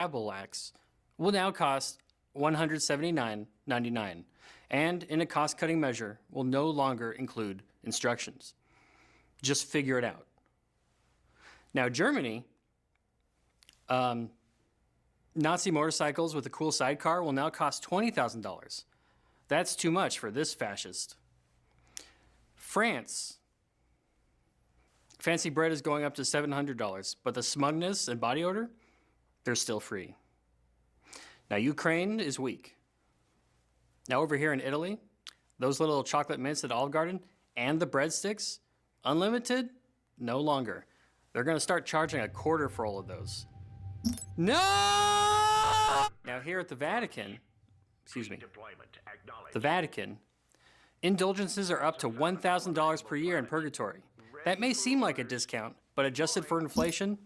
Abalax will now cost $179.99, and in a cost-cutting measure will no longer include instructions. Just figure it out. Now, Germany, Nazi motorcycles with a cool sidecar will now cost $20,000. That's too much for this fascist. France, fancy bread is going up to $700, but the smugness and body odor, they're still free. Now, Ukraine is weak. Now, over here in Italy, those little chocolate mints at Olive Garden and the breadsticks, unlimited, no longer. They're going to start charging $0.25 for all of those. No! Now, here at the Vatican, the Vatican, indulgences are up to $1,000 per year in purgatory. That may seem like a discount, but adjusted for inflation,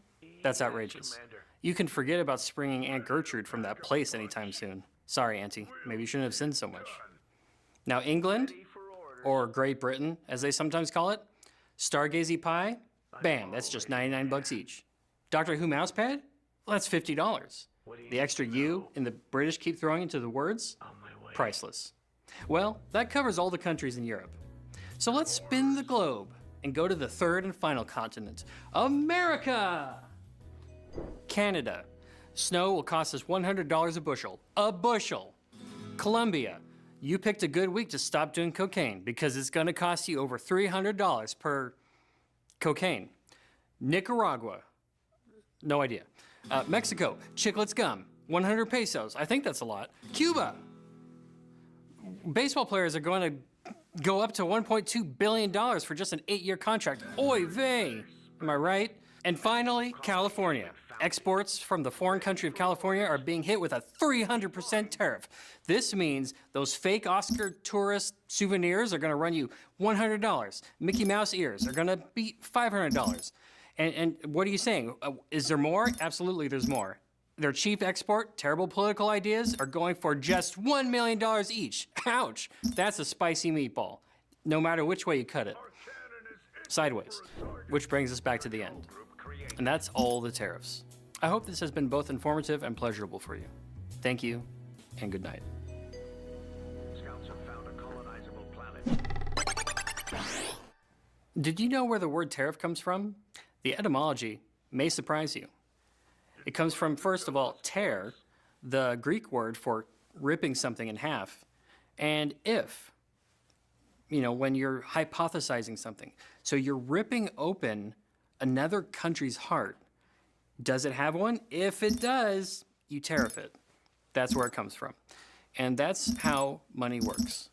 that's outrageous. You can forget about springing Aunt Gertrude from that place anytime soon. Sorry, Auntie. Maybe you shouldn't have sinned so much. Now, England, or Great Britain, as they sometimes call it, Stargazy pie, bam, that's just 99 bucks each. Doctor Who mousepad? Well, that's $50. The extra U in the British keep throwing into the words? Priceless. Well, that covers all the countries in Europe. So let's spin the globe and go to the third and final continent, America! Canada. Snow will cost us $100 a bushel. A bushel! Colombia. You picked a good week to stop doing cocaine because it's gonna cost you over $300 per cocaine. Nicaragua. No idea. Mexico. Chiclets gum. 100 pesos. I think that's a lot. Cuba. Baseball players are going to go up to $1.2 billion for just an 8-year contract. Oy vey! Am I right? And finally, California. Exports from the foreign country of California are being hit with a 300% tariff. This means those fake Oscar tourist souvenirs are gonna run you $100. Mickey Mouse ears are gonna be $500. And what are you saying? Is there more? Absolutely, there's more. Their cheap export, terrible political ideas are going for just $1 million each. Ouch, that's a spicy meatball, no matter which way you cut it. Sideways, which brings us back to the end. And that's all the tariffs. I hope this has been both informative and pleasurable for you. Thank you, and good night. Scouts have found a colonizable planet. Did you know where the word tariff comes from? The etymology may surprise you. It comes from, first of all, tear, the Greek word for ripping something in half, and if, when you're hypothesizing something. So you're ripping open another country's heart. Does it have one? If it does, you tariff it. That's where it comes from. And that's how money works.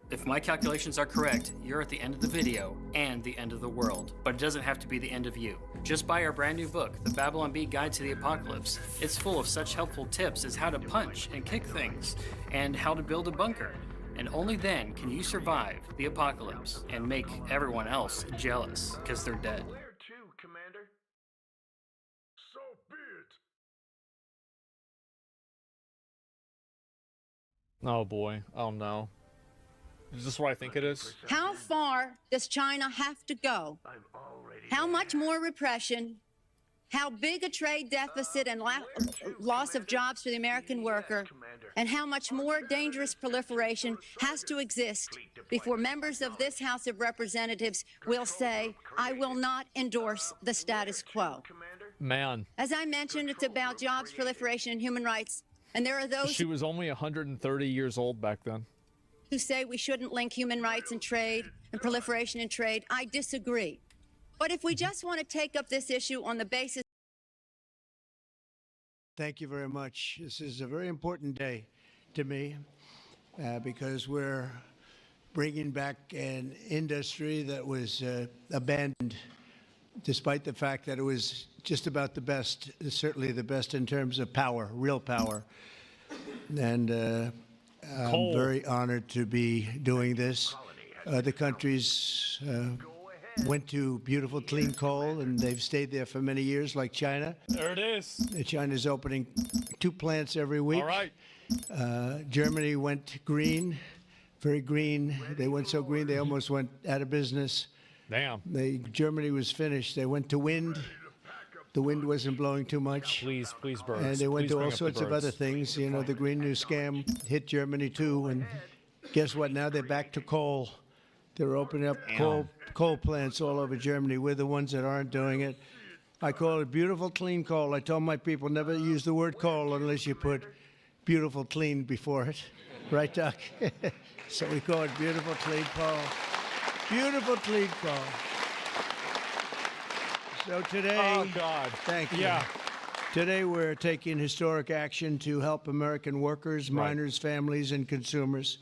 If my calculations are correct, you're at the end of the video and the end of the world. But it doesn't have to be the end of you. Just buy our brand new book, The Babylon Bee Guide to the Apocalypse. It's full of such helpful tips as how to punch and kick things, and how to build a bunker. And only then can you survive the apocalypse and make everyone else jealous because they're dead. Where to, Commander? So be it. Oh boy. Oh no. Is this what I think it is? How far does China have to go? I'm already How much more repression? How big a trade deficit and loss of jobs for the American worker? And how much more dangerous proliferation has to exist before members of this House of Representatives will say, I will not endorse the status quo? Man. As I mentioned, it's about jobs, proliferation, and human rights. And there are those She was only 130 years old back then. who say we shouldn't link human rights and trade and proliferation and trade. I disagree. But if we just want to take up this issue on the basis... Thank you very much. This is a very important day to me because we're bringing back an industry that was abandoned, despite the fact that it was just about the best, certainly the best in terms of power, real power. And I'm very honored to be doing this. The countries went to beautiful, clean coal, and they've stayed there for many years, like China. There it is. China's opening 2 plants every week. All right. Germany went green, very green. They went so green they almost went out of business. Damn. Germany was finished. They went to wind. the wind wasn't blowing too much. Please, birds. And they went Please to bring all up the sorts of birds. other things. You know, the Green New Scam hit Germany too. And guess what? Now they're back to coal. They're opening up coal plants all over Germany. We're the ones that aren't doing it. I call it beautiful, clean coal. I told my people never use the word coal unless you put beautiful, clean before it. Right, Doc? So we call it beautiful, clean coal. Beautiful, clean coal. So today, Oh, God. thank you. Yeah. Today we're taking historic action to help American workers, miners, families, and consumers.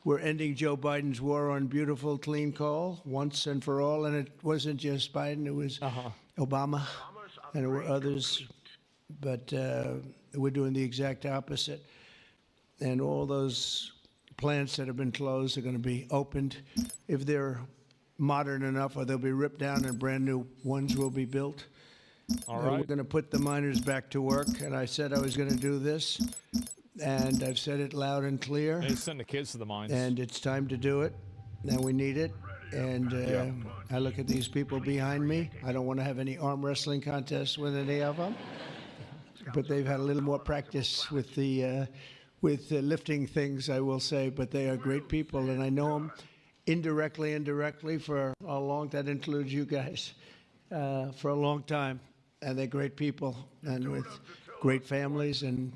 We're ending Joe Biden's war on beautiful, clean coal once and for all. And it wasn't just Biden, it was Obama, and there were others. But we're doing the exact opposite. And all those plants that have been closed are going to be opened. If they're modern enough, or they'll be ripped down and brand new ones will be built. All We're right. going to put the miners back to work, and I said I was going to do this, and I've said it loud and clear, They send the kids to the mines. and it's time to do it, and we need it. And I look at these people behind me. I don't want to have any arm wrestling contests with any of them, but they've had a little more practice with the lifting things, I will say. But they are great people, and I know them indirectly for a long. That includes you guys, for a long time, and they're great people and with great families, and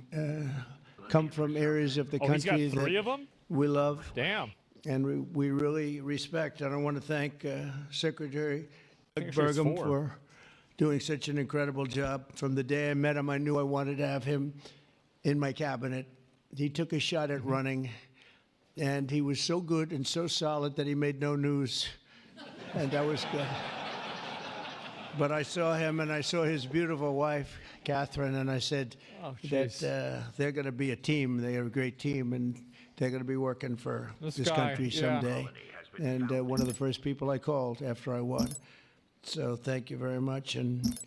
come from areas of the Oh, he's got country three that of them? we love Damn. and we really respect. And I want to thank Secretary Doug Actually, it's Burgum four. for doing such an incredible job. From the day I met him, I knew I wanted to have him in my cabinet. He took a shot at running, and he was so good and so solid that he made no news, and that was good. But I saw him, and I saw his beautiful wife, Catherine, and I said that they're going to be a team. They are a great team, and they're going to be working for This this guy, country yeah. someday. And one of the first people I called after I won. So thank you very much. And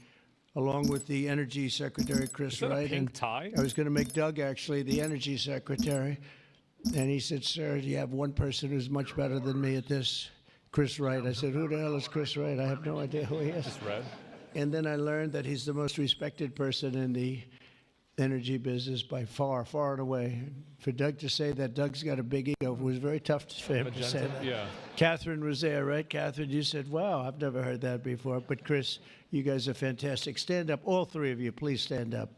along with the Energy Secretary, Chris Is that a Wright. pink And tie? I was going to make Doug actually the Energy Secretary. And he said, sir, you have one person who's much better than me at this, Chris Wright. I said, who the hell is Chris Wright? I have no idea who he is. Just red. And then I learned that he's the most respected person in the energy business by far, far and away. For Doug to say that Doug's got a big ego, it was very tough for him to say that. Yeah. Catherine was there, right? Catherine, you said, wow, I've never heard that before. But Chris, you guys are fantastic. Stand up, all three of you, please stand up.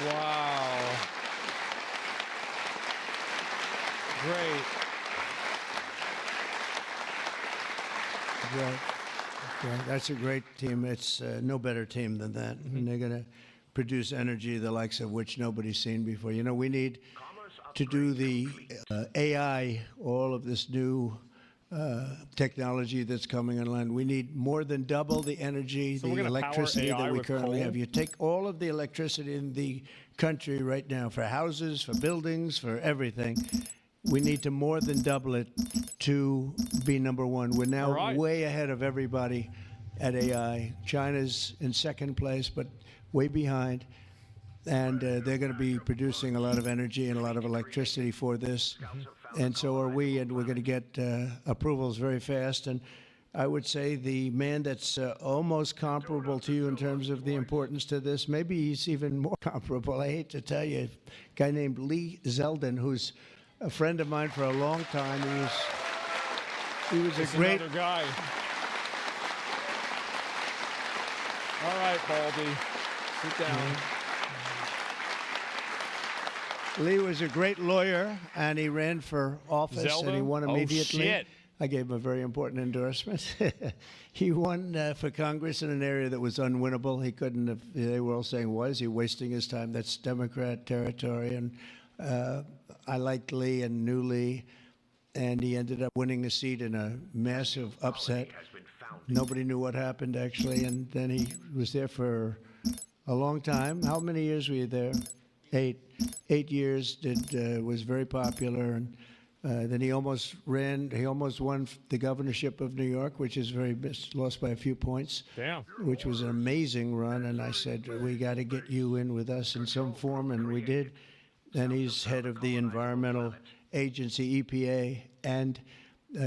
Wow. Great. Right. Okay, that's a great team. It's no better team than that. And they're going to produce energy the likes of which nobody's seen before. You know, we need to do the AI, all of this new technology that's coming online. We need more than double the energy, So we're the gonna power electricity AI that we with currently coal? have. You take all of the electricity in the country right now for houses, for buildings, for everything. We need to more than double it to be number one. We're now All right. way ahead of everybody at AI. China's in second place, but way behind. And they're going to be producing a lot of energy and a lot of electricity for this. And so are we, and we're going to get approvals very fast. And I would say the man that's almost comparable to you in terms of the importance to this, maybe he's even more comparable, I hate to tell you, a guy named Lee Zeldin, who's a friend of mine for a long time. He was a It's great another guy. All right, Baldy. Sit down. Lee was a great lawyer, and he ran for office, and he Zeldin? won Oh, immediately. shit. I gave him a very important endorsement. He won for Congress in an area that was unwinnable. He couldn't have. They were all saying, "Why is he wasting his time?" That's Democrat territory, and I liked Lee and knew Lee, and he ended up winning a seat in a massive upset. Nobody knew what happened actually, and then he was there for a long time. How many years were you there? 8 years. Was very popular, and then he almost ran. He almost won the governorship of New York, which is lost by a few points. Damn. Which was an amazing run. And I said, we got to get you in with us in some form, and we did. And he's head of the environmental agency, EPA, and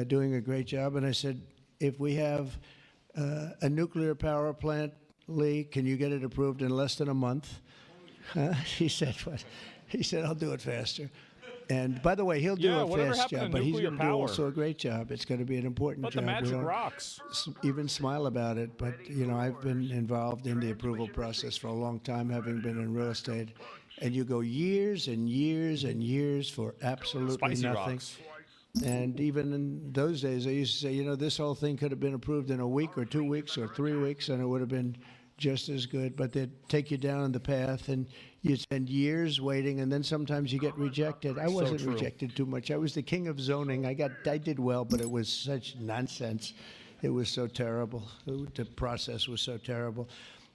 doing a great job. And I said, if we have a nuclear power plant, Lee, can you get it approved in less than a month? He said, what? He said, I'll do it faster. And by the way, he'll do Yeah, a whatever fast happened job, to but he's nuclear going to do power? also a great job. It's going to be an important But job. the We magic don't rocks. even smile about it, but I've been involved in the approval process for a long time, having been in real estate, and you go years and years and years for absolutely Spicy nothing. rocks. And even in those days, I used to say, this whole thing could have been approved in a week or 2 weeks or 3 weeks, and it would have been just as good. But they'd take you down the path, and you spend years waiting, and then sometimes you get rejected. I wasn't true. rejected too much. I was the king of zoning. I did well, but it was such nonsense. It was so terrible. The process was so terrible.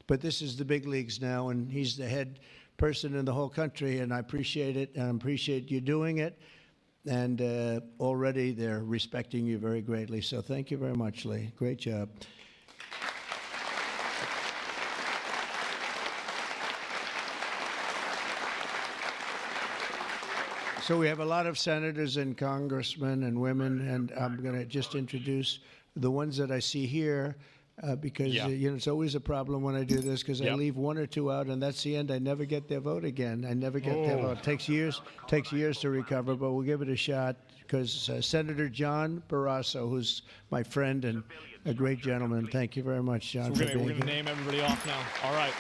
But this is the big leagues now, and he's the head person in the whole country, and I appreciate it, and I appreciate you doing it. And already they're respecting you very greatly. So thank you very much, Lee. Great job. So we have a lot of senators and congressmen and women, and I'm going to just introduce the ones that I see here. Because Yeah. it's always a problem when I do this because I Yep. leave one or two out, and that's the end. I never get their vote again. I never get their Oh. vote. It takes years to recover, but we'll give it a shot because Senator John Barrasso, who's my friend and a great gentleman. Thank you very much, John, We're for gonna being here. name everybody off now. All right.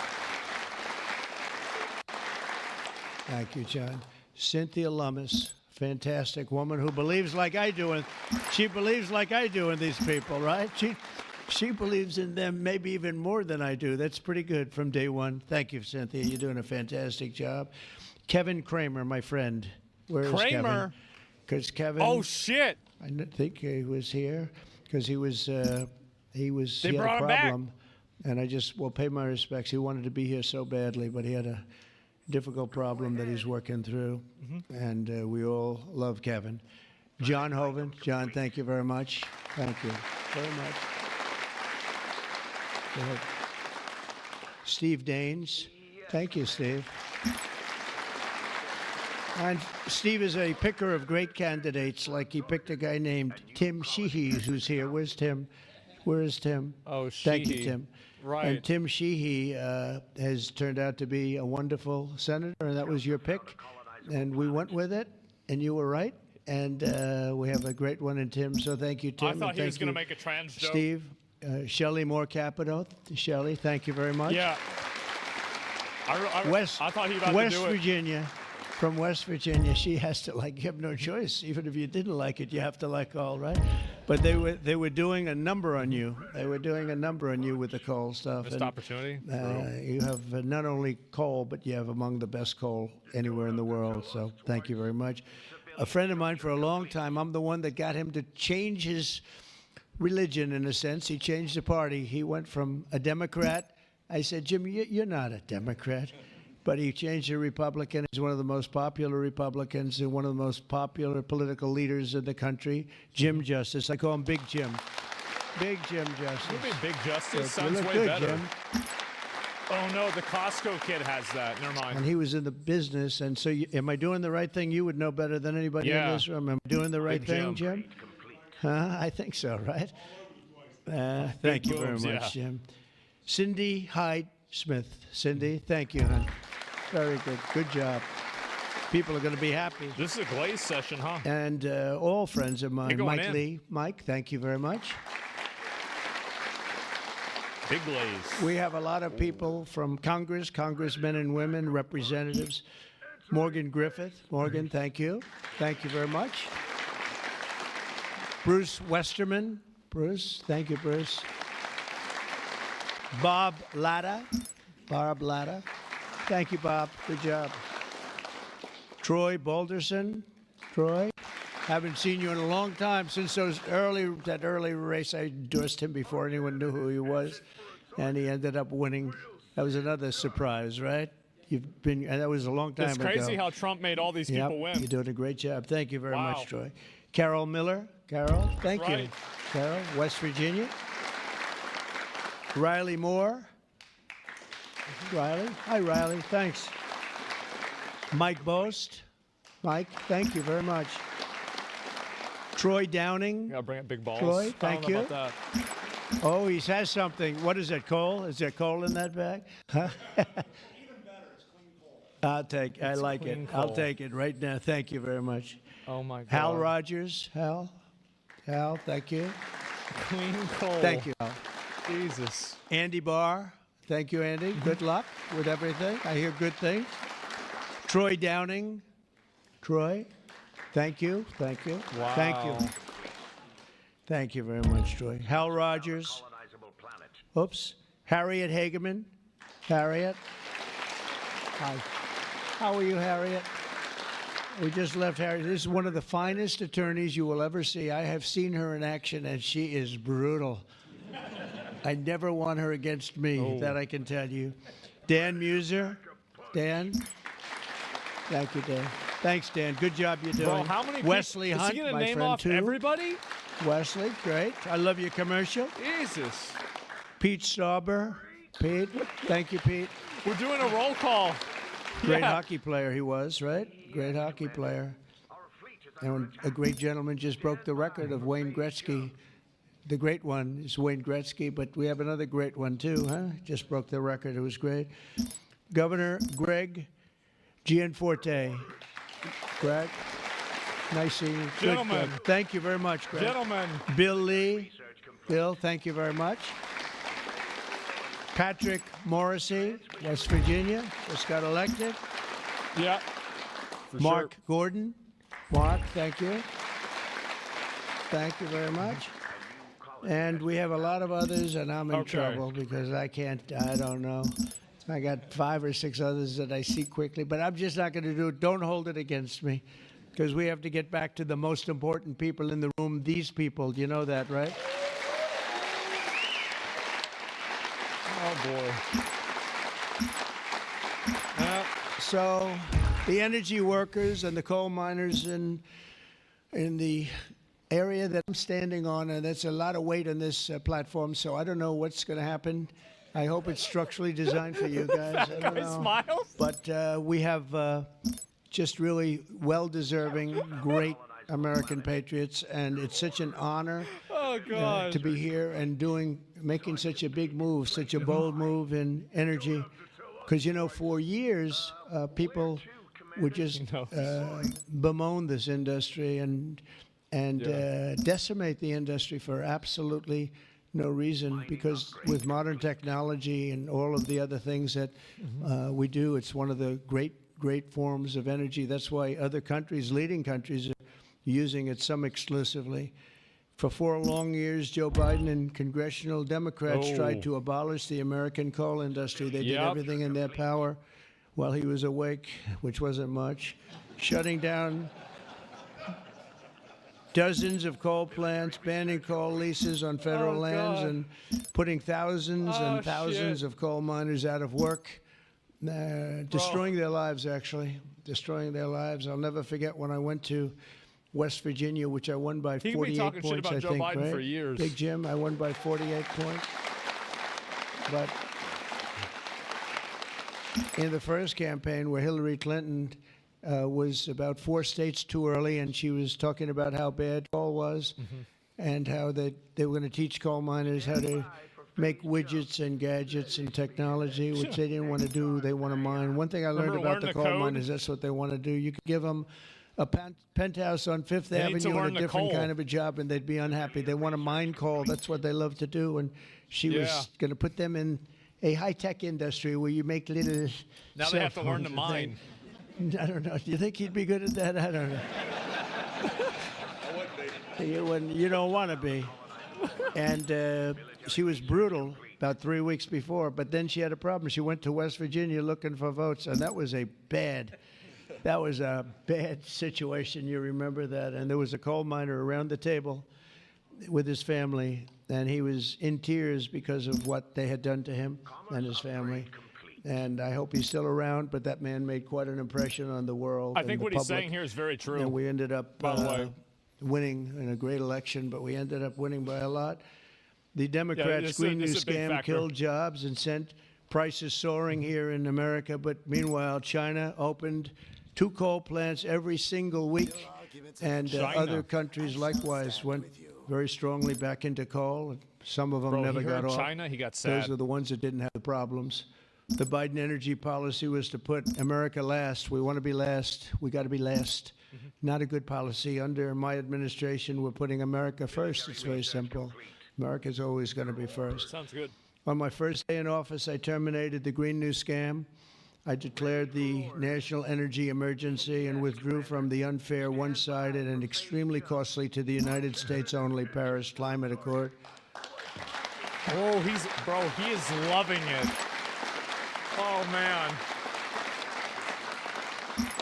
Thank you, John. Cynthia Lummis, fantastic woman who believes like I do, and she believes like I do in these people, right? She believes in them maybe even more than I do. That's pretty good from day one. Thank you, Cynthia. You're doing a fantastic job. Kevin Kramer, my friend. Where is Kevin? Kramer? Because Kevin, Oh shit! think he was here because he had They a brought him back. problem, and I just pay my respects. He wanted to be here so badly, but he had a difficult problem that he's working through, and we all love Kevin. John Hoven. John, thank you very much. Thank you very much. Go ahead. Steve Daines. Thank you, Steve. And Steve is a picker of great candidates, like he picked a guy named Tim Sheehy, who's here. Where's Tim? Where is Tim? Oh, Thank you, Sheehy. Tim. Right. And Tim Sheehy has turned out to be a wonderful senator, and that was your pick. And we went with it, and you were right. And we have a great one in Tim, so thank you, Tim. I and thought he was thank gonna you, make a trans joke. Steve. Shelley Moore Capito. Shelley, thank you very much. Yeah. I thought he was about West to do it. Virginia. From West Virginia, she has to like. You have no choice. Even if you didn't like it, you have to like all, right? But they were doing a number on you. They were doing a number on you with the coal stuff. Missed and, opportunity. you have not only coal, but you have among the best coal anywhere in the world. So thank you very much. A friend of mine for a long time. I'm the one that got him to change his religion in a sense. He changed the party. He went from a Democrat. I said, Jim, you're not a Democrat. But he changed to Republican. He's one of the most popular Republicans and one of the most popular political leaders in the country. Jim Justice. I call him Big Jim. Big Jim Justice. You mean Big Justice You sounds look way good, better. Jim. Oh no, the Costco kid has that. Never mind. And he was in the business. And so, am I doing the right thing? You would know better than anybody in Yeah. this room. Am I doing the right Big thing, Jim. Jim? Huh? I think so, right? Thank you very boobs, much, yeah. Jim. Cindy Hyde Smith. Cindy, thank you, hon. Very good. Good job. People are going to be happy. This is a Glaze session, huh? And all friends of mine. going Mike in. Lee. Mike, thank you very much. Big Glaze. We have a lot of people from Congress, congressmen and women, representatives. Morgan Griffith. Morgan, thank you. Thank you very much. Bruce Westerman. Bruce, thank you, Bruce. Bob Latta. Bob Latta. Thank you, Bob. Good job. Troy Balderson. Troy, haven't seen you in a long time since that early race. I endorsed him before anyone knew who he was, and he ended up winning. That was another surprise, right? And that was a long time It's ago. crazy how Trump made all these Yep, people win. You're doing a great job. Thank you very Wow. much, Troy. Carol Miller. Carol, thank you. right. Carol, West Virginia. Riley Moore. Riley. Hi, Riley. Thanks. Mike Bost. Mike, thank you very much. Troy Downing. Gotta bring up big balls. Troy, I thank don't know you. about that. Oh, he says something. What is it, coal? Is there coal in that bag? Huh? I like it. clean I'll coal. take it right now. Thank you very much. Oh my God. Hal Rogers. Hal, thank you. Clean coal. Thank you, Hal. Jesus. Andy Barr. Thank you, Andy. Good luck with everything. I hear good things. Troy Downing. Troy, thank you. Thank you. Wow. Thank you. Thank you very much, Troy. Hal Rogers. Colonizable planet. Oops. Harriet Hageman. Harriet. Hi. How are you, Harriet? We just left Harriet. This is one of the finest attorneys you will ever see. I have seen her in action, and she is brutal. I never want her against me, that I can tell you. Dan Muser. Dan. Thank you, Dan. Thanks, Dan. Good job you're doing. Bro, how many Wesley people? Hunt, Is he gonna my name friend, off too. everybody? Wesley, great. I love your commercial. Jesus. Pete Stauber. Pete, thank you, Pete. We're doing a roll call. Great Yeah. hockey player he was, right? Great hockey player. And a great gentleman just broke the record of Wayne Gretzky. The great one is Wayne Gretzky, but we have another great one too, huh? Just broke the record. It was great. Governor Greg Gianforte. Greg, nice seeing you. Good, Gentlemen. thank you very much, Greg. Gentlemen. Bill Lee. Bill, thank you very much. Patrick Morrissey, West Virginia, just got elected. Yeah. For Mark sure. Gordon. Mark, thank you. Thank you very much. And we have a lot of others, and I'm in Okay. trouble because I don't know. I got 5 or 6 others that I see quickly, but I'm just not going to do it. Don't hold it against me because we have to get back to the most important people in the room, these people. You know that, right? Oh boy. So the energy workers and the coal miners in the area that I'm standing on, and that's a lot of weight on this platform, so I don't know what's going to happen. I hope it's structurally designed for you guys. I don't Guy know. smiles. But we have just really well-deserving, great American patriots, and it's such an honor Oh God. to be here and making such a big move, such a bold move in energy. Because, you know, for years, people would just bemoan this industry and decimate the industry for absolutely no reason, because with modern technology and all of the other things that we do, it's one of the great forms of energy. That's why other countries, leading countries, are using it, some exclusively. For 4 long years, Joe Biden and congressional Democrats tried to abolish the American coal industry. They did everything in their power while he was awake, which wasn't much, shutting down dozens of coal plants, banning coal leases on federal lands, and putting thousands and thousands of coal miners out of work, destroying their lives, actually, destroying their lives. I'll never forget when I went to West Virginia, which I won by He can 48 be talking points, shit about I Joe think, Biden right? for years. Big Jim, I won by 48 points. But in the first campaign where Hillary Clinton was about 4 states too early, and she was talking about how bad coal was and how they were going to teach coal miners how to make widgets and gadgets and technology, which they didn't want to do. They want to mine. One thing I learned Remember about the learn the coal code? miners, that's what they want to do. You could give them a penthouse on Fifth They need to Avenue learn and the a different coal. kind of a job, and they'd be unhappy. They want to mine coal. That's what they love to do. And she Yeah. was going to put them in a high-tech industry where you make little Now they have to cell learn to phones and mine. things. I don't know. Do you think he'd be good at that? I don't know. You wouldn't. You don't want to be. And she was brutal about 3 weeks before, but then she had a problem. She went to West Virginia looking for votes, and that was a bad situation. You remember that? And there was a coal miner around the table with his family, and he was in tears because of what they had done to him and his family. And I hope he's still around, but that man made quite an impression on the world. I and think the what he's public. saying here is very true. And we ended up By the way. winning in a great election, but we ended up winning by a lot. The Democrats' Green New this is a big scam factor. killed jobs and sent prices soaring here in America. But meanwhile, China opened 2 coal plants every single week, and China. other countries likewise went very strongly back into coal. Some of them Bro, never he got heard off. China, he got Those sad. are the ones that didn't have the problems. The Biden energy policy was to put America last. We want to be last. We got to be last. Not a good policy. Under my administration, we're putting America first. It's very simple. America's always going to be first. Sounds good. On my first day in office, I terminated the Green New Scam. I declared the national energy emergency and withdrew from the unfair, one-sided, and extremely costly to the United States only Paris Climate Accord. Oh, he is loving it. Oh, man.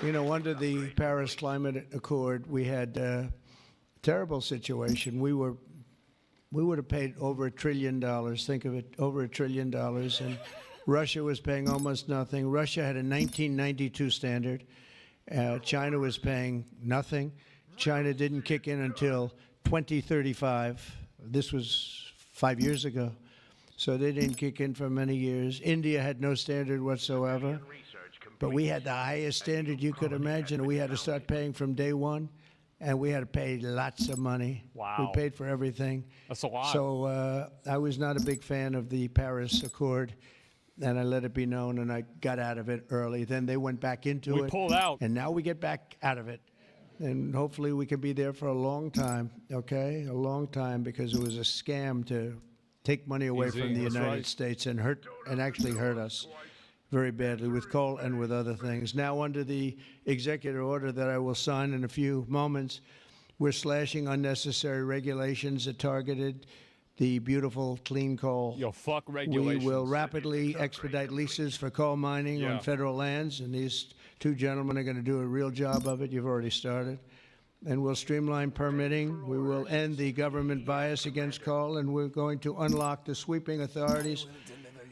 You know, under the Paris Climate Accord, we had a terrible situation. We would have paid over $1 trillion. Think of it, over $1 trillion. And Russia was paying almost nothing. Russia had a 1992 standard. China was paying nothing. China didn't kick in until 2035. This was 5 years ago. So they didn't kick in for many years. India had no standard whatsoever. But we had the highest standard you could imagine. We had to start paying from day one. And we had to pay lots of money. Wow. We paid for everything. That's a lot. So I was not a big fan of the Paris Accord. And I let it be known, and I got out of it early. Then they went back into it. We pulled out. And now we get back out of it. And hopefully we can be there for a long time, okay? A long time, because it was a scam to take money away Easy, from the that's United right. States and actually hurt us very badly with coal and with other things. Now, under the executive order that I will sign in a few moments, we're slashing unnecessary regulations that targeted the beautiful clean coal. Yo, fuck regulations. We will rapidly expedite leases for coal mining Yeah. on federal lands, and these two gentlemen are going to do a real job of it. You've already started. And we'll streamline permitting. We will end the government bias against coal, and we're going to unlock the sweeping authorities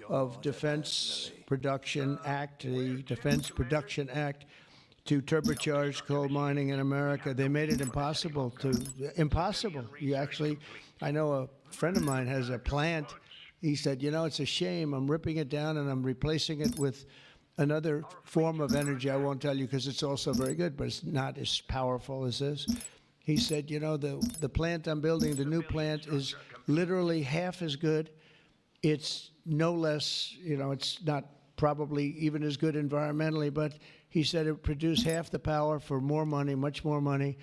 of Defense Production Act, the Defense Production Act, to turbocharge coal mining in America. They made it impossible. You actually, I know a friend of mine has a plant. He said, you know, it's a shame. I'm ripping it down and I'm replacing it with another form of energy. I won't tell you because it's also very good, but it's not as powerful as this. He said, you know, the plant I'm building, the new plant, is literally half as good. It's no less, you know, it's not probably even as good environmentally, but he said it produced half the power for more money, much more money.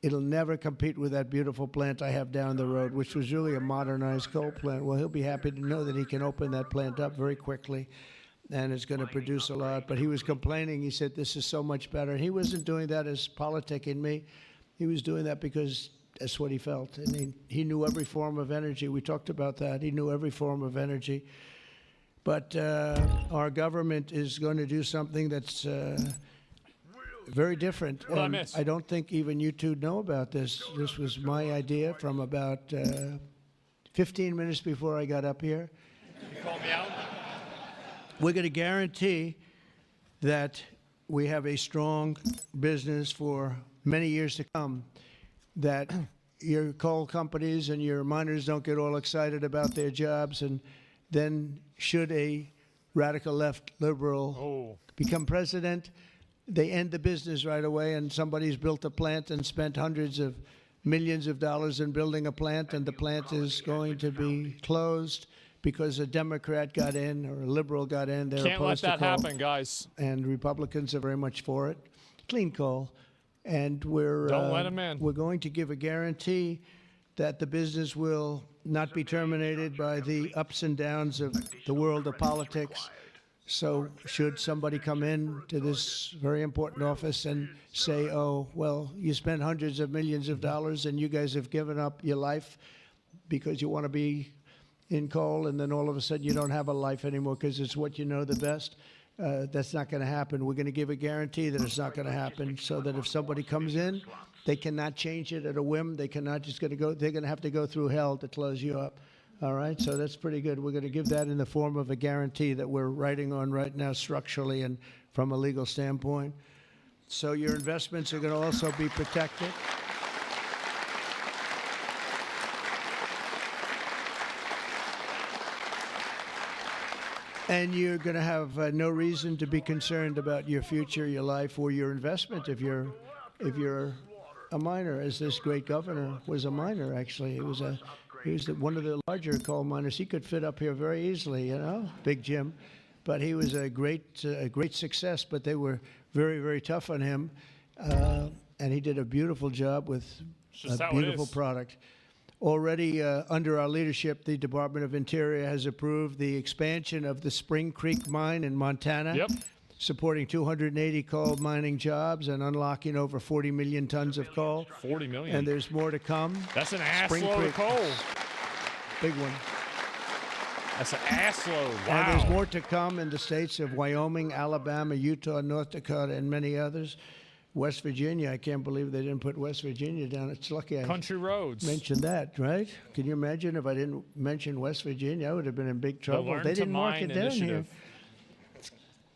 It'll never compete with that beautiful plant I have down the road, which was really a modernized coal plant. Well, he'll be happy to know that he can open that plant up very quickly, and it's going to produce a lot. But he was complaining. He said, this is so much better. He wasn't doing that as politicking me. He was doing that because that's what he felt. And he knew every form of energy. We talked about that. He knew every form of energy. But our government is going to do something that's very different. What I And miss? I don't think even you two know about this. This was my idea from about 15 minutes before I got up here. You call me out? We're going to guarantee that we have a strong business for many years to come, that your coal companies and your miners don't get all excited about their jobs, and then should a radical left liberal become president, they end the business right away, and somebody's built a plant and spent hundreds of millions of dollars in building a plant, and the plant is going to be closed because a Democrat got in or a liberal got in. They're Can't let opposed to that coal, happen, guys. and Republicans are very much for it. Clean coal. And we're Don't let 'em in. We're going to give a guarantee that the business will not be terminated by the ups and downs of the world of politics. So should somebody come in to this very important office and say, oh, well, you spent hundreds of millions of dollars and you guys have given up your life because you want to be in coal, and then all of a sudden you don't have a life anymore because it's what you know the best, that's not going to happen. We're going to give a guarantee that it's not going to happen, so that if somebody comes in, they cannot change it at a whim. They cannot just going to go, they're going to have to go through hell to close you up. All right, so that's pretty good. We're going to give that in the form of a guarantee that we're writing on right now structurally and from a legal standpoint. So your investments are going to also be protected. And you're going to have no reason to be concerned about your future, your life, or your investment if you're a miner, as this great governor was a miner. Actually, he was one of the larger coal miners. He could fit up here very easily, you know, Big Jim. But he was a great success. But they were very, very tough on him, and he did a beautiful job with just a how it beautiful is. product. Already under our leadership, the Department of Interior has approved the expansion of the Spring Creek mine in Montana, Yep. supporting 280 coal mining jobs and unlocking over 40 million tons of coal. 40 million. And there's more to come. That's an ass Spring load Creek. of coal. Big one. That's an ass load. Wow. And there's more to come in the states of Wyoming, Alabama, Utah, North Dakota, and many others. West Virginia, I can't believe they didn't put West Virginia down. It's lucky I Country roads. mentioned that, right? Can you imagine if I didn't mention West Virginia? I would have been in big trouble. Learn They to didn't mark Mine it down here. initiative.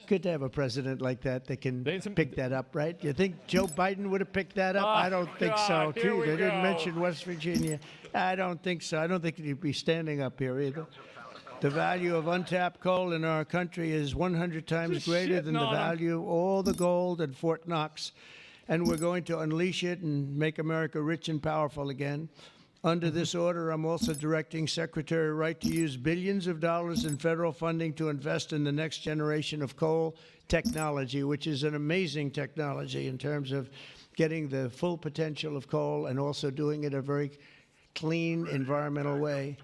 Good to have a president like that can They- pick that up, right? You think Joe Biden would have picked that up? I don't think so. God, here Gee, we they didn't go. mention West Virginia. I don't think so. I don't think he'd be standing up here either. The value of untapped coal in our country is 100 times Just greater than shitting the on 'em. value of all the gold at Fort Knox. And we're going to unleash it and make America rich and powerful again. Under this order, I'm also directing Secretary Wright to use billions of dollars in federal funding to invest in the next generation of coal technology, which is an amazing technology in terms of getting the full potential of coal and also doing it a very clean, environmental way.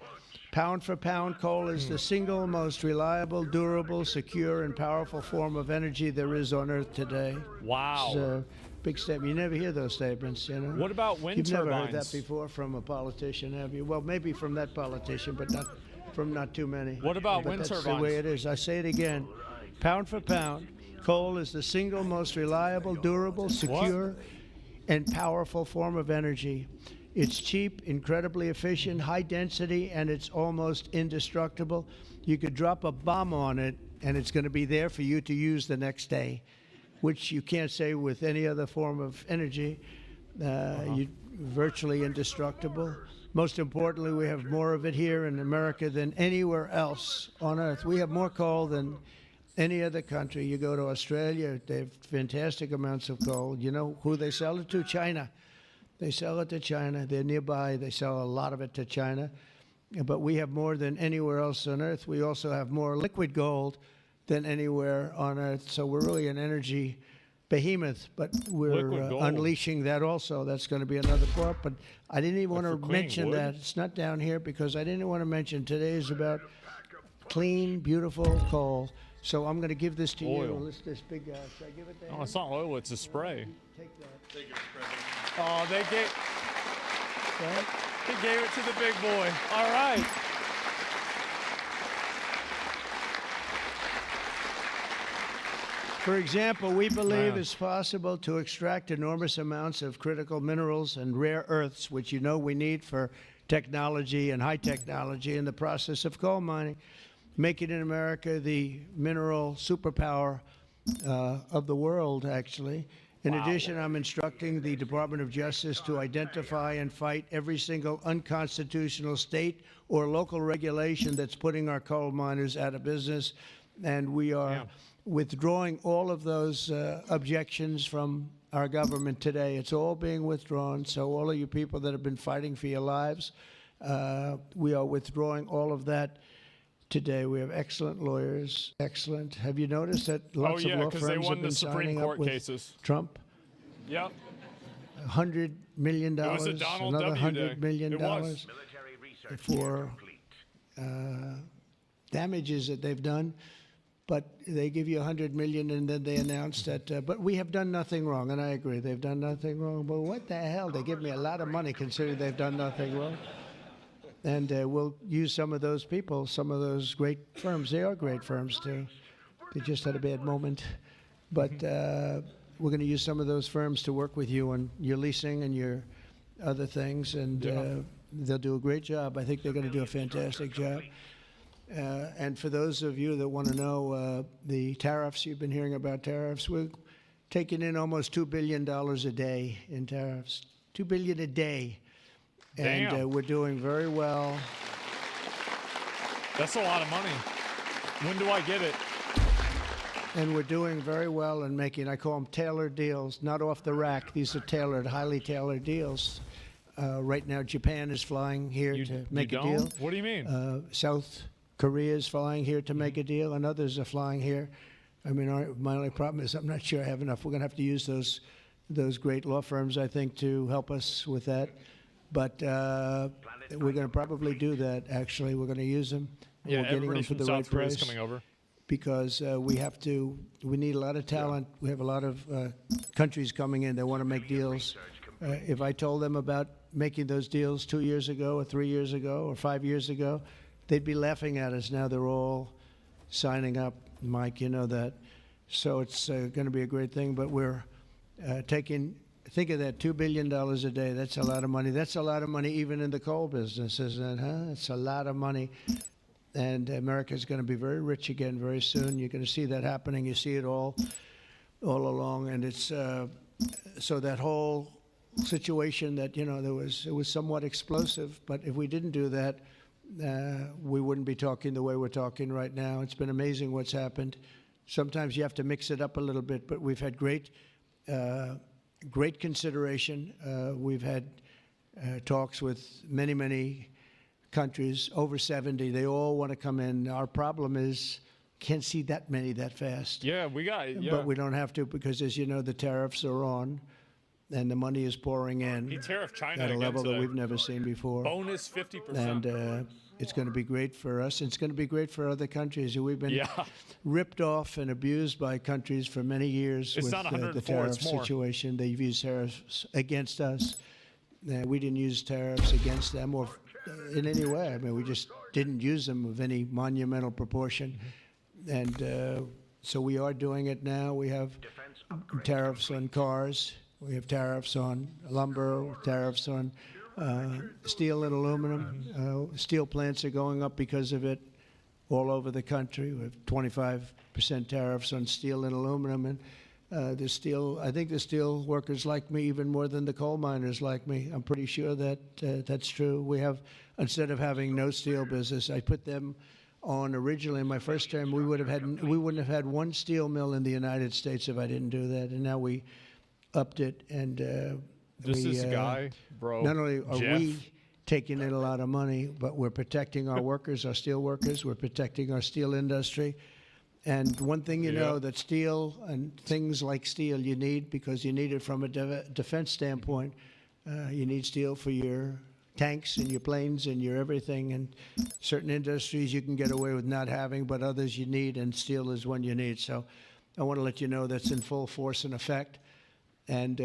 Pound for pound, coal is the single most reliable, durable, secure, and powerful form of energy there is on Earth today. Wow. It's a big statement. You never hear those statements, you know. What about wind You've never turbines? heard that before from a politician, have you? Well, maybe from that politician, but not from not too many. What about But wind that's turbines? the way it is. I say it again. Pound for pound, coal is the single most reliable, durable, secure, and powerful form of energy. It's cheap, incredibly efficient, high density, and it's almost indestructible. You could drop a bomb on it, and it's going to be there for you to use the next day, which you can't say with any other form of energy. You virtually indestructible. Most importantly, we have more of it here in America than anywhere else on Earth. We have more coal than any other country. You go to Australia, they have fantastic amounts of coal. You know who they sell it to? China. They sell it to China. They're nearby. They sell a lot of it to China. But we have more than anywhere else on Earth. We also have more liquid gold than anywhere on Earth. So we're really an energy behemoth, but we're Liquid gold. unleashing that also. That's going to be another part. But I didn't even want for to cleaning mention wood? that. It's not down here because I didn't want to mention today is about clean, beautiful coal. So I'm going to give this to Oil. you. List this big guy. Should I give it to him? Oh, it's not oil, it's a spray. Take that. Oh, they gave Right? he gave it to the big boy. All right. For example, we believe Wow. it's possible to extract enormous amounts of critical minerals and rare earths, which you know we need for technology and high technology in the process of coal mining, making in America the mineral superpower of the world, actually. In addition, I'm instructing the Department of Justice to identify and fight every single unconstitutional state or local regulation that's putting our coal miners out of business. And we are Yeah. withdrawing all of those objections from our government today. It's all being withdrawn. So all of you people that have been fighting for your lives, we are withdrawing all of that today. We have excellent lawyers. Excellent. Have you noticed that lots yeah, of law 'cause firms they have won been the Supreme signing Court up with cases. Trump? Yep. $100 million, was a Donald another W. Day. $100 million It was. Military research for complete. damages that they've done. But they give you $100 million, and then they announce that. But we have done nothing wrong, and I agree, they've done nothing wrong. But what the hell? They give me a lot of money considering they've done nothing wrong. And we'll use some of those people, some of those great firms. They are great firms too. They just had a bad moment. But we're going to use some of those firms to work with you on your leasing and your other things, and they'll do a great job. I think they're going to do a fantastic job. And for those of you that want to know the tariffs, you've been hearing about tariffs, we're taking in almost $2 billion a day in tariffs. $2 billion a day. And Damn. we're doing very well. That's a lot of money. When do I get it? and we're doing very well in making, I call them tailored deals, not off the rack. These are tailored, highly tailored deals. Right now, Japan is flying here to make a deal. What do you mean? South Korea is flying here to make a deal, and others are flying here. I mean, my only problem is I'm not sure I have enough. We're going to have to use those great law firms, I think, to help us with that. But we're going to probably do that, actually. We're going to use them. Yeah, we're getting everybody them for from the South right Korea is price coming over. because we need a lot of talent. We have a lot of countries coming in that want to make deals. If I told them about making those deals 2 years ago or 3 years ago or 5 years ago, they'd be laughing at us. Now they're all signing up. Mike, you know that. So it's going to be a great thing. But we're think of that, $2 billion a day. That's a lot of money. That's a lot of money even in the coal business, isn't it, huh? It's a lot of money. And America's going to be very rich again very soon. You're going to see that happening. You see it all along. And it's so that whole situation that, you know, it was somewhat explosive. But if we didn't do that, we wouldn't be talking the way we're talking right now. It's been amazing what's happened. Sometimes you have to mix it up a little bit, but we've had great consideration. We've had talks with many countries, over 70. They all want to come in. Our problem is can't see that many that fast. Yeah, we got. Yeah. But we don't have to because, as you know, the tariffs are on, and the money is pouring in He tariffed China at a again level that today. we've never seen before. Bonus 50%. And it's going to be great for us. It's going to be great for other countries. We've been ripped off and abused by countries for many years It's with not the 104, tariff it's more. situation. They've used tariffs against us. We didn't use tariffs against them or in any way. I mean, we just didn't use them of any monumental proportion. And so we are doing it now. We have tariffs on cars. We have tariffs on lumber, tariffs on steel and aluminum. Steel plants are going up because of it all over the country. We have 25% tariffs on steel and aluminum. And I think the steel workers like me even more than the coal miners like me. I'm pretty sure that that's true. We have, instead of having no steel business, I put them on originally in my first term. We wouldn't have had one steel mill in the United States if I didn't do that. And now we upped it, and This guy, bro. not only are Jeff. we taking in a lot of money, but we're protecting our workers, our steel workers. We're protecting our steel industry. And one thing you know, that steel and things like steel you need, because you need it from a defense standpoint. You need steel for your tanks and your planes and your everything. And certain industries you can get away with not having, but others you need, and steel is one you need. So I want to let you know that's in full force and effect. And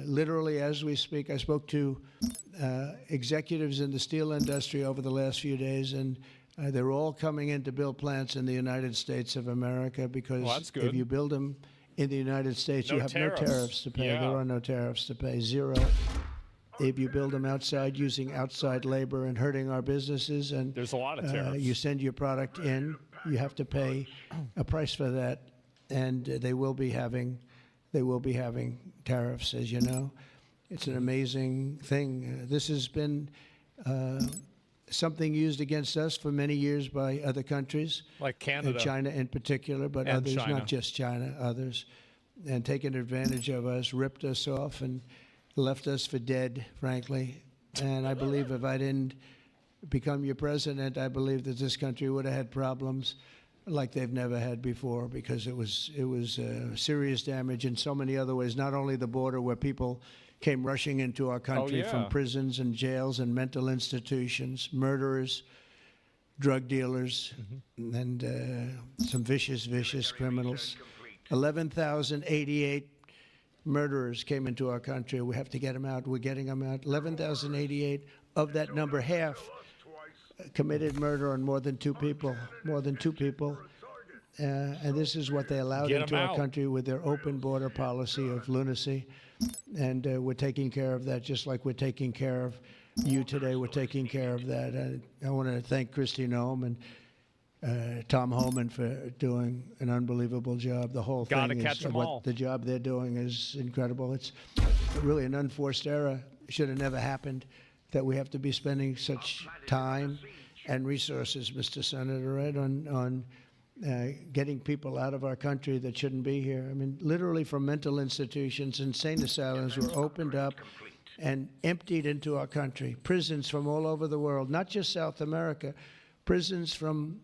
literally, as we speak, I spoke to executives in the steel industry over the last few days, and they're all coming in to build plants in the United States of America because Well, that's if good. you build them in the United States, No you have tariffs. no tariffs to pay. Yeah. There are no tariffs to pay, zero. If you build them outside using outside labor and hurting our businesses, and There's a lot of tariffs. you send your product in, you have to pay a price for that, and they will be having tariffs, as you know. It's an amazing thing. This has been something used against us for many years by other countries, Like Canada. China in particular, but And others, China. not just China, others, and taken advantage of us, ripped us off, and left us for dead, frankly. And I believe if I didn't become your president, I believe that this country would have had problems like they've never had before, because it was serious damage in so many other ways. Not only the border, where people came rushing into our country from yeah. prisons and jails and mental institutions, murderers, drug dealers, and some vicious criminals. 11,088 murderers came into our country. We have to get them out. We're getting them out. 11,088. Of that number, half committed murder on more than two people. And this is what they allowed Get 'em into our out. country with their open border policy of lunacy. And we're taking care of that, just like we're taking care of you today. We're taking care of that. I want to thank Kristi Noem and Tom Homan for doing an unbelievable job. The whole Gotta thing catch is 'em all. the job they're doing is incredible. It's really an unforced error. It should have never happened that we have to be spending such time and resources, Mr. Senator, right, on getting people out of our country that shouldn't be here. I mean, literally from mental institutions, insane asylums were opened up and emptied into our country. Prisons from all over the world, not just South America, prisons from,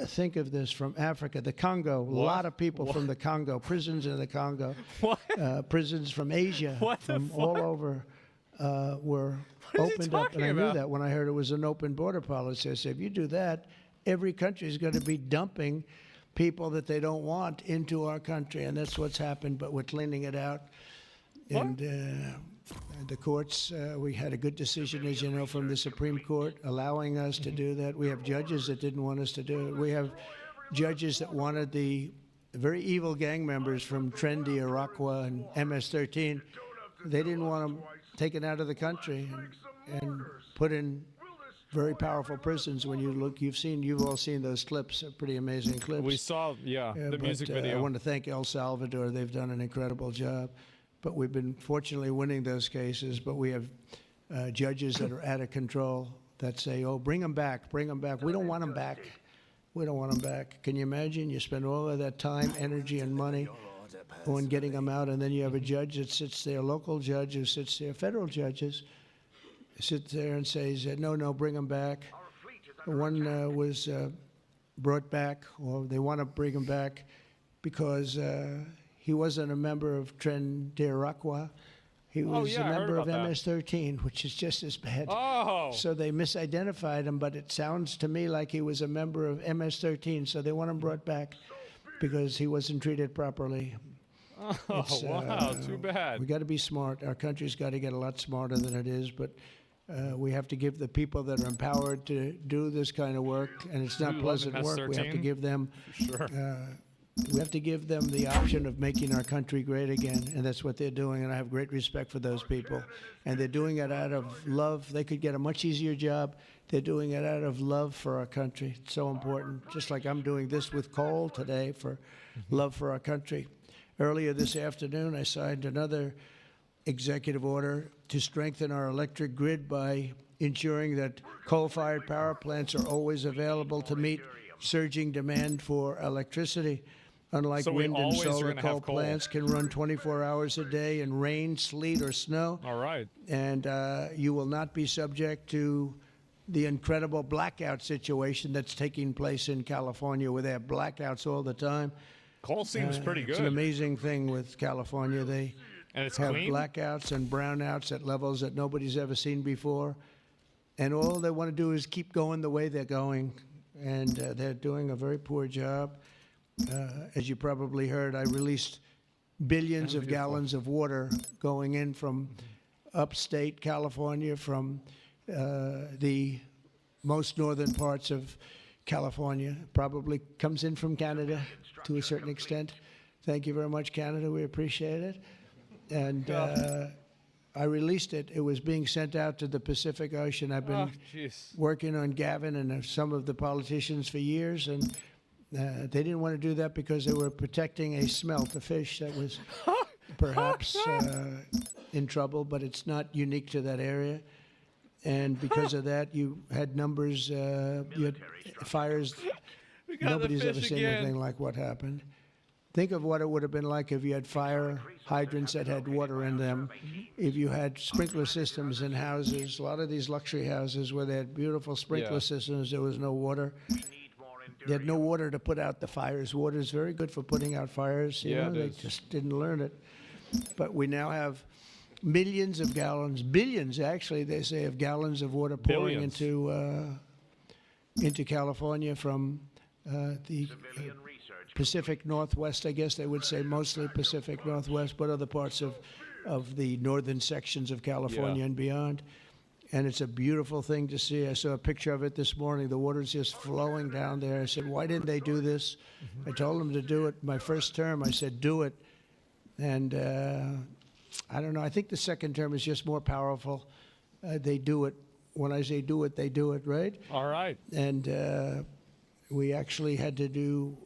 think of this, from Africa, the Congo, a lot of people from the Congo, prisons in the Congo, prisons from Asia, from all over were opened up. And I knew that when I heard it was an open border policy. I said, if you do that, every country is going to be dumping people that they don't want into our country. And that's what's happened, but we're cleaning it out. And the courts, we had a good decision, as you know, from the Supreme Court, allowing us to do that. We have judges that didn't want us to do it. We have judges that wanted the very evil gang members from Trendy, Iroquois, and MS-13. They didn't want them taken out of the country and put in very powerful prisons. When you look, you've all seen those clips, pretty amazing clips. We saw, the music video. I want to thank El Salvador. They've done an incredible job. But we've been fortunately winning those cases. But we have judges that are out of control that say, oh, bring them back, bring them back. We don't want them back. We don't want them back. Can you imagine? You spend all of that time, energy, and money on getting them out, and then you have a judge that sits there, a local judge who sits there, federal judges sit there and says, no, bring them back. One was brought back, or they want to bring him back because he wasn't a member of Tren de Aragua. He was a member of MS-13, which is just as bad. Oh! So they misidentified him, but it sounds to me like he was a member of MS-13, so they want him brought back because he wasn't treated properly. Oh, wow, too bad. We got to be smart. Our country's got to get a lot smarter than it is, but we have to give the people that are empowered to do this kind of work, and it's not pleasant work. We have to give them we have to give them the option of making our country great again, and that's what they're doing, and I have great respect for those people. And they're doing it out of love. They could get a much easier job. They're doing it out of love for our country. It's so important, just like I'm doing this with coal today for love for our country. Earlier this afternoon, I signed another executive order to strengthen our electric grid by ensuring that coal-fired power plants are always available to meet surging demand for electricity. Unlike wind and solar, coal plants can run 24 hours a day in rain, sleet, or snow. All right. And you will not be subject to the incredible blackout situation that's taking place in California, where they have blackouts all the time. Coal seems pretty good. It's an amazing thing with California. They have blackouts and brownouts at levels that nobody's ever seen before. And all they want to do is keep going the way they're going. And they're doing a very poor job. As you probably heard, I released billions of gallons of water going in from upstate California, from the most northern parts of California. Probably comes in from Canada to a certain extent. Thank you very much, Canada. We appreciate it. And I released it. It was being sent out to the Pacific Ocean. I've been working on Gavin and some of the politicians for years, and they didn't want to do that because they were protecting a smelt, a fish that was perhaps in trouble, but it's not unique to that area. And because of that, you had numbers, you had fires. Nobody's ever seen anything like what happened. Think of what it would have been like if you had fire hydrants that had water in them, if you had sprinkler systems in houses. A lot of these luxury houses where they had beautiful sprinkler systems, there was no water. They had no water to put out the fires. Water is very good for putting out fires. You know, they just didn't learn it. But we now have millions of gallons, billions actually, they say, of gallons of water pouring into California from the Pacific Northwest, I guess they would say, mostly Pacific Northwest, but other parts of the northern sections of California and beyond. And it's a beautiful thing to see. I saw a picture of it this morning. The water's just flowing down there. I said, why didn't they do this? I told them to do it my first term. I said, do it. And I don't know. I think the second term is just more powerful. They do it. When I say do it, they do it, right? All right. And we actually had to do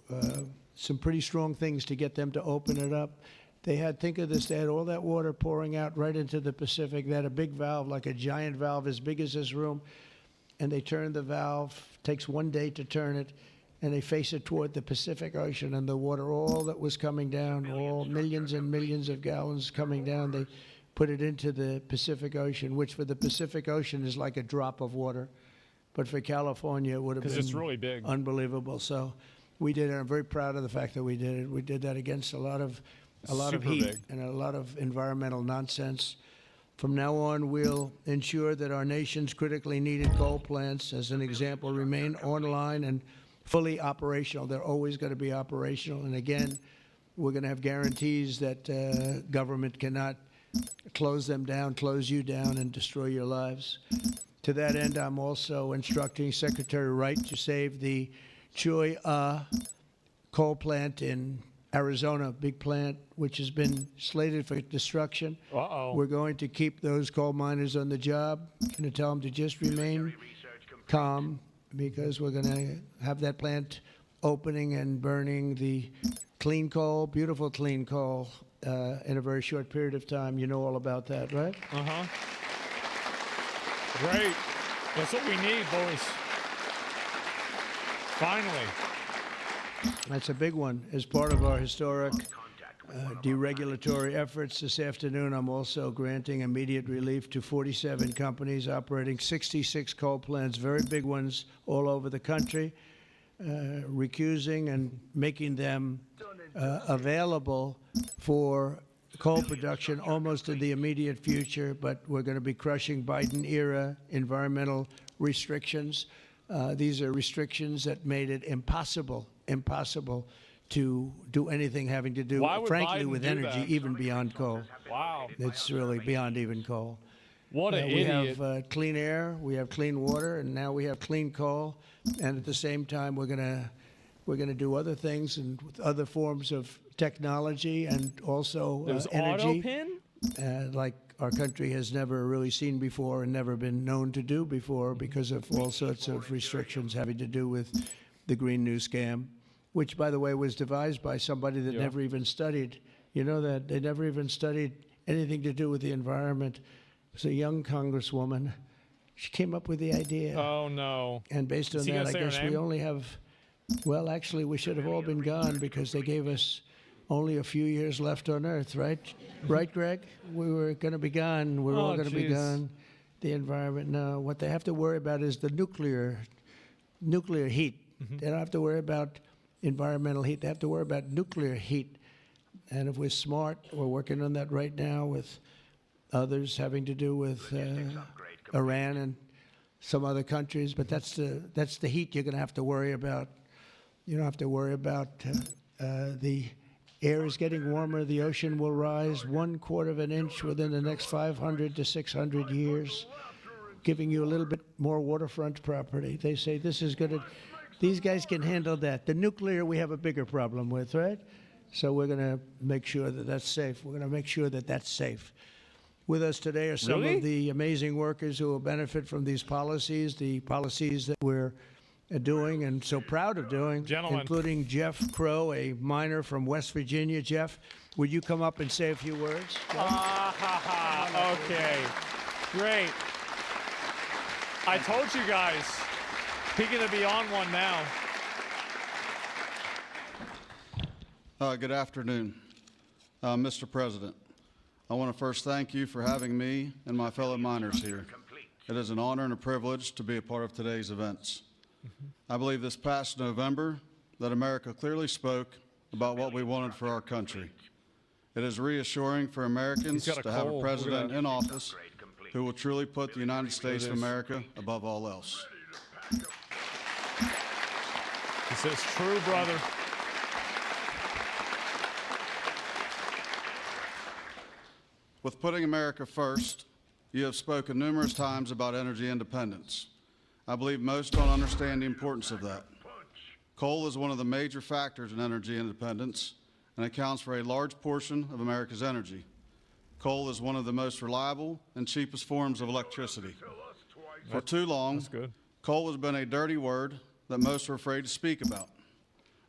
some pretty strong things to get them to open it up. They had, think of this, they had all that water pouring out right into the Pacific. They had a big valve, like a giant valve as big as this room, and they turned the valve. Takes 1 day to turn it. and they face it toward the Pacific Ocean and the water, all that was coming down, all millions and millions of gallons coming down, they put it into the Pacific Ocean, which for the Pacific Ocean is like a drop of water. But for California, it would have been 'Cause it's really big. unbelievable. So we did it. I'm very proud of the fact that we did it. We did that against a lot of Super heat big. and a lot of environmental nonsense. From now on, we'll ensure that our nation's critically needed coal plants, as an example, remain online and fully operational. They're always going to be operational. And again, we're going to have guarantees that government cannot close them down, close you down, and destroy your lives. To that end, I'm also instructing Secretary Wright to save the Cholla coal plant in Arizona, big plant, which has been slated for destruction. Uh-oh. We're going to keep those coal miners on the job. Going to tell them to just remain calm, because we're going to have that plant opening and burning the clean coal, beautiful clean coal, in a very short period of time. You know all about that, right? Uh-huh. Great. That's what we need, boys. Finally. That's a big one. As part of our historic deregulatory efforts this afternoon, I'm also granting immediate relief to 47 companies operating 66 coal plants, very big ones all over the country, recusing and making them available for coal production almost in the immediate future. But we're going to be crushing Biden-era environmental restrictions. These are restrictions that made it impossible to do anything having to do, Why would frankly, Biden with do energy, that? even beyond coal. Wow. It's really beyond even coal. What an We idiot. have clean air, we have clean water, and now we have clean coal. And at the same time, we're gonna do other things and with other forms of technology and also There's energy, AutoPin? like our country has never really seen before and never been known to do before, because of all sorts of restrictions having to do with the Green New Scam, which, by the way, was devised by somebody that Yeah. never even studied. You know that they never even studied anything to do with the environment. It was a young congresswoman. She came up with the idea. Oh, no. And based on Is he that, gonna I say her guess we name? only have, well, actually, we should have all been gone because they gave us only a few years left on Earth, right? Right, Greg? We were going to be gone. We're all Oh, going to be jeez. gone. The environment. No, what they have to worry about is the nuclear heat. They don't have to worry about environmental heat. They have to worry about nuclear heat. And if we're smart, we're working on that right now with others having to do with Iran and some other countries. But that's the heat you're going to have to worry about. You don't have to worry about the air is getting warmer. The ocean will rise 1/4 of an inch within the next 500 to 600 years, giving you a little bit more waterfront property. They say this is going to, these guys can handle that. The nuclear we have a bigger problem with, right? So we're going to make sure that that's safe. We're going to make sure that that's safe. With us today are some Really? of the amazing workers who will benefit from these policies, the policies that we're doing and so proud of doing, Gentlemen. including Jeff Crow, a miner from West Virginia. Jeff, would you come up and say a few words? Okay. Great. I told you guys. He's going to be on one now. Good afternoon, Mr. President. I want to first thank you for having me and my fellow miners here. It is an honor and a privilege to be a part of today's events. I believe this past November that America clearly spoke about what we wanted for our country. It is reassuring for Americans He's got a to have coal. a Look president at that. in office who will truly put the United States of America above all else. He says, true, brother. With putting America first, you have spoken numerous times about energy independence. I believe most don't understand the importance of that. Coal is one of the major factors in energy independence and accounts for a large portion of America's energy. Coal is one of the most reliable and cheapest forms of electricity. For too long, That's good. coal has been a dirty word that most are afraid to speak about.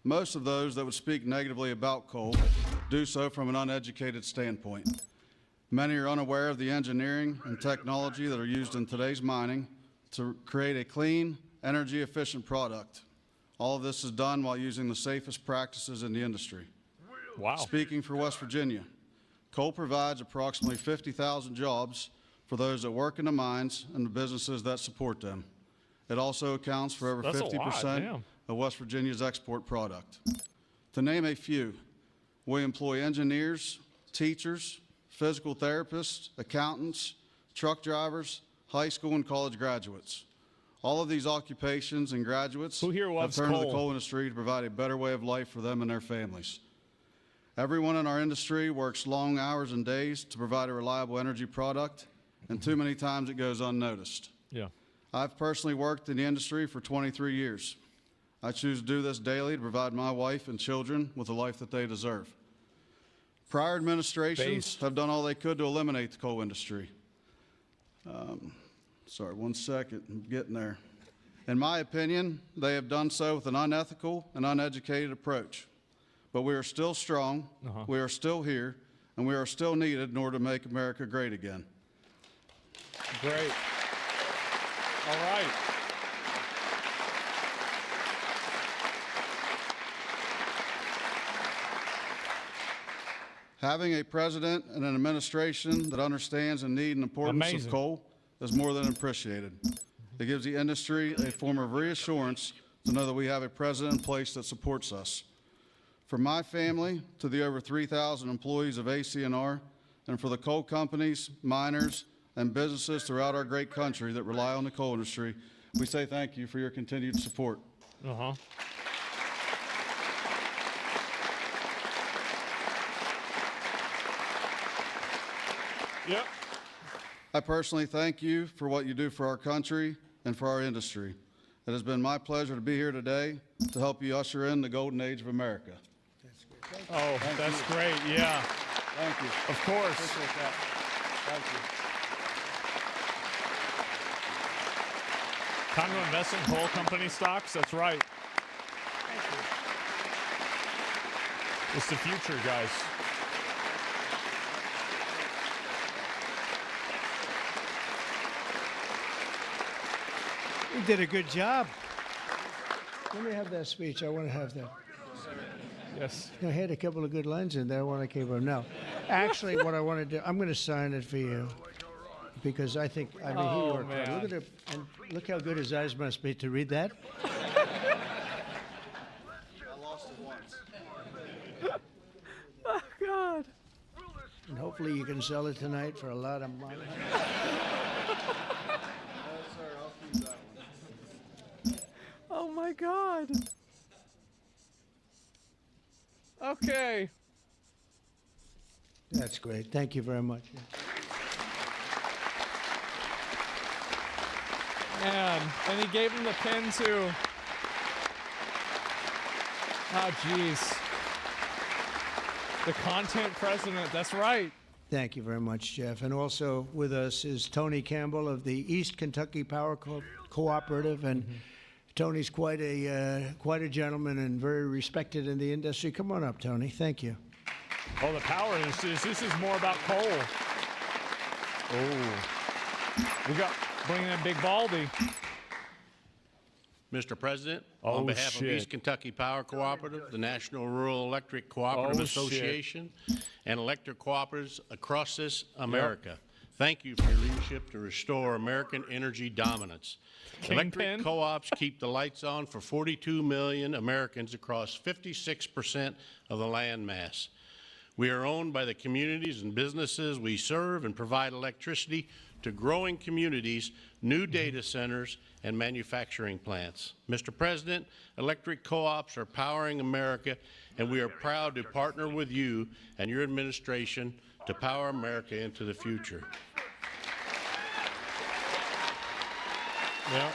Most of those that would speak negatively about coal do so from an uneducated standpoint. Many are unaware of the engineering and technology that are used in today's mining to create a clean, energy-efficient product. All of this is done while using the safest practices in the industry. Wow. Speaking for West Virginia, coal provides approximately 50,000 jobs for those that work in the mines and the businesses that support them. It also accounts for over That's a lot, 50% damn. of West Virginia's export product. To name a few, we employ engineers, teachers, physical therapists, accountants, truck drivers, high school and college graduates. All of these occupations and graduates Who here have loves turned to the coal? coal industry to provide a better way of life for them and their families. Everyone in our industry works long hours and days to provide a reliable energy product, and too many times it goes unnoticed. Yeah. I've personally worked in the industry for 23 years. I choose to do this daily to provide my wife and children with the life that they deserve. Prior administrations Based. have done all they could to eliminate the coal industry. Sorry, 1 second, I'm getting there. In my opinion, they have done so with an unethical and uneducated approach. But we are still strong, we are still here, and we are still needed in order to make America great again. Great. All right. Having a president and an administration that understands the need and importance Amazing. of coal is more than appreciated. It gives the industry a form of reassurance to know that we have a president in place that supports us. From my family to the over 3,000 employees of ACNR, and for the coal companies, miners, and businesses throughout our great country that rely on the coal industry, we say thank you for your continued support. Uh-huh. Yep. I personally thank you for what you do for our country and for our industry. It has been my pleasure to be here today to help you usher in the golden age of America. Oh, that's great. Yeah. Thank you. Of course. Appreciate that. Thank you. Time to invest in coal company stocks. That's right. It's the future, guys. You did a good job. Let me have that speech. I want to have that. Yes. I had a couple of good lines in there when I came up. No, actually, what I want to do, I'm going to sign it for you because I think, I mean, Oh, he worked hard. man. Look at it, and look how good his eyes must be to read that. Oh, God. And hopefully, you can sell it tonight for a lot of money. Oh, my God. Okay. That's great. Thank you very much. Man. And he gave him the pen, too. Oh, jeez. The content president. That's right. Thank you very much, Jeff. And also with us is Tony Campbell of the East Kentucky Power Cooperative, and Tony's quite a gentleman and very respected in the industry. Come on up, Tony. Thank you. Oh, the power industry. This is more about coal. Oh. We got bringing in Big Baldy. Mr. President, Oh, on behalf shit. of East Kentucky Power Cooperative, the National Rural Electric Cooperative Oh, shit. Association, and electric cooperatives across this America, thank you for your leadership to restore American energy dominance. Kingpin. Electric co-ops keep the lights on for 42 million Americans across 56% of the land mass. We are owned by the communities and businesses we serve and provide electricity to growing communities, new data centers, and manufacturing plants. Mr. President, electric co-ops are powering America, and we are proud to partner with you and your administration to power America into the future. Yeah.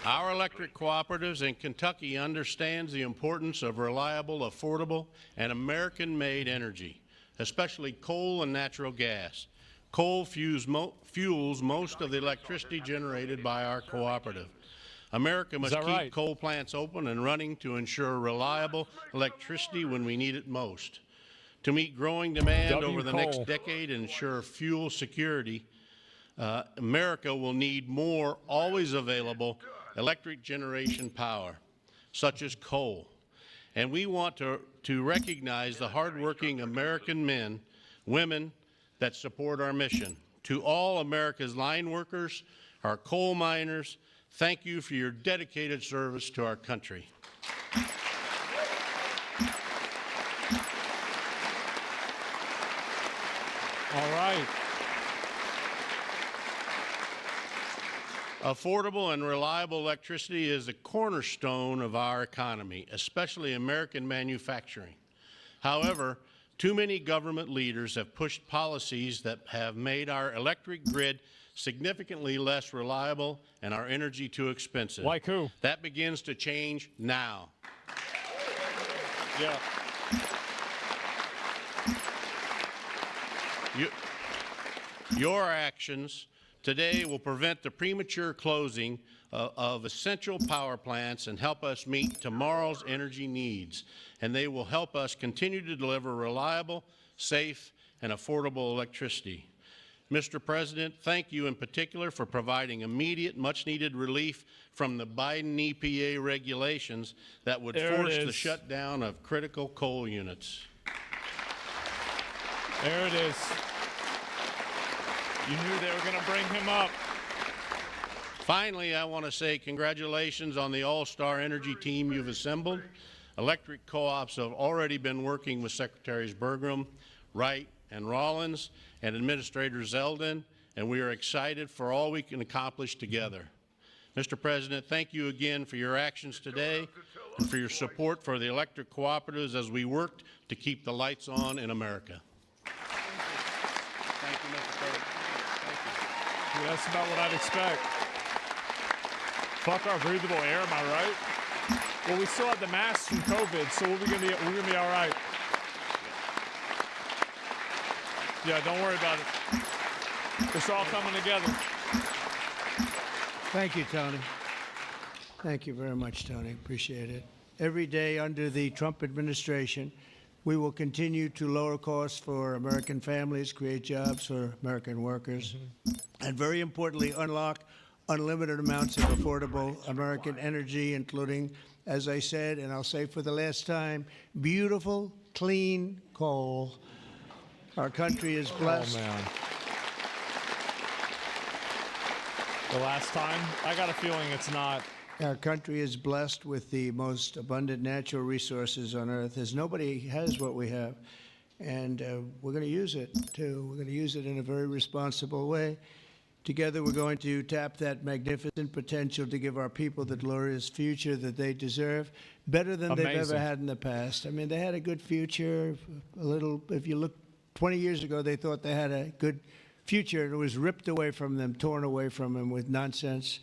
Our electric cooperatives in Kentucky understands the importance of reliable, affordable, and American-made energy, especially coal and natural gas. Coal fuels most of the electricity generated by our cooperative. America must that keep right? coal plants open and running to ensure reliable electricity when we need it most. To meet growing demand W over the Coal. next decade and ensure fuel security, America will need more always available electric generation power, such as coal. And we want to recognize the hardworking American men, women that support our mission. To all America's line workers, our coal miners, thank you for your dedicated service to our country. All right. Affordable and reliable electricity is the cornerstone of our economy, especially American manufacturing. However, too many government leaders have pushed policies that have made our electric grid significantly less reliable and our energy too expensive. Like who? That begins to change now. Yeah. Your actions today will prevent the premature closing of essential power plants and help us meet tomorrow's energy needs. And they will help us continue to deliver reliable, safe, and affordable electricity. Mr. President, thank you in particular for providing immediate, much-needed relief from the Biden EPA regulations that would force the shutdown of critical coal units. There it is. You knew they were going to bring him up. Finally, I want to say congratulations on the all-star energy team you've assembled. Electric co-ops have already been working with Secretaries Burgum, Wright, and Rollins, and Administrator Zeldin, and we are excited for all we can accomplish together. Mr. President, thank you again for your actions today and for your support for the electric cooperatives as we work to keep the lights on in America. Thank you, Mr. President. Yeah, that's about what I'd expect. Fuck our breathable air, am I right? Well, we still have the masks from COVID, so we're gonna be all right. Yeah, don't worry about it. It's all coming together. Thank you, Tony. Thank you very much, Tony. Appreciate it. Every day under the Trump administration, we will continue to lower costs for American families, create jobs for American workers, and very importantly, unlock unlimited amounts of affordable American energy, including, as I said, and I'll say for the last time, beautiful, clean coal. Our country is blessed. Oh, man. The last time? I got a feeling it's not. Our country is blessed with the most abundant natural resources on earth, as nobody has what we have. And we're going to use it, too. We're going to use it in a very responsible way. Together, we're going to tap that magnificent potential to give our people the glorious future that they deserve, better than they've ever had in the past. I mean, they had a good future. A little, if you look 20 years ago, they thought they had a good future, and it was ripped away from them, torn away from them with nonsense.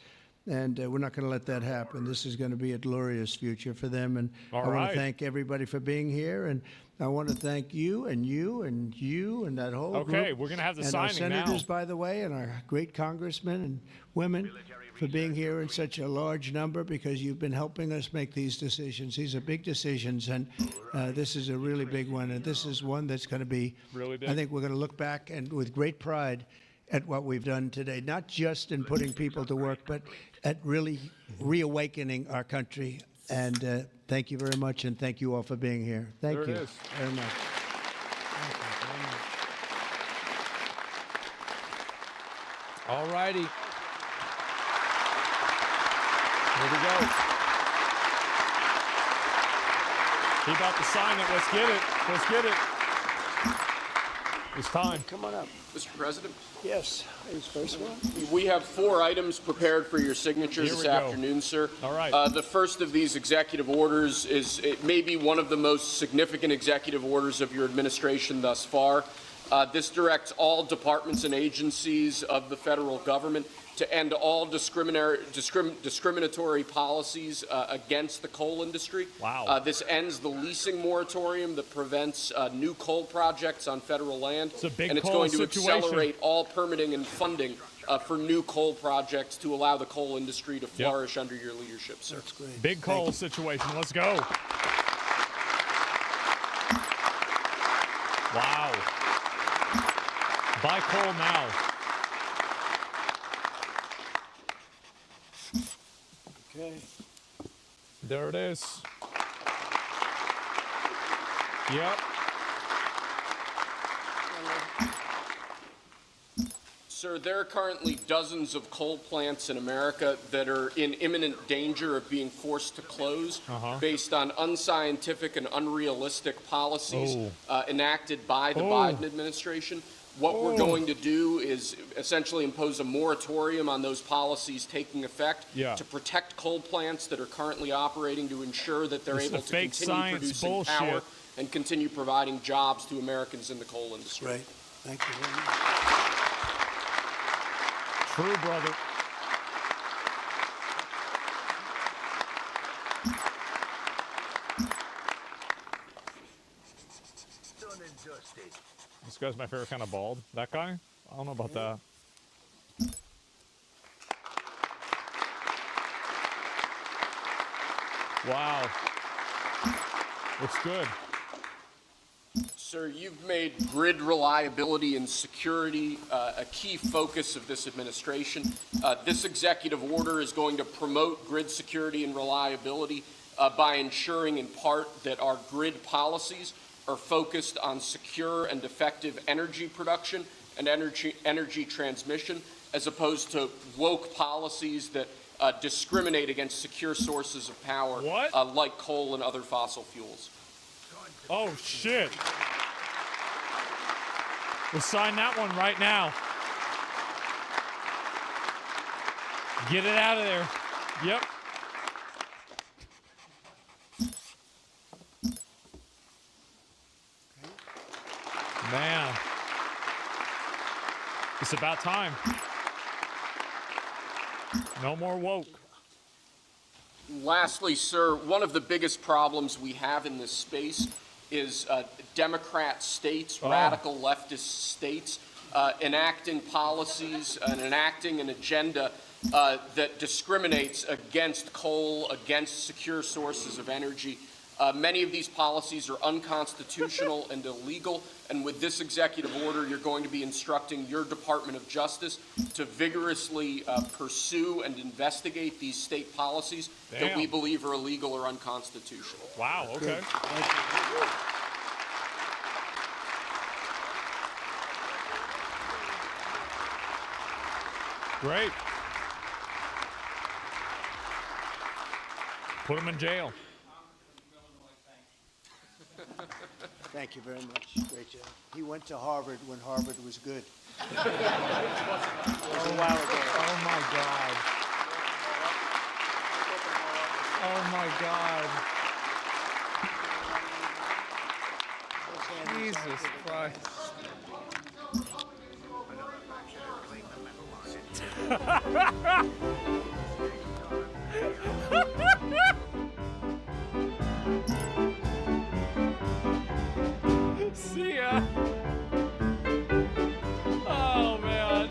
And we're not going to let that happen. This is going to be a glorious future for them. And I want to thank everybody for being here. And I want to thank you and you and you and that whole group. Okay, we're going to have the signing now. And our senators, by the way, and our great congressmen and women for being here in such a large number, because you've been helping us make these decisions. These are big decisions, and this is a really big one. And this is one that's going to be, really big. I think we're going to look back and with great pride at what we've done today, not just in putting people to work, but at really reawakening our country. And thank you very much, and thank you all for being here. Thank you very much. All righty. Here we go. He about to sign it. Let's get it. Let's get it. It's time. Come on up. Mr. President, Yes, who's first one? we have 4 items prepared for your signatures Here this we go. afternoon, sir. All right. The first of these executive orders it may be one of the most significant executive orders of your administration thus far. This directs all departments and agencies of the federal government to end all discriminatory policies against the coal industry. Wow. This ends the leasing moratorium that prevents new coal projects on federal land. It's a big and it's coal going to situation. accelerate all permitting and funding for new coal projects to allow the coal industry to flourish under your leadership, sir. That's great. Big coal situation. Let's go. Wow. Buy coal now. Okay. There it is. Yep. Sir, there are currently dozens of coal plants in America that are in imminent danger of being forced to close based on unscientific and unrealistic policies enacted by the Biden administration. What we're going to do is essentially impose a moratorium on those policies taking effect to protect coal plants that are currently operating, to ensure that they're able to continue producing power and continue providing jobs to Americans in the coal industry. Right. Thank you very much. True, brother. Done and dusted. This guy's my favorite kind of bald. That guy? I don't know about that. Wow. Looks good. Sir, you've made grid reliability and security a key focus of this administration. This executive order is going to promote grid security and reliability by ensuring in part that our grid policies are focused on secure and effective energy production and energy transmission, as opposed to woke policies that discriminate against secure sources of power like coal and other fossil fuels. Oh, shit. We'll sign that one right now. Get it out of there. Yep. Man. It's about time. No more woke. Lastly, sir, one of the biggest problems we have in this space is Democrat states, radical leftist states, enacting policies and enacting an agenda that discriminates against coal, against secure sources of energy. Many of these policies are unconstitutional and illegal, and with this executive order, you're going to be instructing your Department of Justice to vigorously pursue and investigate these state policies that we believe are illegal or unconstitutional. Wow, okay. Great. Put him in jail. Thank you very much. Great job. He went to Harvard when Harvard was good. It was a while ago. Oh my God. Oh my God. Jesus Christ. See ya. Oh man.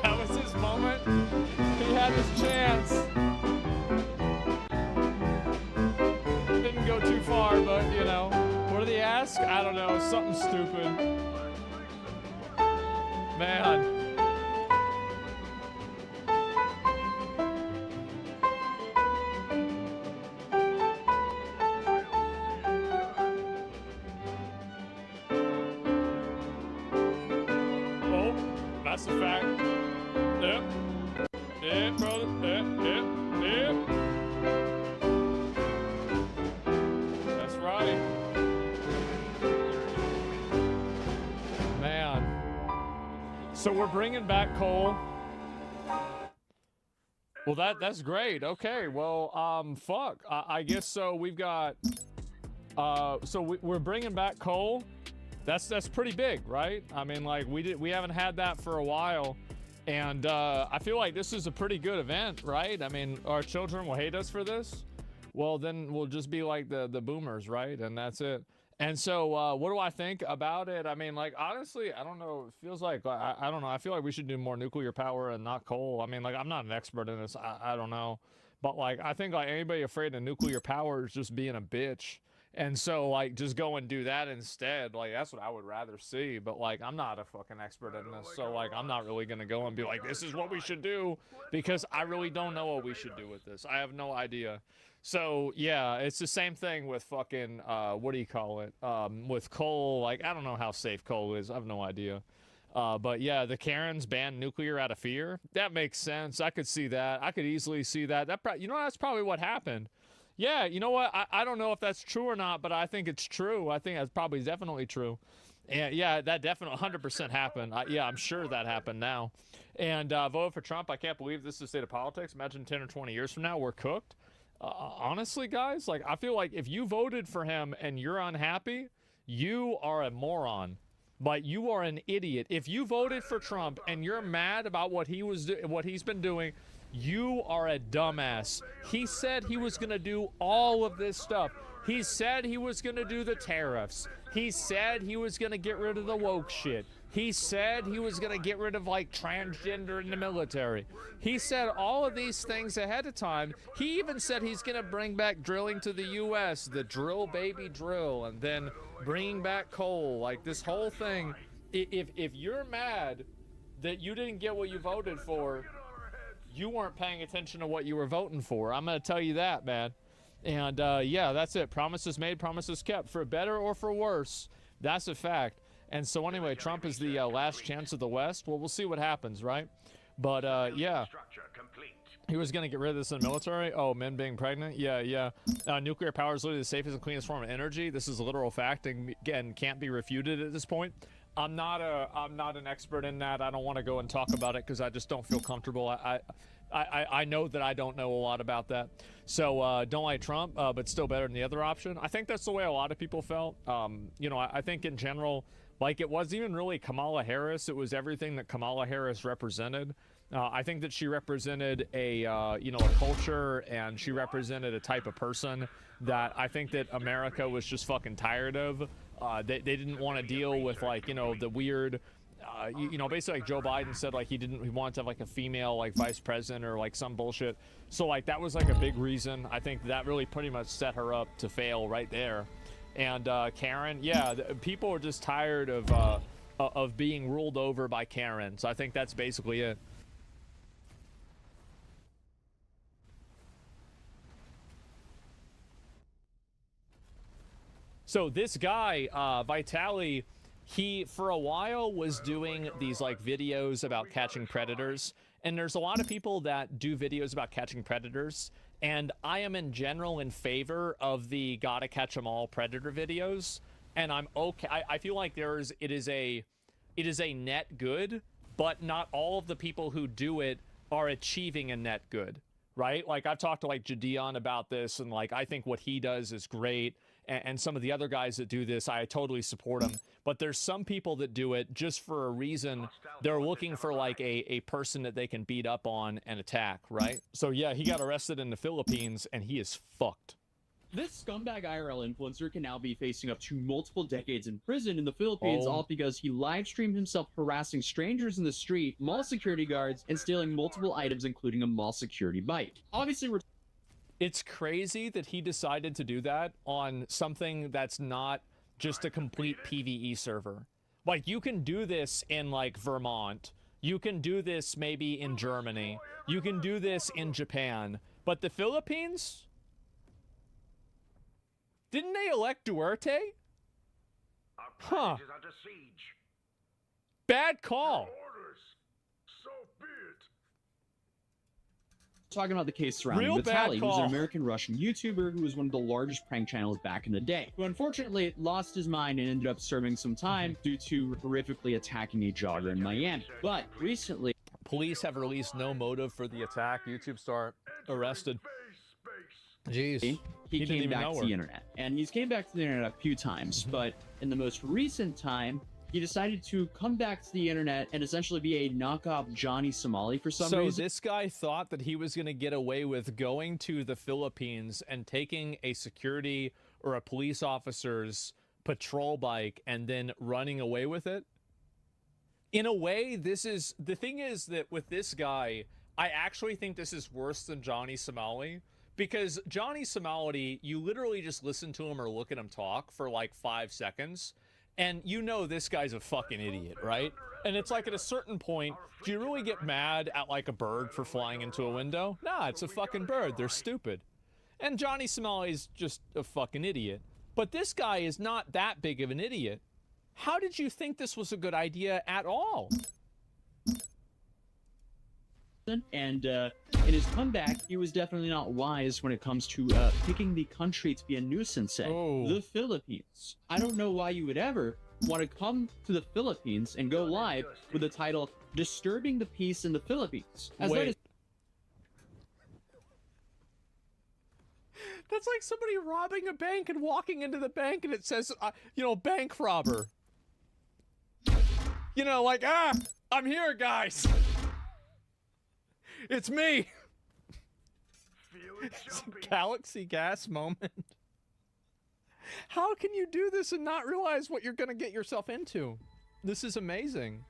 That was his moment. He had his chance. Didn't go too far, but you know. What did he ask? I don't know. Something stupid. Man. That's a fact. Yep. Yep, brother. Yep, yep, yep. That's right. Man. So we're bringing back coal. Well, that's great. Okay. Well, fuck. I guess so. We've got. We're bringing back coal. That's pretty big, right? I mean, like we haven't had that for a while, and I feel like this is a pretty good event, right? I mean, our children will hate us for this. Well, then we'll just be like the boomers, right? And that's it. And so, what do I think about it? I mean, like honestly, I don't know. It feels like I don't know. I feel like we should do more nuclear power and not coal. I mean, like I'm not an expert in this. I don't know, but like I think like anybody afraid of nuclear power is just being a bitch. And so, like, just go and do that instead. Like, that's what I would rather see. But, like, I'm not a fucking expert in this. So, like, I'm not really going to go and be like, this is what we should do. Because I really don't know what we should do with this. I have no idea. So, yeah, it's the same thing with fucking, what do you call it? With coal. Like, I don't know how safe coal is. I have no idea. But yeah, the Karens banned nuclear out of fear. That makes sense. I could see that. I could easily see that. You know, that's probably what happened. Yeah, you know what? I don't know if that's true or not, but I think it's true. I think that's probably definitely true. And yeah, that definitely 100% happened. Yeah, I'm sure that happened now. And vote for Trump. I can't believe this is the state of politics. Imagine 10 or 20 years from now, we're cooked. Honestly, guys, like, I feel like if you voted for him and you're unhappy, you are a moron. Like, you are an idiot. If you voted for Trump and you're mad about what he's been doing, you are a dumbass. He said he was going to do all of this stuff. He said he was going to do the tariffs. He said he was going to get rid of the woke shit. He said he was going to get rid of, like, transgender in the military. He said all of these things ahead of time. He even said he's going to bring back drilling to the U.S., the drill baby drill, and then bringing back coal. Like, this whole thing, if you're mad that you didn't get what you voted for, you weren't paying attention to what you were voting for. I'm going to tell you that, man. And yeah, that's it. Promises made, promises kept. For better or for worse, that's a fact. And so anyway, Trump is the last chance of the West. Well, we'll see what happens, right? But yeah, he was going to get rid of this in the military. Oh, men being pregnant? Yeah. Nuclear power is literally the safest and cleanest form of energy. This is a literal fact and can't be refuted at this point. I'm not an expert in that. I don't want to go and talk about it because I just don't feel comfortable. I know that I don't know a lot about that. So don't like Trump, but still better than the other option. I think that's the way a lot of people felt. You know, I think in general, like, it wasn't even really Kamala Harris. It was everything that Kamala Harris represented. I think that she represented a, you know, a culture, and she represented a type of person that I think that America was just fucking tired of. They didn't want to deal with, like, you know, the weird, you know, basically, like, Joe Biden said, like, he wanted to have, like, a female, like, vice president or, like, some bullshit. So, like, that was, like, a big reason. I think that really pretty much set her up to fail right there. And Karen, yeah, people are just tired of being ruled over by Karen. So I think that's basically it. So this guy, Vitali, he for a while was doing these, like, videos about catching predators. And there's a lot of people that do videos about catching predators. And I am in general in favor of the gotta catch 'em all predator videos. And I'm okay. I feel like it is a net good, but not all of the people who do it are achieving a net good, right? Like, I've talked to, like, Jadeon about this, and, like, I think what he does is great. And some of the other guys that do this, I totally support them. But there's some people that do it just for a reason. They're looking for, like, a person that they can beat up on and attack, right? So yeah, he got arrested in the Philippines, and he is fucked. This scumbag IRL influencer can now be facing up to multiple decades in prison in the Philippines, all because he live streamed himself harassing strangers in the street, mall security guards, and stealing multiple items, including a mall security bike. Obviously, it's crazy that he decided to do that on something that's not just a complete PvE server. Like, you can do this in, like, Vermont. You can do this maybe in Germany. You can do this in Japan. But the Philippines? Didn't they elect Duarte? Huh. Bad call. talking about the case surrounding Vitali, who's an American-Russian YouTuber who was one of the largest prank channels back in the day, who unfortunately lost his mind and ended up serving some time due to horrifically attacking a jogger in Miami. But recently, police have released no motive for the attack. YouTube star arrested. Jeez. He came back to the internet. And he's came back to the internet a few times, but in the most recent time, he decided to come back to the internet and essentially be a knockoff Johnny Somali for some reason. So this guy thought that he was going to get away with going to the Philippines and taking a security or a police officer's patrol bike and then running away with it? In a way, this is... The thing is that with this guy, I actually think this is worse than Johnny Somali, Because Johnny Somality, you literally just listen to him or look at him talk for like 5 seconds, and you know this guy's a fucking idiot, right? And it's like at a certain point, do you really get mad at like a bird for flying into a window? Nah, it's a fucking bird. They're stupid. And Johnny Somality's just a fucking idiot. But this guy is not that big of an idiot. How did you think this was a good idea at all? And in his comeback, he was definitely not wise when it comes to picking the country to be a nuisance at, the Philippines. I don't know why you would ever want to come to the Philippines and go live with the title "Disturbing the Peace in the Philippines." As that is That's like somebody robbing a bank and walking into the bank and it says, you know, bank robber. You know, like, I'm here, guys. It's me. It's a Galaxy Gas moment. How can you do this and not realize what you're going to get yourself into? This is amazing.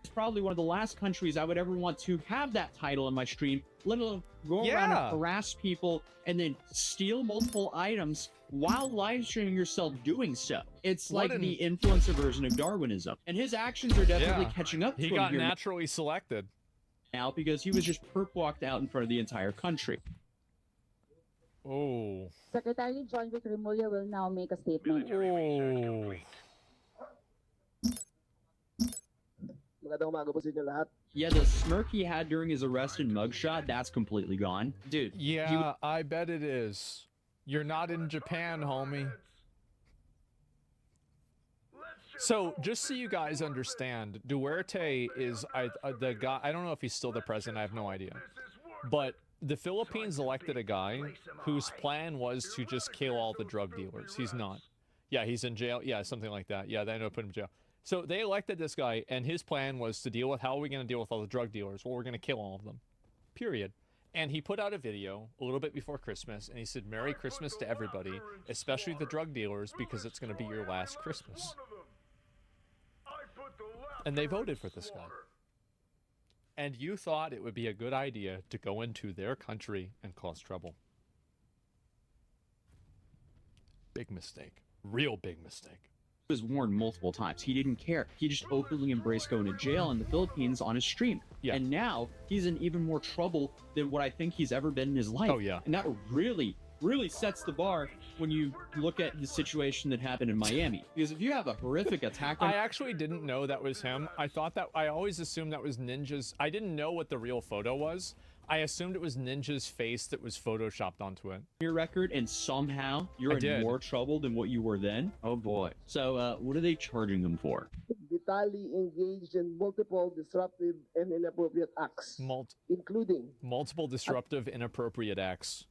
It's probably one of the last countries I would ever want to have that title in my stream, let alone go around and harass people and then steal multiple items while live streaming yourself doing so. It's like the influencer version of Darwinism. And his actions are definitely catching up to him. He got naturally selected now because he was just perp walked out in front of the entire country. Oh. Secretary John Vic Remulla will now make a statement. Oh. Yeah, the smirk he had during his arrest and mugshot, that's completely gone. Dude. Yeah, I bet it is. You're not in Japan, homie. So, just so you guys understand, Duarte is the guy, I don't know if he's still the president, I have no idea. But the Philippines elected a guy whose plan was to just kill all the drug dealers. He's not. Yeah, he's in jail. Yeah, something like that. Yeah, they ended up putting him in jail. So they elected this guy, and his plan was to deal with, how are we going to deal with all the drug dealers? Well, we're going to kill all of them. Period. And he put out a video a little bit before Christmas, and he said, Merry Christmas to everybody, especially the drug dealers, because it's going to be your last Christmas. And they voted for this guy. And you thought it would be a good idea to go into their country and cause trouble. Big mistake. Real big mistake. Was warned multiple times. He didn't care. He just openly embraced going to jail in the Philippines on his stream. Yeah. And now he's in even more trouble than what I think he's ever been in his life. Oh, yeah. And that really, really sets the bar when you look at the situation that happened in Miami. Because if you have a horrific attack on... I actually didn't know that was him. I always assumed that was Ninja's. I didn't know what the real photo was. I assumed it was Ninja's face that was photoshopped onto it. Your record, and somehow you're in more trouble than what you were then? Oh boy. So what are they charging them for? Vitali engaged in multiple disruptive and inappropriate acts, including multiple disruptive inappropriate acts.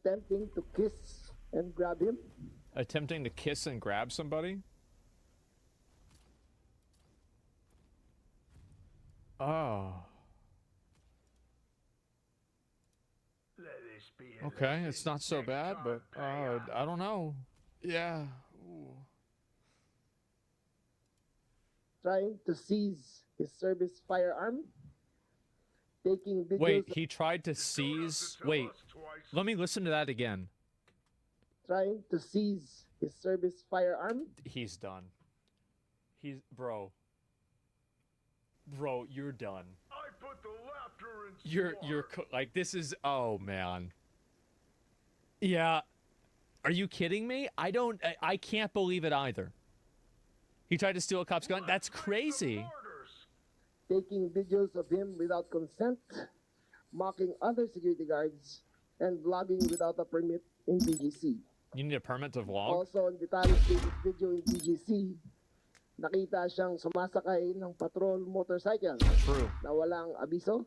Attempting to kiss and grab him. Attempting to kiss and grab somebody? Oh. Okay, it's not so bad, but I don't know. Yeah. Ooh. Trying to seize his service firearm. Taking videos. Wait, he tried to seize. Wait, let me listen to that again. Trying to seize his service firearm. He's done. Bro, you're done. I put the laughter in You're like, this is, oh man. Yeah. Are you kidding me? I can't believe it either. He tried to steal a cop's gun? That's crazy. Taking videos of him without consent, mocking other security guards, and vlogging without a permit in BGC. You need a permit to vlog? Also, on Vitali's latest video in BGC, nakita siyang sumasakay ng patrol motorcycle. True. Na walang abiso.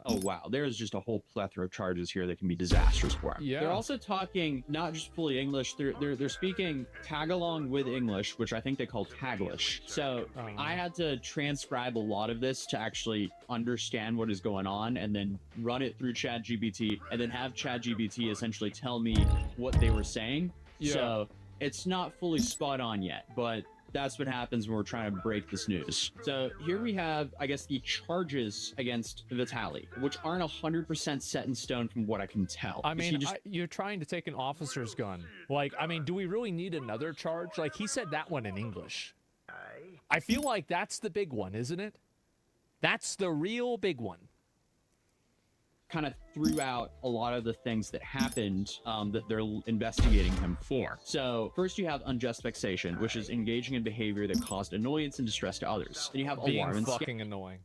Oh wow, there's just a whole plethora of charges here that can be disastrous for him. Yeah. They're also talking not just fully English, they're speaking Tagalong with English, which I think they call Taglish. So I had to transcribe a lot of this to actually understand what is going on and then run it through ChatGPT and then have ChatGPT essentially tell me what they were saying. Yeah. So it's not fully spot on yet, but That's what happens when we're trying to break this news. So here we have, I guess, the charges against Vitaly, which aren't 100% set in stone from what I can tell. I mean, you're trying to take an officer's gun. Like, I mean, do we really need another charge? Like, he said that one in English. I feel like that's the big one, isn't it? That's the real big one. Kind of threw out a lot of the things that happened that they're investigating him for. So first you have unjust vexation, which is engaging in behavior that caused annoyance and distress to others. Then you have alarm and fucking annoying.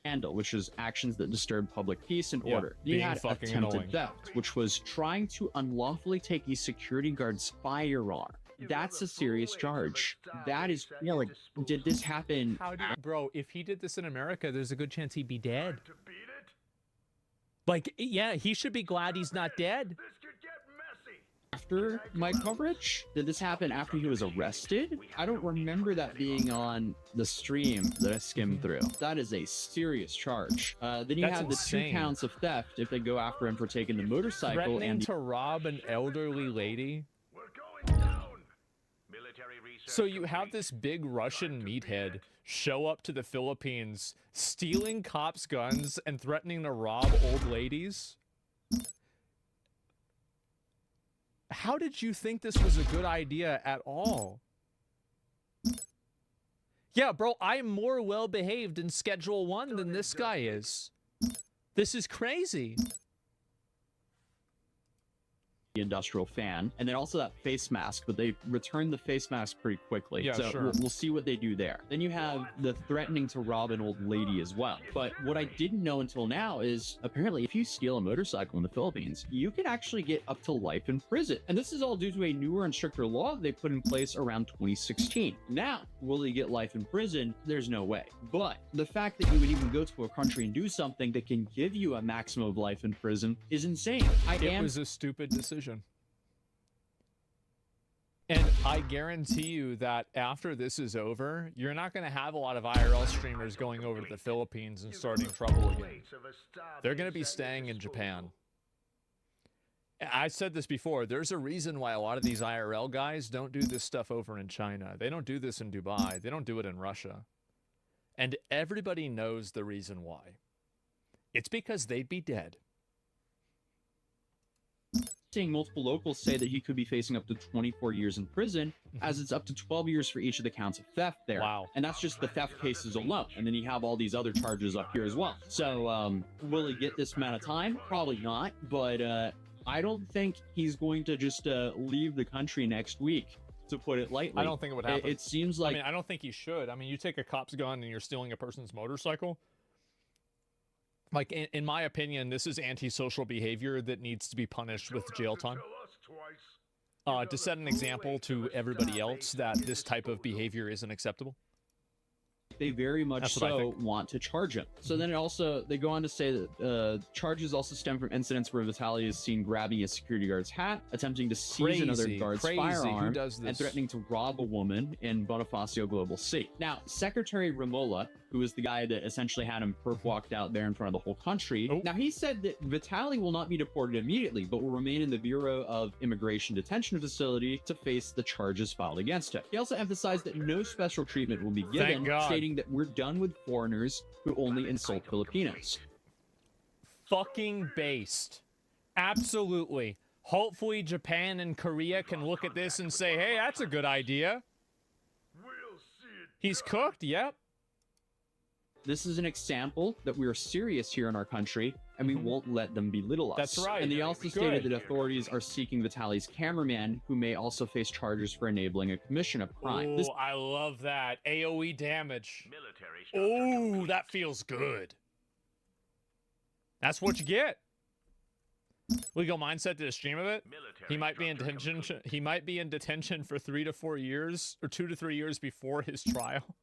Scandal, which is actions that disturb public peace and Yeah, order. Then you being had fucking attempted annoying. theft, which was trying to unlawfully take a security guard's firearm. That's a serious charge. That is, you know, like, did this happen? Bro, if he did this in America, there's a good chance he'd be dead. Like, yeah, he should be glad he's not dead. After my coverage? Did this happen after he was arrested? I don't remember that being on the stream that I skimmed through. That is a serious charge. Then you That's have the insane. 2 counts of theft if they go after him for taking the motorcycle Threatening and to rob an elderly lady. So you have this big Russian meathead show up to the Philippines, stealing cops' guns and threatening to rob old ladies? How did you think this was a good idea at all? Yeah, bro, I'm more well-behaved in Schedule 1 than this guy is. This is crazy. the industrial fan, and then also that face mask, but they returned the face mask pretty quickly. Yeah, so sure. we'll see what they do there. Then you have the threatening to rob an old lady as well. But what I didn't know until now is apparently if you steal a motorcycle in the Philippines, you can actually get up to life in prison. And this is all due to a newer and stricter law they put in place around 2016. Now, will they get life in prison? There's no way. But the fact that you would even go to a country and do something that can give you a maximum of life in prison is insane. It was a stupid decision. And I guarantee you that after this is over, you're not going to have a lot of IRL streamers going over to the Philippines and starting trouble again. They're going to be staying in Japan. I said this before, there's a reason why a lot of these IRL guys don't do this stuff over in China. They don't do this in Dubai. They don't do it in Russia. And everybody knows the reason why. It's because they'd be dead. Seeing multiple locals say that he could be facing up to 24 years in prison, as it's up to 12 years for each of the counts of theft there. Wow. And that's just the theft cases alone. And then you have all these other charges up here as well. So, will he get this amount of time? Probably not. But I don't think he's going to just leave the country next week, to put it lightly. I don't think it would happen. It seems like... I mean, I don't think he should. I mean, you take a cop's gun and you're stealing a person's motorcycle. Like, in my opinion, this is antisocial behavior that needs to be punished with jail time. To set an example to everybody else that this type of behavior isn't acceptable. They very much so want to charge him. So then they go on to say that charges also stem from incidents where Vitaly is seen grabbing a security guard's hat, attempting to seize another guard's firearm, and threatening to rob a woman in Bonifacio Global C. Now, Secretary Romola, who is the guy that essentially had him perp walked out there in front of the whole country. Now, he said that Vitaly will not be deported immediately, but will remain in the Bureau of Immigration Detention Facility to face the charges filed against him. He also emphasized that no special treatment will be given, stating that we're done with foreigners who only insult Filipinos. Fucking based. Absolutely. Hopefully Japan and Korea can look at this and say, hey, that's a good idea. He's cooked, yep. This is an example that we are serious here in our country, and we won't let them belittle us. That's right. And they also stated that authorities are seeking Vitaly's cameraman, who may also face charges for enabling a commission of crime. Oh, I love that. AoE damage. Oh, that feels good. That's what you get. Legal mindset to the stream of it. He might be in detention. He might be in detention for 3 to 4 years, or 2 to 3 years before his trial.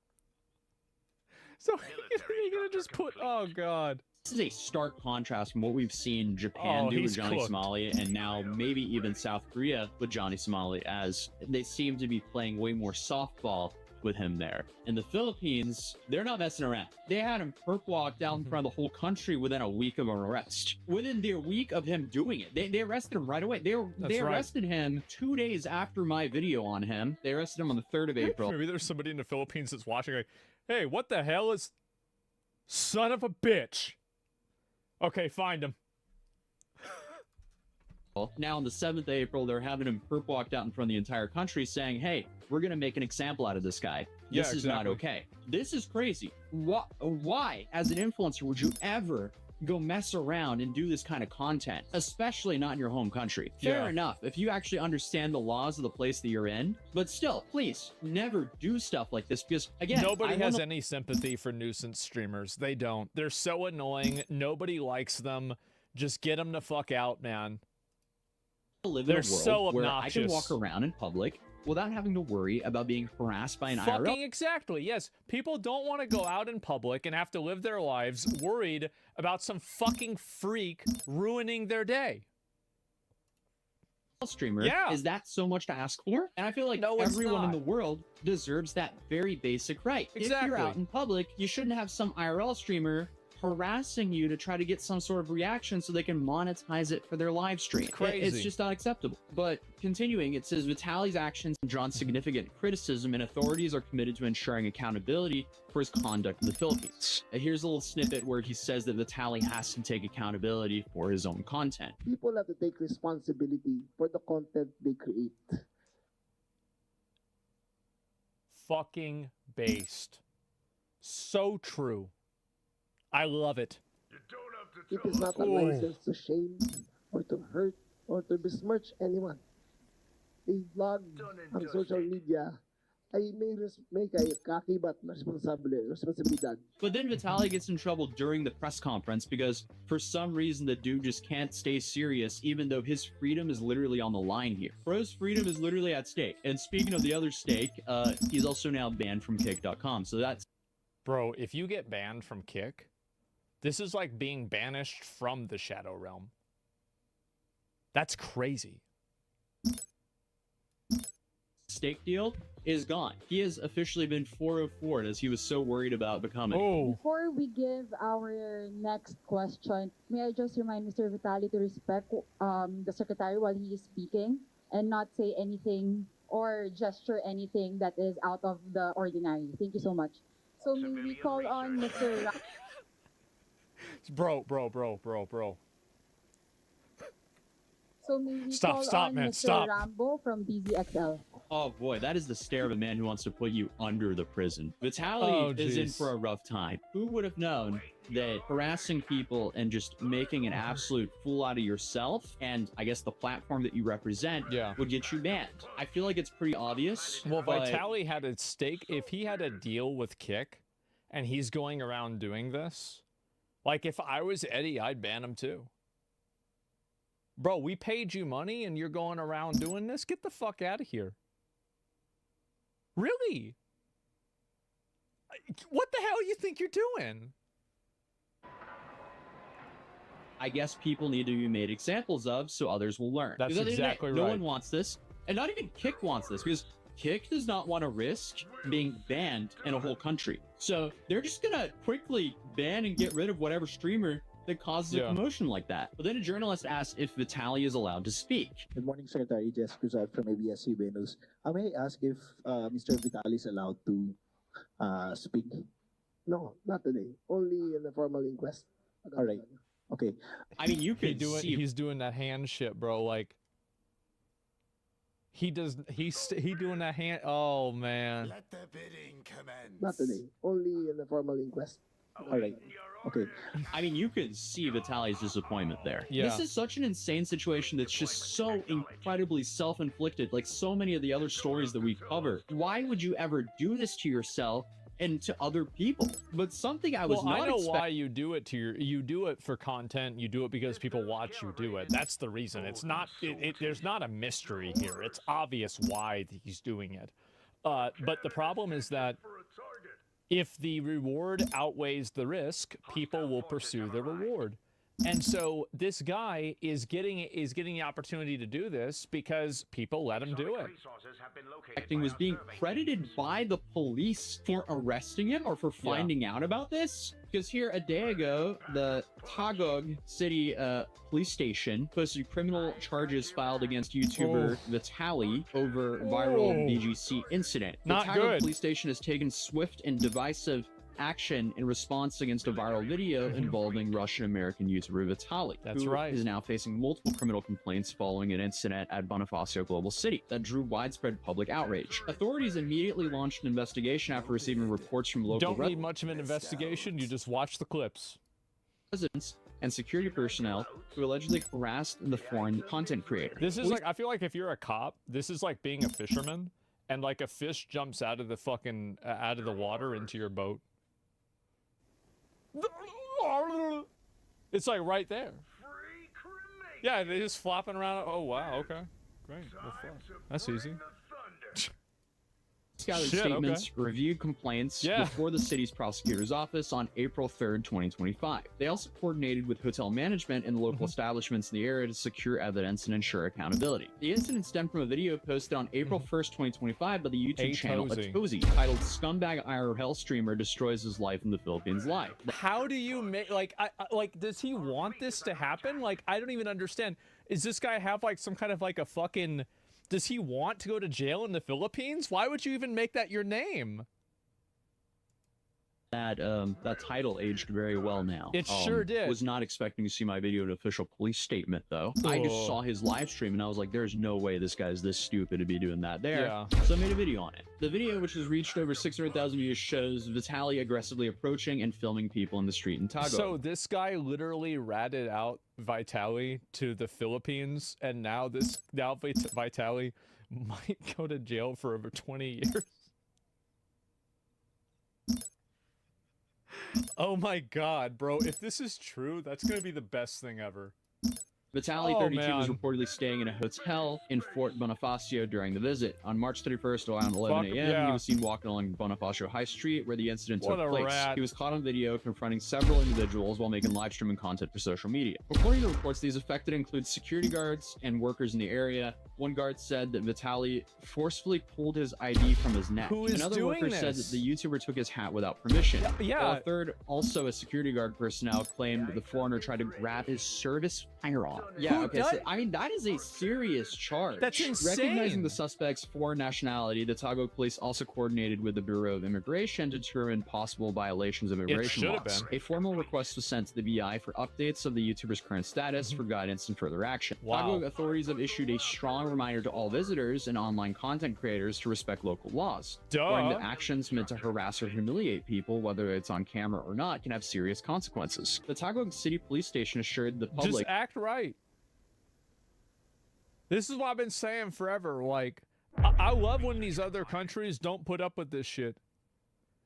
So you're gonna just put, oh god. This is a stark contrast from what we've seen Japan do with Johnny Somali, and now maybe even South Korea with Johnny Somali, as they seem to be playing way more softball with him there. In the Philippines, they're not messing around. They had him perp walked out in front of the whole country within a week of an arrest. Within the week of him doing it, they arrested him right away. They arrested him 2 days after my video on him. They arrested him on the 3rd of April. Maybe there's somebody in the Philippines that's watching like, hey, what the hell is... Son of a bitch. Okay, find him. Now on the 7th of April, they're having him perp walked out in front of the entire country saying, hey, we're going to make an example out of this guy. This is not okay. This is crazy. Why, as an influencer, would you ever go mess around and do this kind of content, especially not in your home country? Fair enough, if you actually understand the laws of the place that you're in, but still, please, never do stuff like this because, again, nobody has any sympathy for nuisance streamers. They don't. They're so annoying. Nobody likes them. Just get them the fuck out, man. Live They're in a world so where obnoxious. I can walk around in public without having to worry about being harassed by an IRL. Fucking exactly, yes. People don't want to go out in public and have to live their lives worried about some fucking freak ruining their day. Streamer. Is that so much to ask for? And I feel like everyone in the world deserves that very basic right. Exactly. If you're out in public, you shouldn't have some IRL streamer harassing you to try to get some sort of reaction so they can monetize it for their live stream. It's just not acceptable. But continuing, it says Vitaly's actions have drawn significant criticism and authorities are committed to ensuring accountability for his conduct in the Philippines. Here's a little snippet where he says that Vitaly has to take accountability for his own content. People have to take responsibility for the content they create. Fucking based. So true. I love it. It is not a license to shame or to hurt or to besmirch anyone. A vlog on social media ay may kaakibat na responsibilidad. But then Vitaly gets in trouble during the press conference because for some reason the dude just can't stay serious even though his freedom is literally on the line here. Bro's freedom is literally at stake. And speaking of the other stake, he's also now banned from Kick.com. So that's... Bro, if you get banned from Kick, this is like being banished from the Shadow Realm. That's crazy. Stake deal is gone. He has officially been 404'd as he was so worried about becoming. Before we give our next question, may I just remind Mr. Vitaly to respect the secretary while he is speaking and not say anything or gesture anything that is out of the ordinary. Thank you so much. So may we call on Mr. Bro. So may we Stop, call stop, on man, Mr. stop. Rambo from BZXL. Oh boy, that is the stare of a man who wants to put you under the prison. Vitaly is in for a rough time. Who would have known that harassing people and just making an absolute fool out of yourself and I guess the platform that you represent would get you banned? I feel like it's pretty obvious. Well, but... Vitaly had a stake. If he had a deal with Kick and he's going around doing this, like if I was Eddie, I'd ban him too. Bro, we paid you money and you're going around doing this? Get the fuck out of here. Really? What the hell you think you're doing? I guess people need to be made examples of so others will learn. That's exactly right. No one wants this. And not even Kick wants this because Kick does not want to risk being banned in a whole country. So they're just going to quickly ban and get rid of whatever streamer that causes a commotion like that. But then a journalist asked if Vitaly is allowed to speak. Good morning, Secretary Jess Cruzat from ABS-CBN News. May I ask if Mr. Vitaly is allowed to speak? No, not today. Only in a formal inquest. All right. Okay. I mean, you could see... He's doing that hand shit, bro. Like, he's doing that hand... Oh, man. Let the bidding commence. Not today. Only in a formal inquest. All right. Okay. I mean, you could see Vitaly's disappointment there. Yeah. This is such an insane situation that's just so incredibly self-inflicted, like so many of the other stories that we cover. Why would you ever do this to yourself and to other people? But something I was not I know why you do it to you do it for content. You do it because people watch you do it. That's the reason. It's not. There's not a mystery here. It's obvious why he's doing it. But the problem is that if the reward outweighs the risk, people will pursue the reward. And so this guy is getting the opportunity to do this because people let him do it. Was being credited by the police for arresting him or for finding out about this. Because here a day ago, the Taguig City police station posted criminal charges filed against YouTuber Vitaly over viral BGC incident. Not the Taguig good. police station has taken swift and divisive action in response against a viral video involving Russian-American YouTuber Vitaly, That's who right. is now facing multiple criminal complaints following an incident at Bonifacio Global City that drew widespread public outrage. Authorities immediately launched an investigation after receiving reports from local Don't need much of an investigation. You just watch the clips. residents and security personnel who allegedly harassed the foreign content creator. This is like, I feel like if you're a cop, this is like being a fisherman and like a fish jumps out of the fucking out of the water into your boat. It's like right there. Yeah, they're just flopping around. Oh wow, okay, great. Well, fuck. That's easy. Gathered Shit, statements, okay. reviewed complaints Yeah. before the city's prosecutor's office on April 3rd, 2025. They also coordinated with hotel management and the local establishments in the area to secure evidence and ensure accountability. The incident stemmed from a video posted on April 1st, 2025 by the YouTube channel Atozi, titled "Scumbag IRL Streamer Destroys His Life in the Philippines Live." How do you make like like does he want this to happen? Like I don't even understand. Is this guy have like some kind of like a fucking does he want to go to jail in the Philippines? Why would you even make that your name? That title aged very well now. It sure did. Was not expecting to see my video in an official police statement though. I just Oh. saw his live stream and I was like, there's no way this guy's this stupid to be doing that there. Yeah. So I made a video on it. The video, which has reached over 600,000 views, shows Vitaly aggressively approaching and filming people in the street in Taguig. So this guy literally ratted out Vitaly to the Philippines, and now Vitaly might go to jail for over 20 years. Oh my god, bro. If this is true, that's gonna be the best thing ever. Vitaly, Oh, 32, was man. reportedly staying in a hotel in Fort Bonifacio during the visit. On March 31st, around 11 Fuck, a.m., yeah. he was seen walking along Bonifacio High Street where the incident What took a place. rat. He was caught on video confronting several individuals while making live streaming content for social media. According to reports, these affected include security guards and workers in the area. One guard said that Vitaly forcefully pulled his ID from his neck. Who is Another doing worker said that this? the YouTuber took his hat without permission. Yeah. While a third, also a security guard personnel, claimed that the foreigner tried to grab his service firearm. Yeah, Who okay, does- so I mean, that is a serious charge. That's insane. Recognizing the suspect's foreign nationality, the Taguig police also coordinated with the Bureau of Immigration to determine possible violations of immigration should have laws. been. A formal request was sent to the BI for updates of the YouTuber's current status for guidance and further action. Wow. Taguig authorities have issued a strong reminder to all visitors and online content creators to respect local laws. Duh. Warning that actions meant to harass or humiliate people, whether it's on camera or not, can have serious consequences. The Taguig City Police Station assured the public Just act right. This is what I've been saying forever. Like, I love when these other countries don't put up with this shit.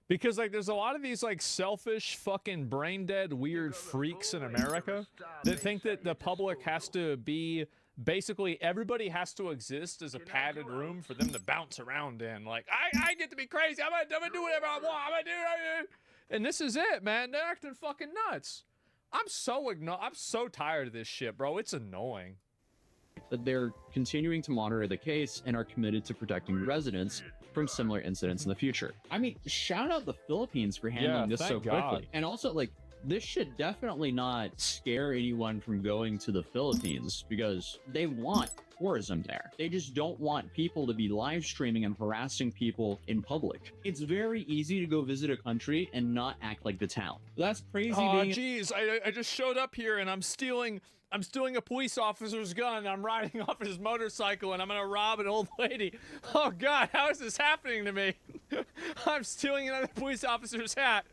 Because, like, there's a lot of these, like, selfish, fucking brain-dead, weird freaks in America that think that the public has to be... Basically, everybody has to exist as a padded room for them to bounce around in. Like, I get to be crazy. I'm gonna do whatever I want. I'm gonna do... And this is it, man. They're acting fucking nuts. I'm so tired of this shit, bro. It's annoying. that they're continuing to monitor the case and are committed to protecting residents from similar incidents in the future. I mean, shout out the Philippines for handling this so thank God. quickly. And also, like, this should definitely not scare anyone from going to the Philippines because they want tourism there. They just don't want people to be live streaming and harassing people in public. It's very easy to go visit a country and not act like the town. That's crazy. Oh, being jeez, I just showed up here and I'm stealing a police officer's gun. I'm riding off his motorcycle and I'm gonna rob an old lady. Oh God, how is this happening to me? I'm stealing another police officer's hat.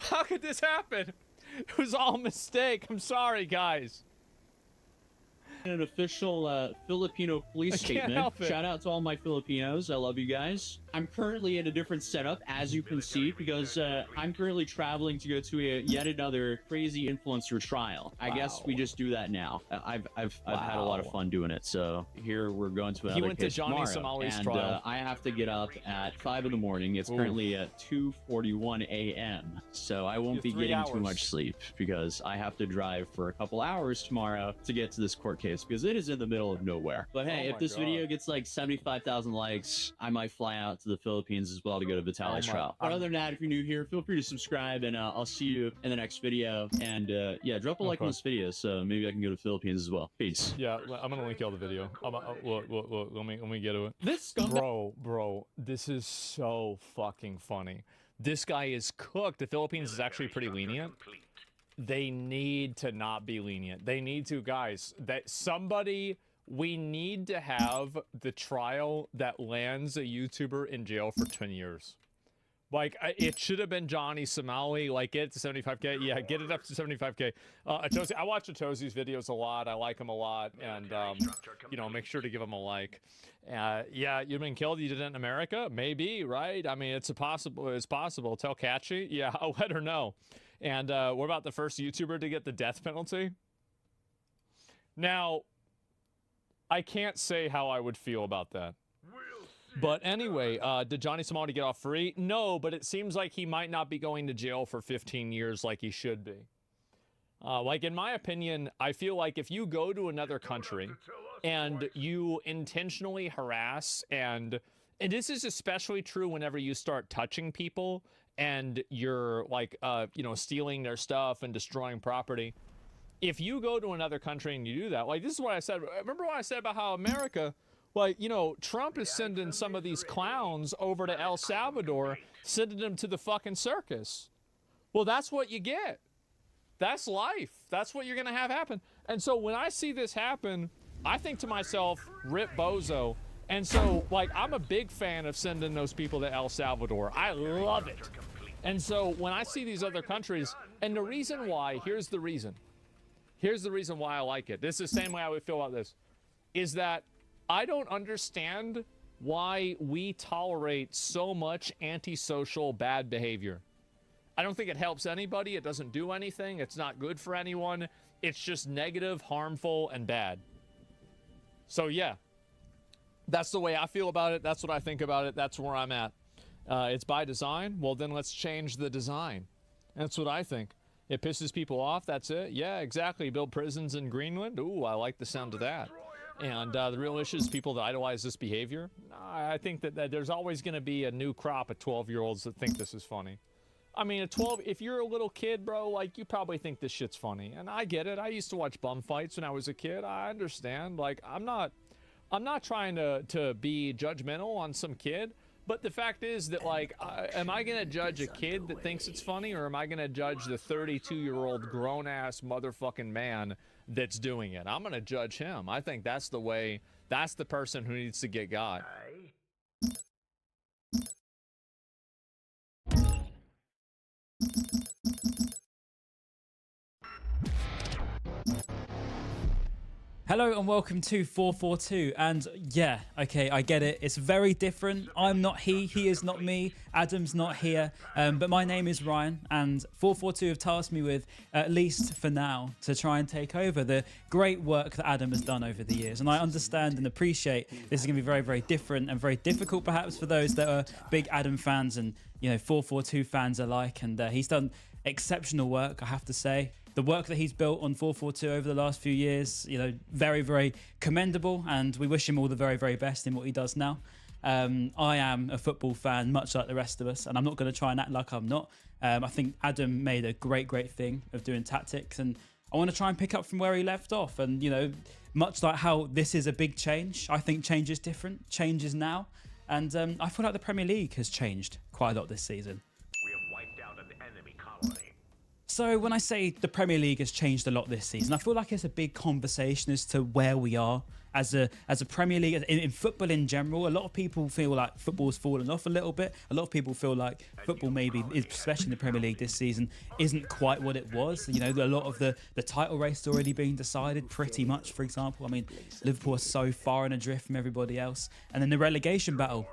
How could this happen? It was all a mistake. I'm sorry, guys. An official Filipino police I can't statement. help it. Shout out to all my Filipinos. I love you guys. I'm currently in a different setup, as you can see, because I'm currently traveling to go to yet another crazy influencer trial. I guess we just do that now. I've had a lot of fun doing it. So here we're going to another He went to case Johnny tomorrow, Somali's and trial. I have to get up at 5 in the morning. It's currently at 2:41 a.m. So I won't be 3 getting too hours. much sleep because I have to drive for a couple hours tomorrow to get to this court case because it is in the middle of nowhere. But hey, Oh if my this God. video gets like 75,000 likes, I might fly out to the Philippines as well to go to Vitaly's Oh my- trial. But other than that, if you're new here, feel free to subscribe and I'll see you in the next video. And yeah, drop a like on Okay. this video so maybe I can go to the Philippines as well. Peace. Yeah, I'm gonna link you all the video. Look, let me get to it. This scumbag. Bro, this is so fucking funny. This guy is cooked. The Philippines is actually pretty lenient. They need to not be lenient. They need to, guys. We need to have the trial that lands a YouTuber in jail for 10 years. Like, it should have been Johnny Somali. Like, get it to 75K. Yeah, get it up to 75K. Atosi, I watch Atosi's videos a lot. I like him a lot. And, you know, make sure to give him a like. Yeah, you've been killed. You did it in America? Maybe, right? I mean, it's possible. Tell Catchy. Yeah, I'll let her know. And what about the first YouTuber to get the death penalty? Now, I can't say how I would feel about that. But anyway, did Johnny Somali get off free? No, but it seems like he might not be going to jail for 15 years like he should be. Like, in my opinion, I feel like if you go to another country and you intentionally harass and this is especially true whenever you start touching people and you're like, you know, stealing their stuff and destroying property. If you go to another country and you do that, like, this is what I said. Remember what I said about how America, like, you know, Trump is sending some of these clowns over to El Salvador, sending them to the fucking circus. Well, that's what you get. That's life. That's what you're going to have happen. And so when I see this happen, I think to myself, rip bozo. And so, like, I'm a big fan of sending those people to El Salvador. I love it. And so when I see these other countries, and the reason why, here's the reason. Here's the reason why I like it. This is the same way I would feel about this. Is that I don't understand why we tolerate so much antisocial bad behavior. I don't think it helps anybody. It doesn't do anything. It's not good for anyone. It's just negative, harmful, and bad. So yeah, that's the way I feel about it. That's what I think about it. That's where I'm at. It's by design. Well, then let's change the design. That's what I think. It pisses people off. That's it. Yeah, exactly. Build prisons in Greenland. Ooh, I like the sound of that. And the real issue is people that idolize this behavior. I think that there's always going to be a new crop of 12-year-olds that think this is funny. I mean, if you're a little kid, bro, like, you probably think this shit's funny. And I get it. I used to watch bum fights when I was a kid. I understand. Like, I'm not trying to be judgmental on some kid. But the fact is that, like, am I going to judge a kid that thinks it's funny, or am I going to judge the 32-year-old grown-ass motherfucking man that's doing it? I'm going to judge him. I think that's the way, that's the person who needs to get got. Hello and welcome to 442. And yeah, okay, I get it. It's very different. I'm not he is not me, Adam's not here. But my name is Ryan, and 442 have tasked me with, at least for now, to try and take over the great work that Adam has done over the years. And I understand and appreciate this is going to be very, very different and very difficult perhaps for those that are big Adam fans and, you know, 442 fans alike. And he's done exceptional work, I have to say. The work that he's built on 442 over the last few years, you know, very, very commendable, and we wish him all the very, very best in what he does now. I am a football fan, much like the rest of us, and I'm not going to try and act like I'm not. I think Adam made a great, great thing of doing tactics, and I want to try and pick up from where he left off. And, you know, much like how this is a big change, I think change is different, change is now, and I feel like the Premier League has changed quite a lot this season. We have wiped out an enemy colony. So when I say the Premier League has changed a lot this season, I feel like it's a big conversation as to where we are as a Premier League, in football in general, a lot of people feel like football's fallen off a little bit. A lot of people feel like football maybe, especially in the Premier League this season, isn't quite what it was. You know, a lot of the title race is already being decided pretty much, for example. I mean, Liverpool are so far in adrift from everybody else. And then the relegation battle,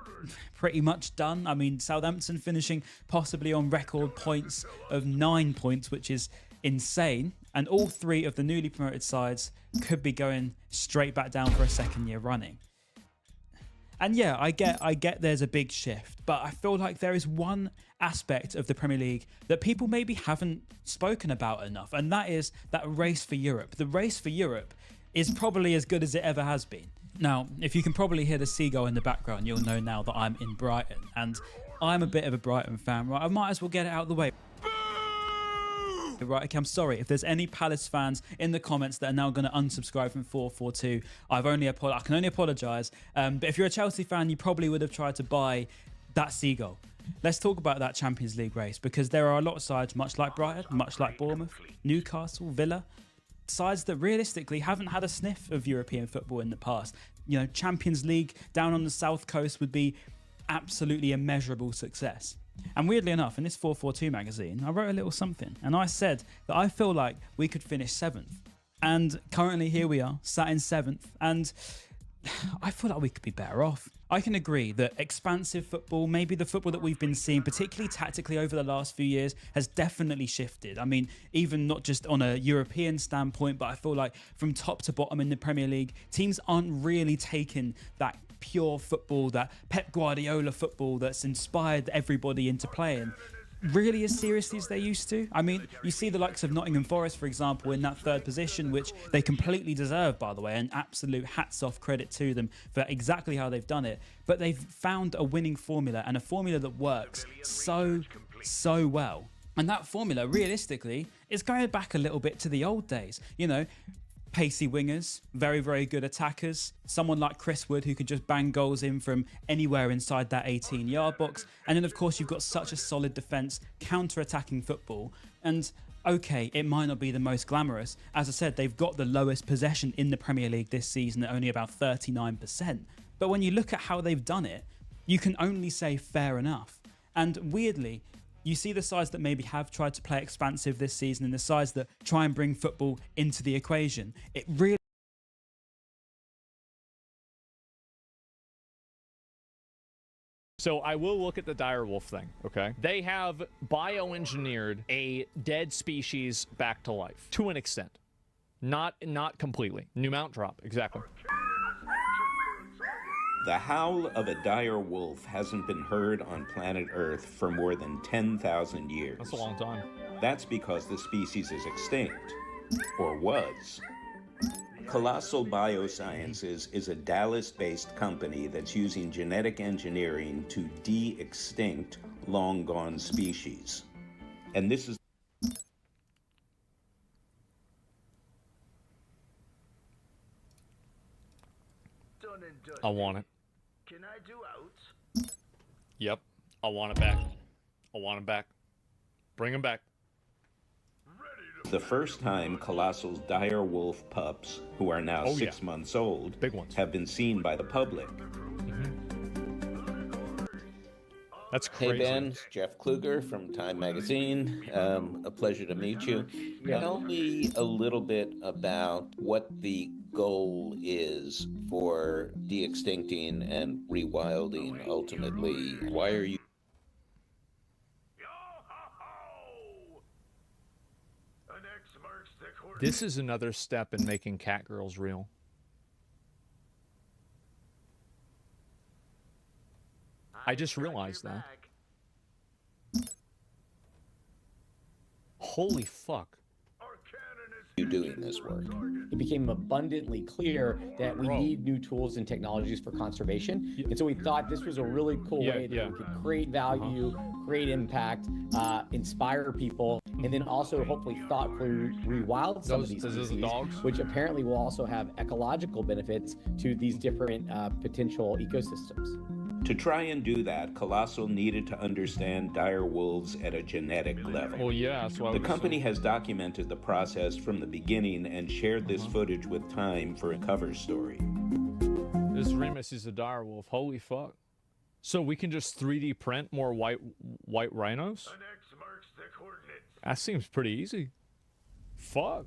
pretty much done. I mean, Southampton finishing possibly on record points of 9 points, which is insane. And all three of the newly promoted sides could be going straight back down for a second year running. And yeah, I get there's a big shift, but I feel like there is one aspect of the Premier League that people maybe haven't spoken about enough, and that is that race for Europe. The race for Europe is probably as good as it ever has been. Now, if you can probably hear the seagull in the background, you'll know now that I'm in Brighton, and I'm a bit of a Brighton fan, right? I might as well get it out of the way. Right, okay, I'm sorry if there's any Palace fans in the comments that are now going to unsubscribe from 442. I can only apologise. But if you're a Chelsea fan, you probably would have tried to buy that seagull. Let's talk about that Champions League race, because there are a lot of sides, much like Brighton, much like Bournemouth, Newcastle, Villa, sides that realistically haven't had a sniff of European football in the past. You know, Champions League down on the South Coast would be absolutely immeasurable success. And weirdly enough, in this 442 magazine, I wrote a little something, and I said that I feel like we could finish 7th. And currently here we are, sat in 7th, and I feel like we could be better off. I can agree that expansive football, maybe the football that we've been seeing, particularly tactically over the last few years, has definitely shifted. I mean, even not just on a European standpoint, but I feel like from top to bottom in the Premier League, teams aren't really taking that pure football, that Pep Guardiola football that's inspired everybody into playing really as seriously as they used to. I mean, you see the likes of Nottingham Forest, for example, in that 3rd position, which they completely deserve, by the way, and absolute hats off credit to them for exactly how they've done it. But they've found a winning formula, and a formula that works so well. And that formula, realistically, is going back a little bit to the old days. You know, pacey wingers, very, very good attackers, someone like Chris Wood who could just bang goals in from anywhere inside that 18-yard box. And then, of course, you've got such a solid defence, counter-attacking football. And, okay, it might not be the most glamorous. As I said, they've got the lowest possession in the Premier League this season at only about 39%. But when you look at how they've done it, you can only say fair enough. And weirdly, you see the sides that maybe have tried to play expansive this season and the sides that try and bring football into the equation. It really... So I will look at the direwolf thing, okay? They have bioengineered a dead species back to life, to an extent. Not completely. New mount drop, exactly. The howl of a dire wolf hasn't been heard on planet Earth for more than 10,000 years. That's a long time. That's because the species is extinct, or was. Colossal Biosciences is a Dallas-based company that's using genetic engineering to de-extinct long-gone species. And this is... I want it. Can I do out? Yep. I want it back. I want it back. Bring him back. The first time Colossal's dire wolf pups, who are now 6 months old, big ones, have been seen by the public. That's crazy. Hey Ben, Jeff Kluger from Time Magazine. A pleasure to meet you. Tell me a little bit about what the goal is for de-extincting and rewilding ultimately. Why are you... This is another step in making cat girls real. I just realized that. Holy fuck. You doing this work? It became abundantly clear that we need new tools and technologies for conservation. And so we thought this was a really cool way that we could create value, create impact, inspire people, and then also hopefully thoughtfully rewild some of these species, which apparently will also have ecological benefits to these different potential ecosystems. To try and do that, Colossal needed to understand dire wolves at a genetic level. Well, yeah, that's why the company has documented the process from the beginning and shared this footage with Time for a cover story. This Remus is a dire wolf. Holy fuck. So we can just 3D print more white rhinos? That seems pretty easy. Fuck.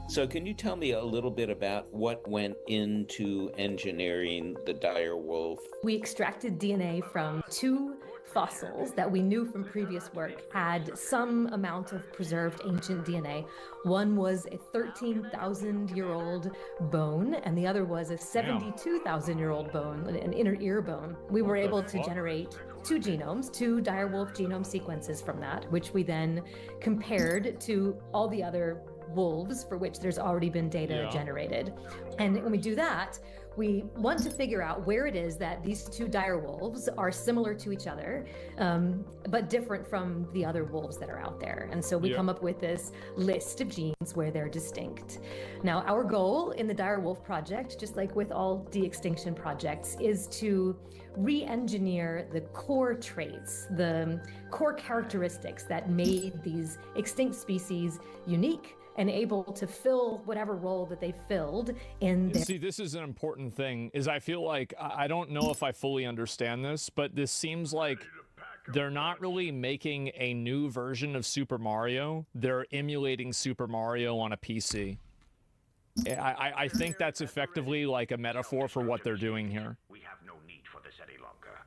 So can you tell me a little bit about what went into engineering the dire wolf? We extracted DNA from 2 fossils that we knew from previous work had some amount of preserved ancient DNA. One was a 13,000-year-old bone, and the other was a 72,000-year-old bone, an inner ear bone. We were able to generate 2 genomes, 2 direwolf genome sequences from that, which we then compared to all the other wolves for which there's already been data generated. And when we do that, we want to figure out where it is that these 2 dire wolves are similar to each other, but different from the other wolves that are out there. And so we come up with this list of genes where they're distinct. Now, our goal in the dire wolf project, just like with all de-extinction projects, is to re-engineer the core traits, the core characteristics that made these extinct species unique and able to fill whatever role that they filled in their... See, this is an important thing, is I feel like, I don't know if I fully understand this, but this seems like they're not really making a new version of Super Mario. They're emulating Super Mario on a PC. I think that's effectively like a metaphor for what they're doing here. We have no need for this any longer.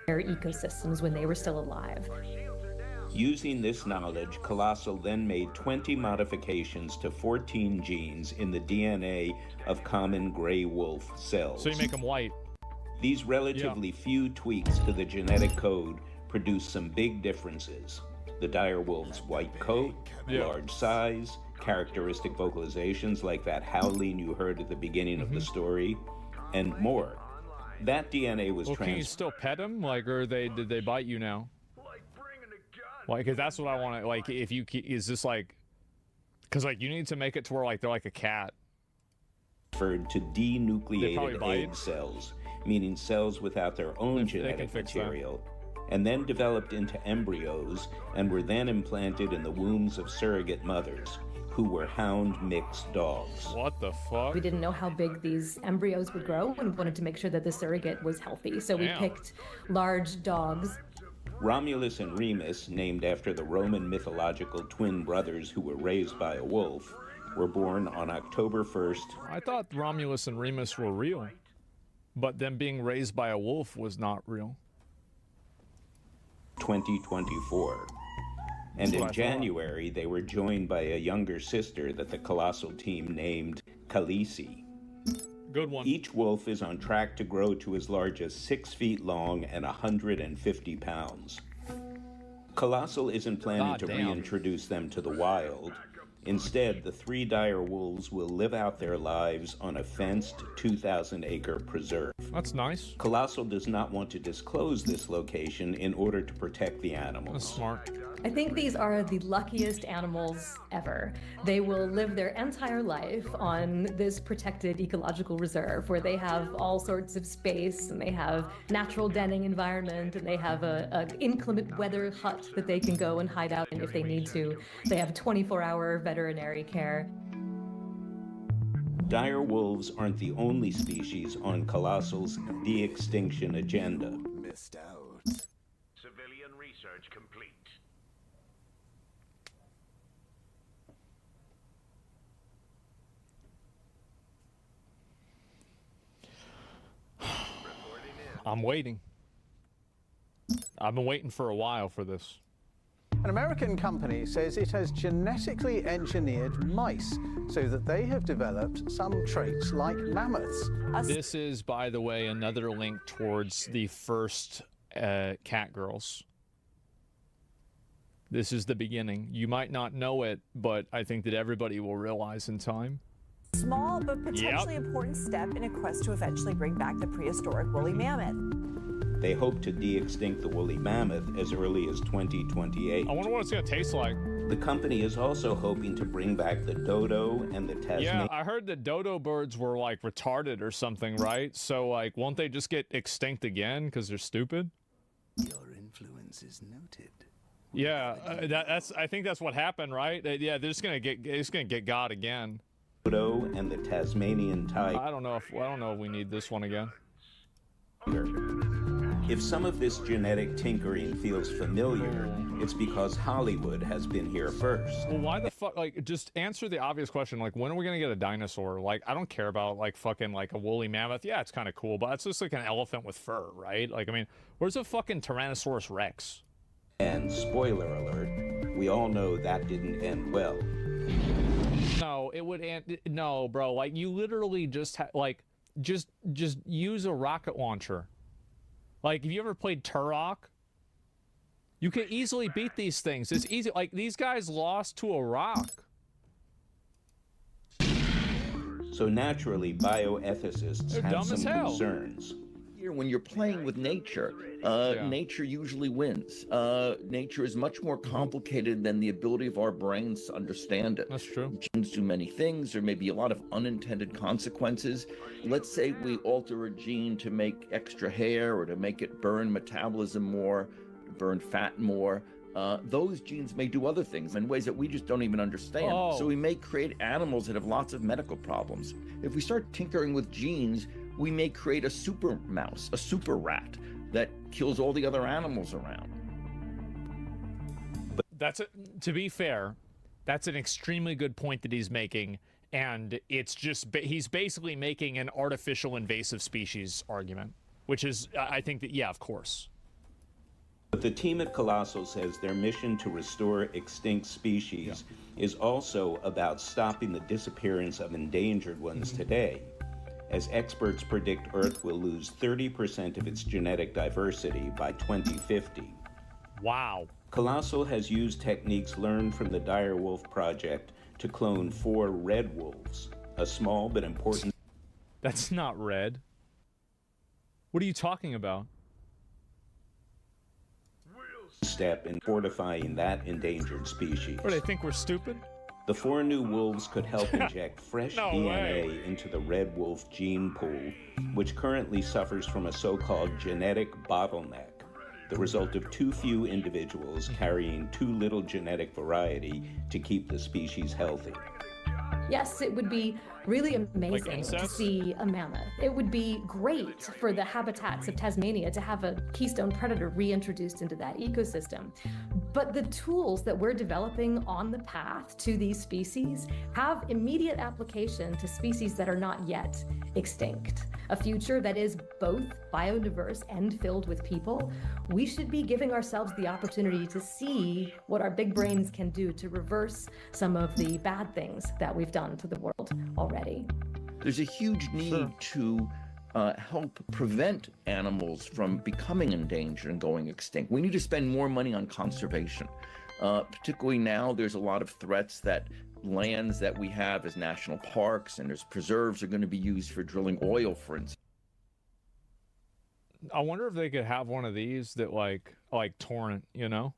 their ecosystems when they were still alive. Using this knowledge, Colossal then made 20 modifications to 14 genes in the DNA of common gray wolf cells. So you make them white. These relatively few tweaks to the genetic code produce some big differences. The dire wolf's white coat, large size, characteristic vocalizations like that howling you heard at the beginning of the story, and more. That DNA was Can you still pet them? Like, or did they bite you now? Like, cause that's what I want to, like, if you, is this like, cause like you need to make it to where like they're like a cat. Referred to denucleated egg cells, meaning cells without their own genetic material, and then developed into embryos and were then implanted in the wombs of surrogate mothers, who were hound mixed dogs. What the fuck? We didn't know how big these embryos would grow and wanted to make sure that the surrogate was healthy. So we picked large dogs. Romulus and Remus, named after the Roman mythological twin brothers who were raised by a wolf, were born on October 1st. I thought Romulus and Remus were real, but them being raised by a wolf was not real. 2024. And in January, they were joined by a younger sister that the Colossal team named Khaleesi. Good one. Each wolf is on track to grow to as large as 6 feet long and 150 pounds. Colossal isn't planning to reintroduce them to the wild. Instead, the 3 dire wolves will live out their lives on a fenced 2,000-acre preserve. That's nice. Colossal does not want to disclose this location in order to protect the animals. That's smart. I think these are the luckiest animals ever. They will live their entire life on this protected ecological reserve where they have all sorts of space and they have natural denning environment and they have an inclement weather hut that they can go and hide out in if they need to. They have 24-hour veterinary care. Dire wolves aren't the only species on Colossal's de-extinction agenda. Missed out. Civilian research complete. I'm waiting. I've been waiting for a while for this. An American company says it has genetically engineered mice so that they have developed some traits like mammoths. This is, by the way, another link towards the first Cat Girls. This is the beginning. You might not know it, but I think that everybody will realize in time. Small but potentially important step in a quest to eventually bring back the prehistoric woolly mammoth. They hope to de-extinct the woolly mammoth as early as 2028. I wonder what it's going to taste like. The company is also hoping to bring back the dodo and the Tasmanian. Yeah, I heard that dodo birds were like retarded or something, right? So like, won't they just get extinct again because they're stupid? Your influence is noted. Yeah, that's. I think that's what happened, right? Yeah, they're just gonna get. It's gonna get God again. Dodo and the Tasmanian tiger. I don't know if we need this one again. If some of this genetic tinkering feels familiar, it's because Hollywood has been here first. Well, why the fuck? Like, just answer the obvious question. Like, when are we gonna get a dinosaur? Like, I don't care about like fucking like a woolly mammoth. Yeah, it's kind of cool, but it's just like an elephant with fur, right? Like, I mean, where's a fucking Tyrannosaurus Rex? And spoiler alert, we all know that didn't end well. No, it would end. No, bro. Like, you literally just just use a rocket launcher. Like, have you ever played Turok? You can easily beat these things. It's easy. Like, these guys lost to a rock. So naturally, bioethicists have some concerns. When you're playing with nature, nature usually wins. Nature is much more complicated than the ability of our brains to understand it. That's true. Genes do many things. There may be a lot of unintended consequences. Let's say we alter a gene to make extra hair or to make it burn metabolism more, burn fat more. Those genes may do other things in ways that we just don't even understand. So we may create animals that have lots of medical problems. If we start tinkering with genes, we may create a super mouse, a super rat that kills all the other animals around. That's to be fair, that's an extremely good point that he's making, and it's just he's basically making an artificial invasive species argument, which is I think that of course. But the team at Colossal says their mission to restore extinct species is also about stopping the disappearance of endangered ones today, as experts predict Earth will lose 30% of its genetic diversity by 2050. Wow. Colossal has used techniques learned from the Dire Wolf Project to clone 4 red wolves, a small but important... That's not red. What are you talking about? ...step in fortifying that endangered species. Or they think we're stupid? The 4 new wolves could help inject fresh DNA into the red wolf gene pool, which currently suffers from a so-called genetic bottleneck, the result of too few individuals carrying too little genetic variety to keep the species healthy. Yes, it would be really amazing to see a mammoth. It would be great for the habitats of Tasmania to have a keystone predator reintroduced into that ecosystem. But the tools that we're developing on the path to these species have immediate application to species that are not yet extinct. A future that is both biodiverse and filled with people. We should be giving ourselves the opportunity to see what our big brains can do to reverse some of the bad things that we've done to the world already. There's a huge need to help prevent animals from becoming endangered and going extinct. We need to spend more money on conservation. Particularly now, there's a lot of threats that lands that we have as national parks and as preserves are going to be used for drilling oil, for instance. I wonder if they could have one of these that like Torrent, you know?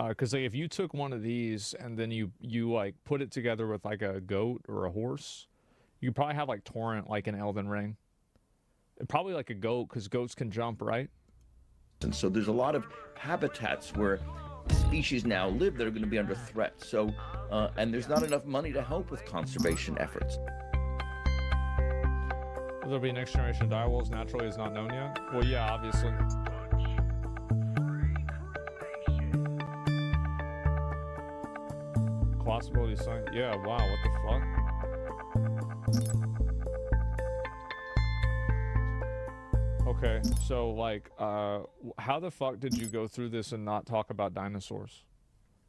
Because like, if you took one of these and then you like put it together with like a goat or a horse, you could probably have like Torrent like in Elden Ring. And probably like a goat, because goats can jump, right? And so there's a lot of habitats where species now live that are going to be under threat. So, and there's not enough money to help with conservation efforts. Will there be a next generation of direwolves naturally is not known yet? Well, yeah, obviously. Possibility sign. Yeah, wow, what the fuck? Okay, so like, how the fuck did you go through this and not talk about dinosaurs?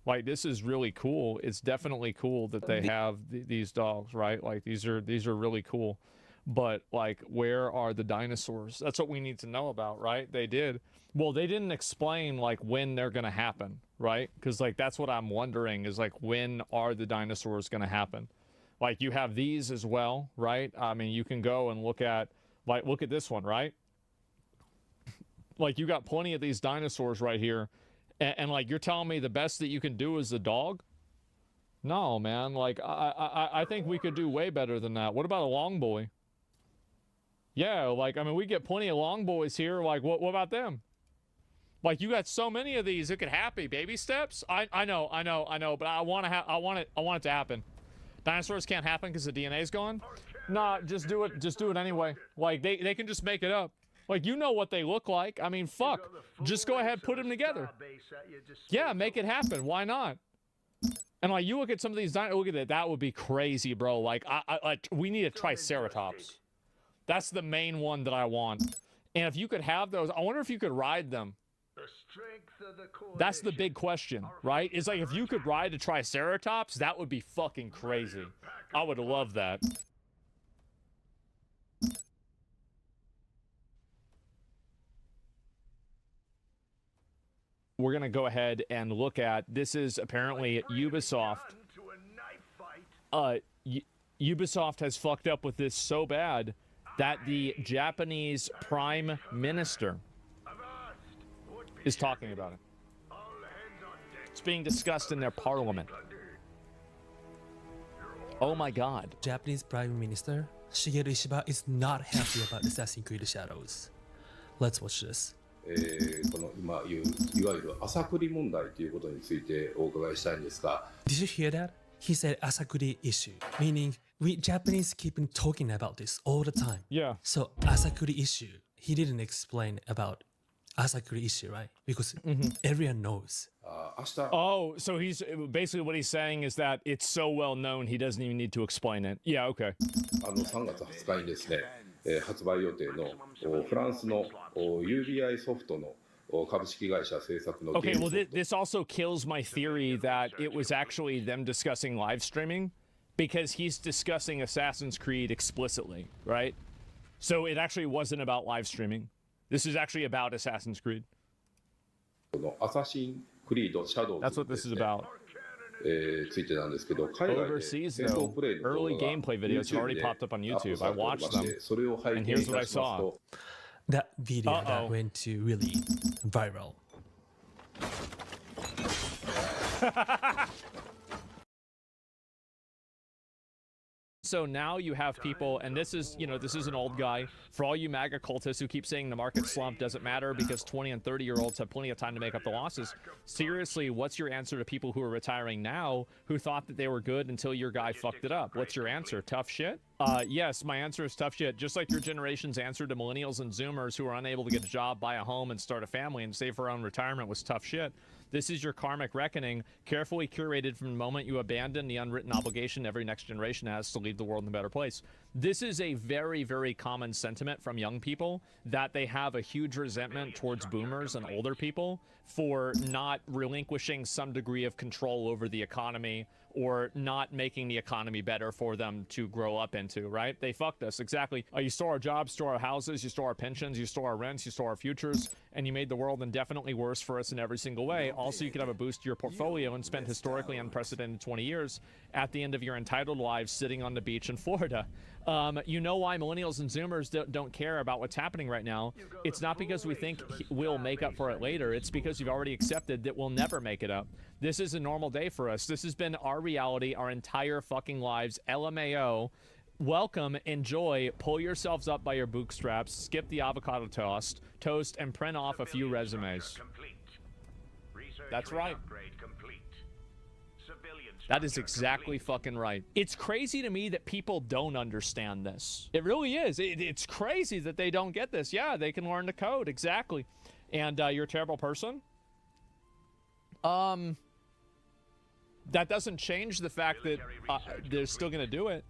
Like, this is really cool. It's definitely cool that they have these dogs, right? Like, these are really cool. But like, where are the dinosaurs? That's what we need to know about, right? They didn't explain like when they're gonna happen, right? Because like, that's what I'm wondering is like, when are the dinosaurs gonna happen? Like, you have these as well, right? I mean, you can go and look at this one, right? Like, you got plenty of these dinosaurs right here, and like, you're telling me the best that you can do is the dog? No, man. Like, I think we could do way better than that. What about a long boy? Yeah, like, I mean, we get plenty of long boys here. Like, what about them? Like, you got so many of these. It could happen. Baby steps. I know. But I want it to happen. Dinosaurs can't happen because the DNA is gone? Nah, just do it. Just do it anyway. Like, they can just make it up. Like, you know what they look like. I mean, fuck. Just go ahead, put them together. Yeah, make it happen. Why not? And like, you look at some of these dinosaurs, look at that. That would be crazy, bro. Like, we need a Triceratops. That's the main one that I want. And if you could have those, I wonder if you could ride them. That's the big question, right? It's like, if you could ride a Triceratops, that would be fucking crazy. I would love that. We're going to go ahead and look at, this is apparently Ubisoft. Ubisoft has fucked up with this so bad that the Japanese Prime Minister is talking about it. It's being discussed in their parliament. Oh my God. Japanese Prime Minister Shigeru Ishiba is not happy about Assassin's Creed Shadows. Let's watch this. この今言ういわゆる朝栗問題ということについてお伺いしたいんですが。Did you hear that? He said Asakuri issue, meaning we Japanese keep on talking about this all the time. Yeah. So Asakuri issue, he didn't explain about Asakuri issue, right? Because everyone knows. Oh, so he's basically what he's saying is that it's so well known he doesn't even need to explain it. Yeah, okay. 3月20日にですね、発売予定のフランスの UBI ソフトの株式会社制作の Okay, well, this also kills my theory that it was actually them discussing live streaming, because he's discussing Assassin's Creed explicitly, right? So it actually wasn't about live streaming. This is actually about Assassin's Creed. That's what this is about. ついてなんですけど、海外で戦闘プレイの動画が early gameplay videos have already popped up on YouTube. I watched them, それを背景 and に here's い what た I します saw. と That video that went to really viral. So now you have people, and this is, you know, this is an old guy. For all you MAGA cultists who keep saying the market slump doesn't matter because 20 and 30-year-olds have plenty of time to make up the losses. Seriously, what's your answer to people who are retiring now who thought that they were good until your guy fucked it up? What's your answer? Tough shit? Yes, my answer is tough shit. Just like your generation's answer to millennials and Zoomers who are unable to get a job, buy a home, and start a family and save for their own retirement was tough shit. This is your karmic reckoning, carefully curated from the moment you abandon the unwritten obligation every next generation has to leave the world in a better place. This is a very, very common sentiment from young people, that they have a huge resentment towards boomers and older people for not relinquishing some degree of control over the economy or not making the economy better for them to grow up into, right? They fucked us, exactly. You stole our jobs, stole our houses, you stole our pensions, you stole our rents, you stole our futures, and you made the world indefinitely worse for us in every single way. Also, you could have a boost to your portfolio and spend historically unprecedented 20 years at the end of your entitled lives sitting on the beach in Florida. You know why millennials and Zoomers don't care about what's happening right now. It's not because we think we'll make up for it later. It's because you've already accepted that we'll never make it up. This is a normal day for us. This has been our reality our entire fucking lives. LMAO. Welcome, enjoy, pull yourselves up by your bootstraps, skip the avocado toast, and print off a few resumes. That's right. That is exactly fucking right. It's crazy to me that people don't understand this. It really is. It's crazy that they don't get this. Yeah, they can learn the code, exactly. And you're a terrible person? That doesn't change the fact that they're still gonna do it.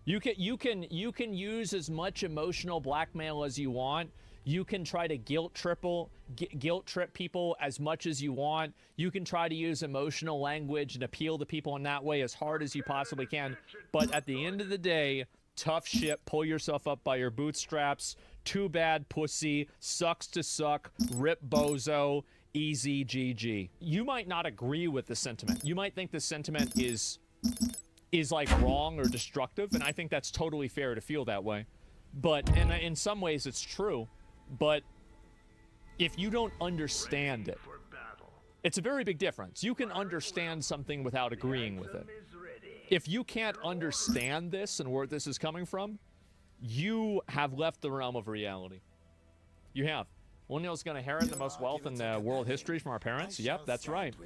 You can use as much emotional blackmail as you want. You can try to guilt trip people as much as you want. You can try to use emotional language and appeal to people in that way as hard as you possibly can. But at the end of the day, tough shit, pull yourself up by your bootstraps. Too bad, pussy. Sucks to suck. Rip bozo. Easy GG. You might not agree with the sentiment. You might think the sentiment is like wrong or destructive, and I think that's totally fair to feel that way. But in some ways it's true. But if you don't understand it, it's a very big difference. You can understand something without agreeing with it. If you can't understand this and where this is coming from, you have left the realm of reality. You have. Millennials going to inherit the most wealth in world history from our parents? Yep, that's right.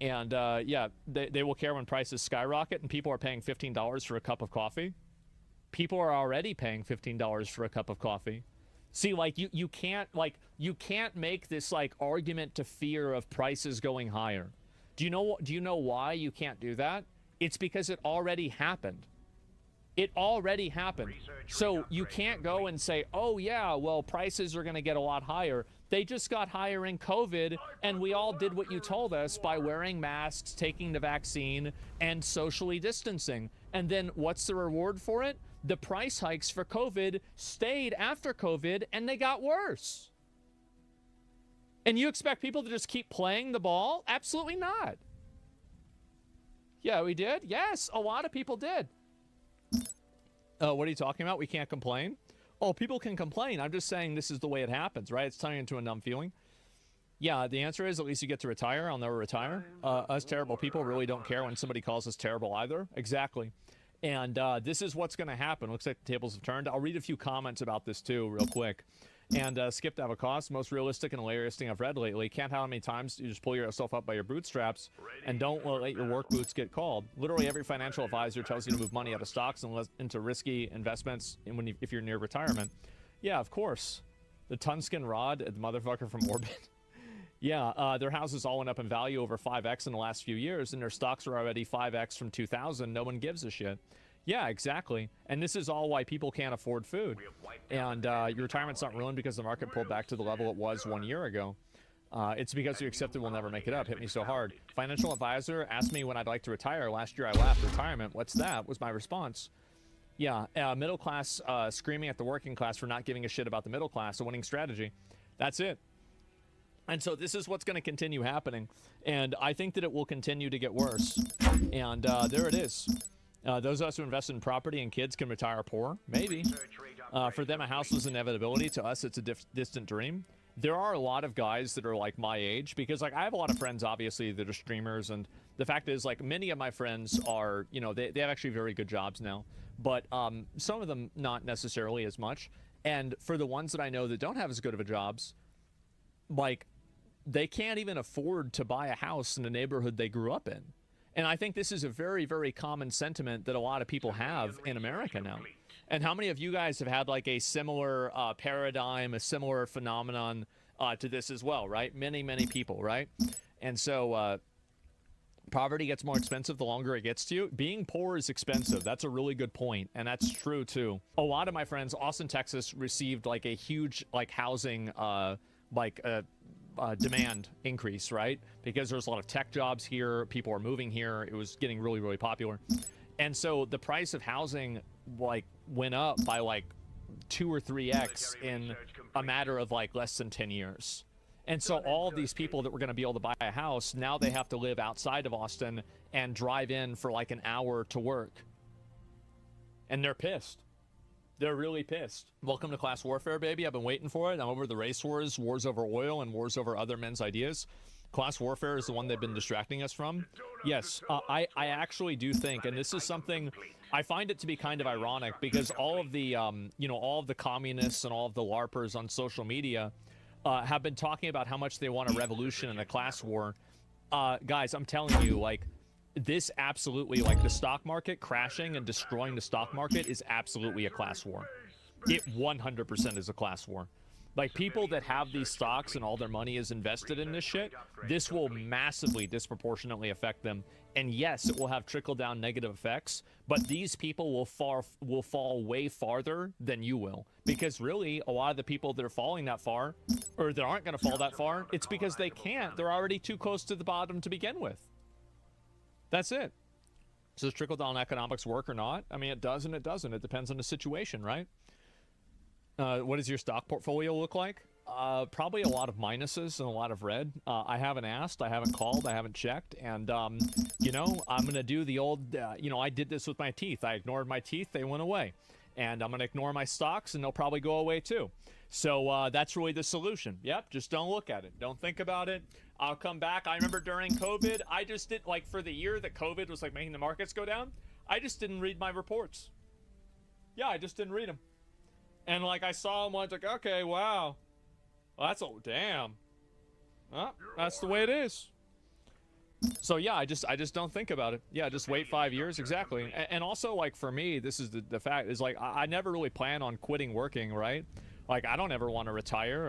And yeah, they will care when prices skyrocket and people are paying $15 for a cup of coffee. People are already paying $15 for a cup of coffee. See, like you can't make this like argument to fear of prices going higher. Do you know why you can't do that? It's because it already happened. It already happened. So you can't go and say, oh yeah, well, prices are going to get a lot higher. They just got higher in COVID, and we all did what you told us by wearing masks, taking the vaccine, and socially distancing. And then what's the reward for it? The price hikes for COVID stayed after COVID, and they got worse. And you expect people to just keep playing the ball? Absolutely not. Yeah, we did. Yes, a lot of people did. What are you talking about? We can't complain? Oh, people can complain. I'm just saying this is the way it happens, right? It's turning into a numb feeling. Yeah, the answer is at least you get to retire. I'll never retire. Us terrible people really don't care when somebody calls us terrible either. Exactly. And this is what's going to happen. Looks like the tables have turned. I'll read a few comments about this too real quick. And Skip Davakos, most realistic and hilarious thing I've read lately. Can't how many times you just pull yourself up by your bootstraps and don't let your work boots get called. Literally every financial advisor tells you to move money out of stocks and into risky investments if you're near retirement. Yeah, of course. The Tunskin Rod, the motherfucker from Orbit. Yeah, their houses all went up in value over 5x in the last few years, and their stocks are already 5x from 2000. No one gives a shit. Yeah, exactly. And this is all why people can't afford food. And your retirement's not ruined because the market pulled back to the level it was 1 year ago. It's because you accepted we'll never make it up. Hit me so hard. Financial advisor asked me when I'd like to retire. Last year I laughed. Retirement, what's that? Was my response. Yeah, middle class screaming at the working class for not giving a shit about the middle class, a winning strategy. That's it. And so this is what's going to continue happening. And I think that it will continue to get worse. And there it is. Those of us who invest in property and kids can retire poor. Maybe. For them, a house was an inevitability. To us, it's a distant dream. There are a lot of guys that are like my age, because like I have a lot of friends, obviously, that are streamers. And the fact is, like, many of my friends are, you know, they have actually very good jobs now. But some of them not necessarily as much. And for the ones that I know that don't have as good of a jobs, like, they can't even afford to buy a house in the neighborhood they grew up in. And I think this is a very, very common sentiment that a lot of people have in America now. And how many of you guys have had like a similar paradigm, a similar phenomenon to this as well, right? Many, many people, right? And so poverty gets more expensive the longer it gets to you. Being poor is expensive. That's a really good point. And that's true too. A lot of my friends, Austin, Texas, received like a huge like housing demand increase, right? Because there's a lot of tech jobs here, people are moving here, it was getting really, really popular. And so the price of housing like went up by like 2 or 3x in a matter of like less than 10 years. And so all of these people that were going to be able to buy a house, now they have to live outside of Austin and drive in for like an hour to work. And they're pissed. They're really pissed. Welcome to class warfare, baby. I've been waiting for it. I'm over the race wars, wars over oil, and wars over other men's ideas. Class warfare is the one they've been distracting us from. Yes, I actually do think, and this is something, I find it to be kind of ironic, because all of the, all of the communists and all of the LARPers on social media have been talking about how much they want a revolution and a class war. Guys, I'm telling you, like, this absolutely, like, the stock market crashing and destroying the stock market is absolutely a class war. It 100% is a class war. Like, people that have these stocks and all their money is invested in this shit, this will massively disproportionately affect them. And yes, it will have trickle-down negative effects, but these people will fall way farther than you will. Because really, a lot of the people that are falling that far, or that aren't going to fall that far, it's because they can't. They're already too close to the bottom to begin with. That's it. Does trickle-down economics work or not? I mean, it does and it doesn't. It depends on the situation, right? What does your stock portfolio look like? Probably a lot of minuses and a lot of red. I haven't asked, I haven't called, I haven't checked. And, I'm going to do the old, I did this with my teeth. I ignored my teeth, they went away. And I'm going to ignore my stocks, and they'll probably go away too. So that's really the solution. Yep, just don't look at it. Don't think about it. I'll come back. I remember during COVID, I just did, like, for the year that COVID was, like, making the markets go down, I just didn't read my reports. Yeah, I just didn't read them. And, like, I saw them, I was like, okay, wow. Well, that's, oh, damn. Well, that's the way it is. So yeah, I just don't think about it. Yeah, just wait 5 years, exactly. And also, like, for me, this is the fact is, like, I never really plan on quitting working, right? Like, I don't ever want to retire.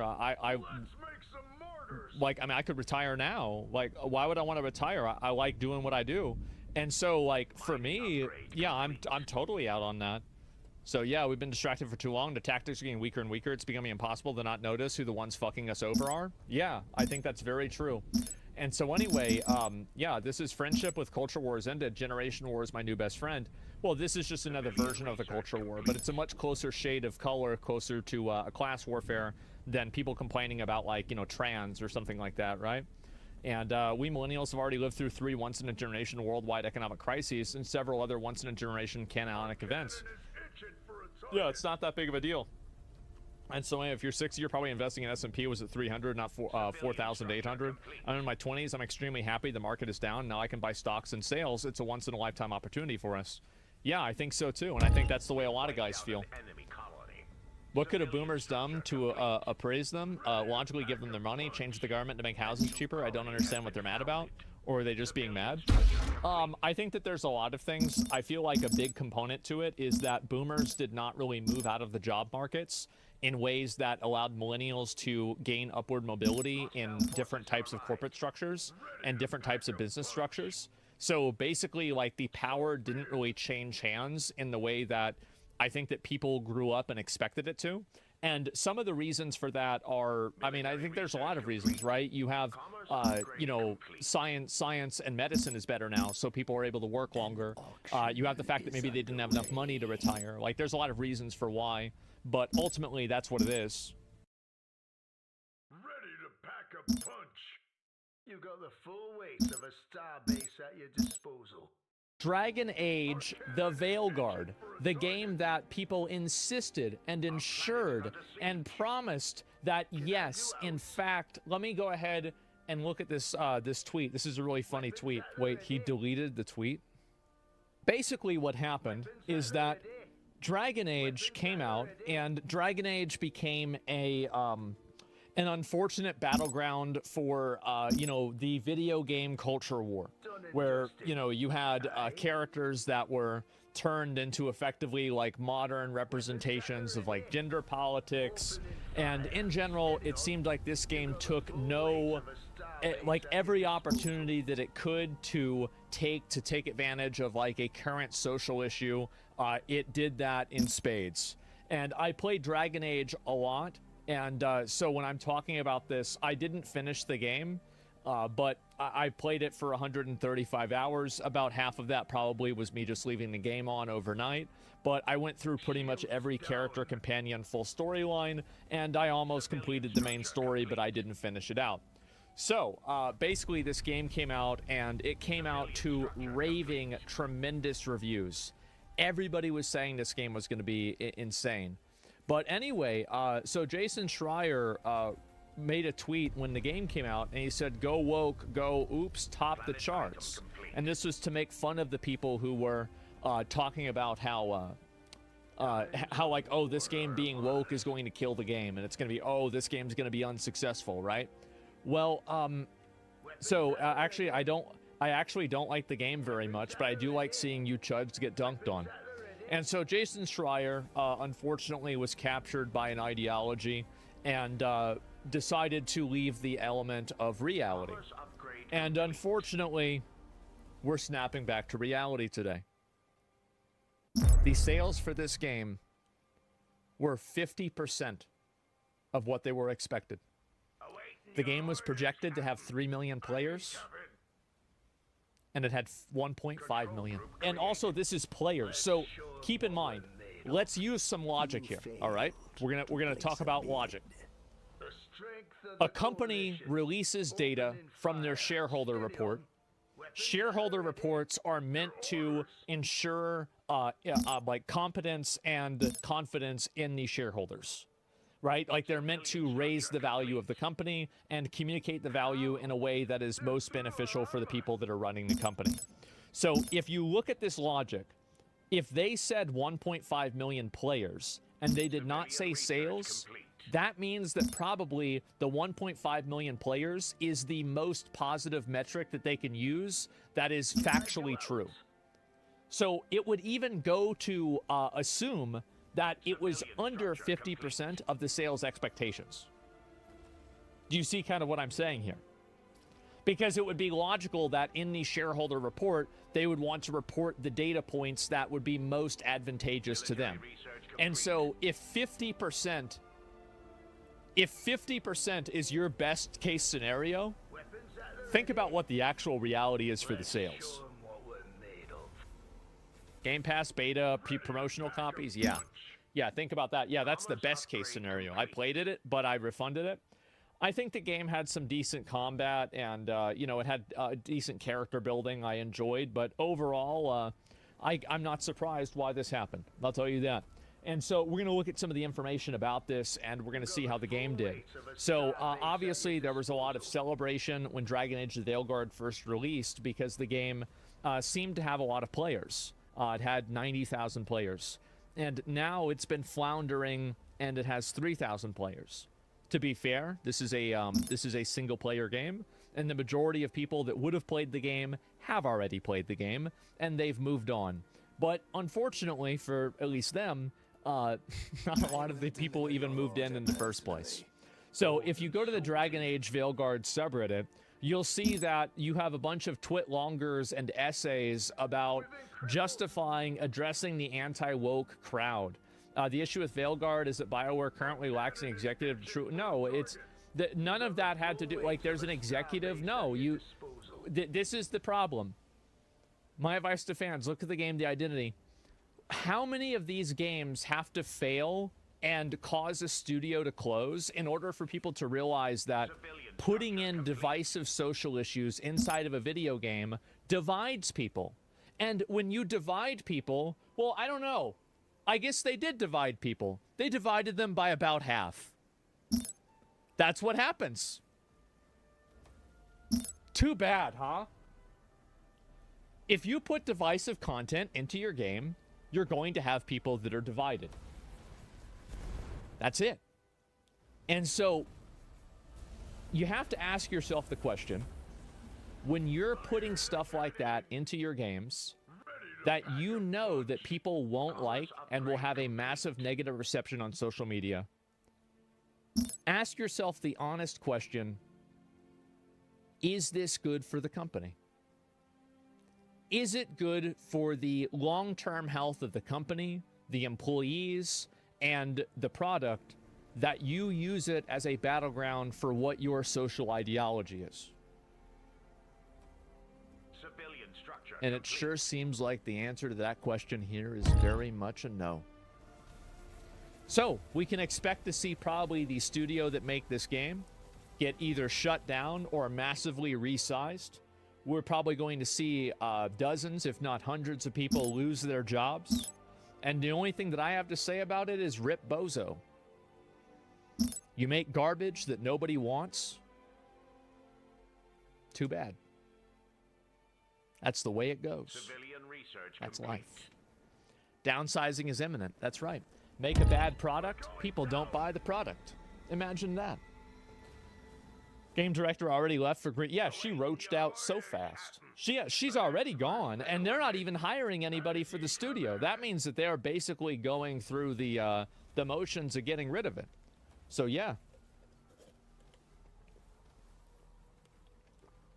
Like, I mean, I could retire now. Like, why would I want to retire? I like doing what I do. And so, like, for me, yeah, I'm totally out on that. So yeah, we've been distracted for too long. The tactics are getting weaker and weaker. It's becoming impossible to not notice who the ones fucking us over are. Yeah, I think that's very true. And so anyway, yeah, this is Friendship with Culture Wars ended. Generation War is my new best friend. Well, this is just another version of the Culture War, but it's a much closer shade of color, closer to a class warfare than people complaining about, like, you know, trans or something like that, right? And we millennials have already lived through 3 once-in-a-generation worldwide economic crises and several other once-in-a-generation canonic events. Yeah, it's not that big of a deal. And so if you're 60, you're probably investing in S&P was at 300, not 4,800. I'm in my 20s. I'm extremely happy the market is down. Now I can buy stocks and sales. It's a once-in-a-lifetime opportunity for us. Yeah, I think so too. And I think that's the way a lot of guys feel. What could a boomer's done to appraise them? Logically give them their money, change the government to make houses cheaper? I don't understand what they're mad about. Or are they just being mad? I think that there's a lot of things. I feel like a big component to it is that boomers did not really move out of the job markets in ways that allowed millennials to gain upward mobility in different types of corporate structures and different types of business structures. So basically, like, the power didn't really change hands in the way that I think that people grew up and expected it to. And some of the reasons for that are, I mean, I think there's a lot of reasons, right? You have, you know, science and medicine is better now, so people are able to work longer. You have the fact that maybe they didn't have enough money to retire. Like, there's a lot of reasons for why, but ultimately that's what it is. Ready to pack a punch. You got the full weight of a star base at your disposal. Dragon Age: The Veilguard, the game that people insisted and ensured and promised that, yes, in fact, let me go ahead and look at this this tweet. This is a really funny tweet. Wait, he deleted the tweet? Basically what happened is that Dragon Age came out, and Dragon Age became a an unfortunate battleground for, you know, the video game culture war, where, you know, you had characters that were turned into effectively like modern representations of like gender politics, and in general, it seemed like this game took like every opportunity that it could to take advantage of like a current social issue. It did that in spades. And I played Dragon Age a lot. And so when I'm talking about this, I didn't finish the game, but I played it for 135 hours. About half of that probably was me just leaving the game on overnight. But I went through pretty much every character, companion, full storyline, and I almost completed the main story, but I didn't finish it out. So basically this game came out, and it came out to raving tremendous reviews. Everybody was saying this game was going to be insane. But anyway, so Jason Schreier made a tweet when the game came out, and he said, "Go woke, go oops, top the charts." And this was to make fun of the people who were talking about how like, oh, this game being woke is going to kill the game, and it's going to be, oh, this game's going to be unsuccessful, right? Well, so actually, I actually don't like the game very much, but I do like seeing you chuds get dunked on. And so Jason Schreier, unfortunately, was captured by an ideology and decided to leave the element of reality. And unfortunately, we're snapping back to reality today. The sales for this game were 50% of what they were expected. The game was projected to have 3 million players, and it had 1.5 million. And also, this is players, so keep in mind, let's use some logic here, all right? We're gonna talk about logic. A company releases data from their shareholder report. Shareholder reports are meant to ensure like competence and confidence in the shareholders, right? Like, they're meant to raise the value of the company and communicate the value in a way that is most beneficial for the people that are running the company. So if you look at this logic, if they said 1.5 million players and they did not say sales, that means that probably the 1.5 million players is the most positive metric that they can use that is factually true. So it would even go to assume that it was under 50% of the sales expectations. Do you see kind of what I'm saying here? Because it would be logical that in the shareholder report, they would want to report the data points that would be most advantageous to them. And so if 50% is your best case scenario, think about what the actual reality is for the sales. Game Pass, beta, promotional copies, yeah. Yeah, think about that. Yeah, that's the best case scenario. I played it, but I refunded it. I think the game had some decent combat and, you know, it had decent character building I enjoyed. But overall, I'm not surprised why this happened. I'll tell you that. And so we're going to look at some of the information about this, and we're going to see how the game did. So obviously there was a lot of celebration when Dragon Age: The Veilguard first released because the game seemed to have a lot of players. It had 90,000 players. And now it's been floundering, and it has 3,000 players. To be fair, this is a single-player game, and the majority of people that would have played the game have already played the game, and they've moved on. But unfortunately, for at least them, not a lot of the people even moved in the first place. So if you go to the Dragon Age Veilguard subreddit, you'll see that you have a bunch of twit-longers and essays about justifying addressing the anti-woke crowd. The issue with Veilguard is that BioWare currently lacks an executive truth. No, it's none of that had to do, like, there's an executive. No, this is the problem. My advice to fans, look at the game The Identity. How many of these games have to fail and cause a studio to close in order for people to realize that putting in divisive social issues inside of a video game divides people? And when you divide people, well, I don't know. I guess they did divide people. They divided them by about half. That's what happens. Too bad, huh? If you put divisive content into your game, you're going to have people that are divided. That's it. And so you have to ask yourself the question, when you're putting stuff like that into your games that you know that people won't like and will have a massive negative reception on social media, ask yourself the honest question, is this good for the company? Is it good for the long-term health of the company, the employees, and the product that you use it as a battleground for what your social ideology is? And it sure seems like the answer to that question here is very much a no. So we can expect to see probably the studio that make this game get either shut down or massively resized. We're probably going to see dozens, if not hundreds of people lose their jobs. And the only thing that I have to say about it is rip bozo. You make garbage that nobody wants. Too bad. That's the way it goes. That's life. Downsizing is imminent. That's right. Make a bad product, people don't buy the product. Imagine that. Game director already left for Green. Yeah, she roached out so fast. She's already gone, and they're not even hiring anybody for the studio. That means that they're basically going through the motions of getting rid of it. So yeah.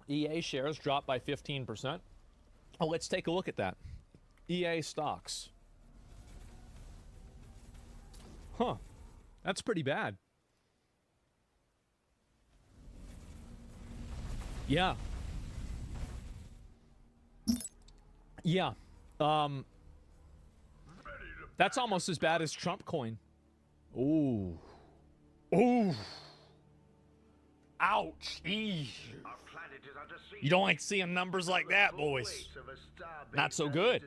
EA shares dropped by 15%. Oh, let's take a look at that. EA stocks. Huh. That's pretty bad. Yeah. Yeah. That's almost as bad as Trump coin. Ooh. Ooh. Ouch. Eesh. You don't like seeing numbers like that, boys. Not so good.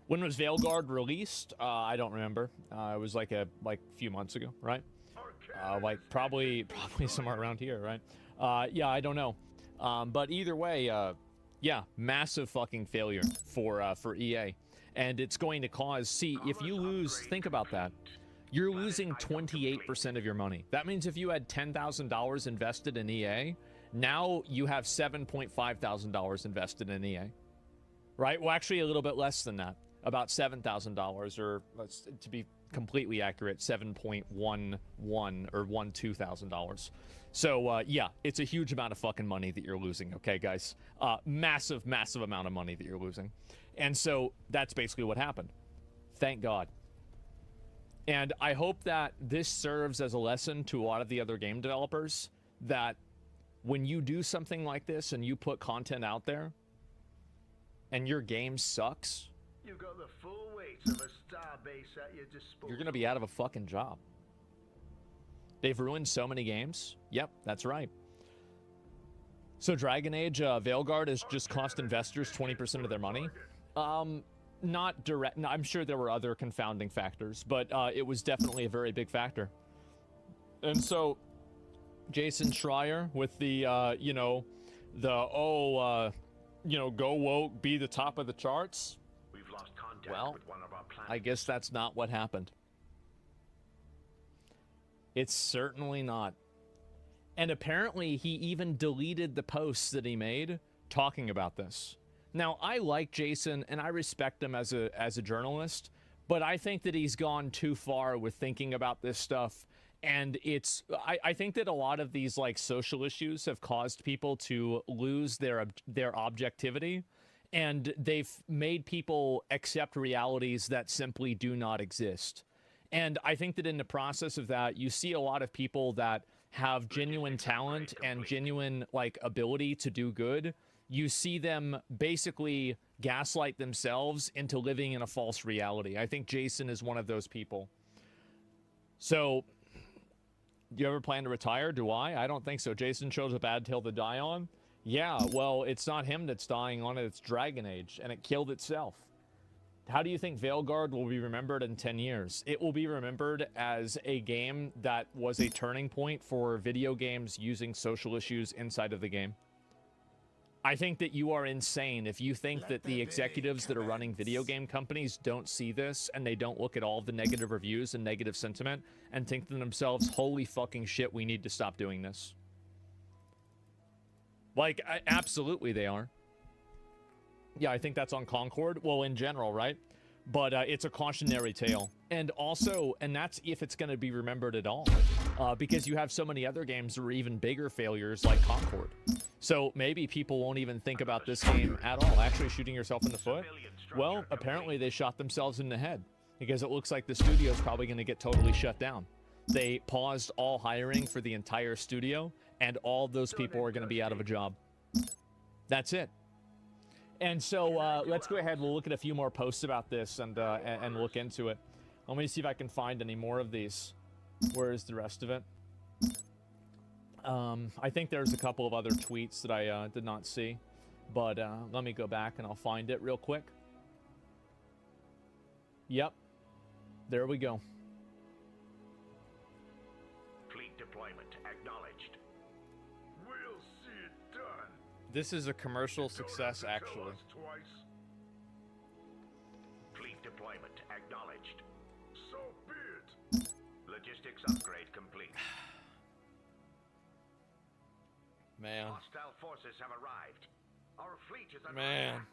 When was Veilguard released? I don't remember. It was like a few months ago, right? Like probably somewhere around here, right? Yeah, I don't know. But either way, yeah, massive fucking failure for EA, and it's going to cause. See, if you lose, think about that. you're losing 28% of your money. That means if you had $10,000 invested in EA, now you have $7,500 invested in EA. Right? Well, actually a little bit less than that. About $7,000, or to be completely accurate, $7.11 or $12,000. So yeah, it's a huge amount of fucking money that you're losing, okay, guys? Massive, massive amount of money that you're losing. And so that's basically what happened. Thank God. And I hope that this serves as a lesson to a lot of the other game developers that when you do something like this and you put content out there and your game sucks, You've got the full weight of a starbase at your disposal. you're going to be out of a fucking job. They've ruined so many games. Yep, that's right. So Dragon Age Veilguard has just cost investors 20% of their money. Not direct. No, I'm sure there were other confounding factors, but it was definitely a very big factor. And so Jason Schreier with the, you know, go woke, be the top of the charts. We've lost contact Well, with one of our planets. I guess that's not what happened. It's certainly not. And apparently he even deleted the posts that he made talking about this. Now, I like Jason and I respect him as a journalist, but I think that he's gone too far with thinking about this stuff. And I think that a lot of these like social issues have caused people to lose their objectivity, and they've made people accept realities that simply do not exist. And I think that in the process of that, you see a lot of people that have genuine talent and genuine like ability to do good. You see them basically gaslight themselves into living in a false reality. I think Jason is one of those people. So, do you ever plan to retire? Do I? I don't think so. Jason chose a bad hill to die on. Yeah, well, it's not him that's dying on it. It's Dragon Age, and it killed itself. How do you think Veilguard will be remembered in 10 years? It will be remembered as a game that was a turning point for video games using social issues inside of the game. I think that you are insane if you think that the executives that are running video game companies don't see this and they don't look at all the negative reviews and negative sentiment and think to themselves, holy fucking shit, we need to stop doing this. Like, absolutely they are. Yeah, I think that's on Concord. Well, in general, right? But it's a cautionary tale. And also, and that's if it's going to be remembered at all. Because you have so many other games that were even bigger failures like Concord. So maybe people won't even think about this game at all. Actually shooting yourself in the foot? Well, apparently they shot themselves in the head. Because it looks like the studio is probably going to get totally shut down. They paused all hiring for the entire studio. And all those people are going to be out of a job. That's it. And so let's go ahead. We'll look at a few more posts about this and look into it. Let me see if I can find any more of these. Where is the rest of it? I think there's a couple of other tweets that I did not see. But let me go back and I'll find it real quick. Yep. There we go. Fleet deployment acknowledged. We'll see it done. This is a commercial success, actually. Fleet deployment acknowledged. So be it. Logistics upgrade complete. Man. Hostile forces have arrived. Our fleet is under Man. attack.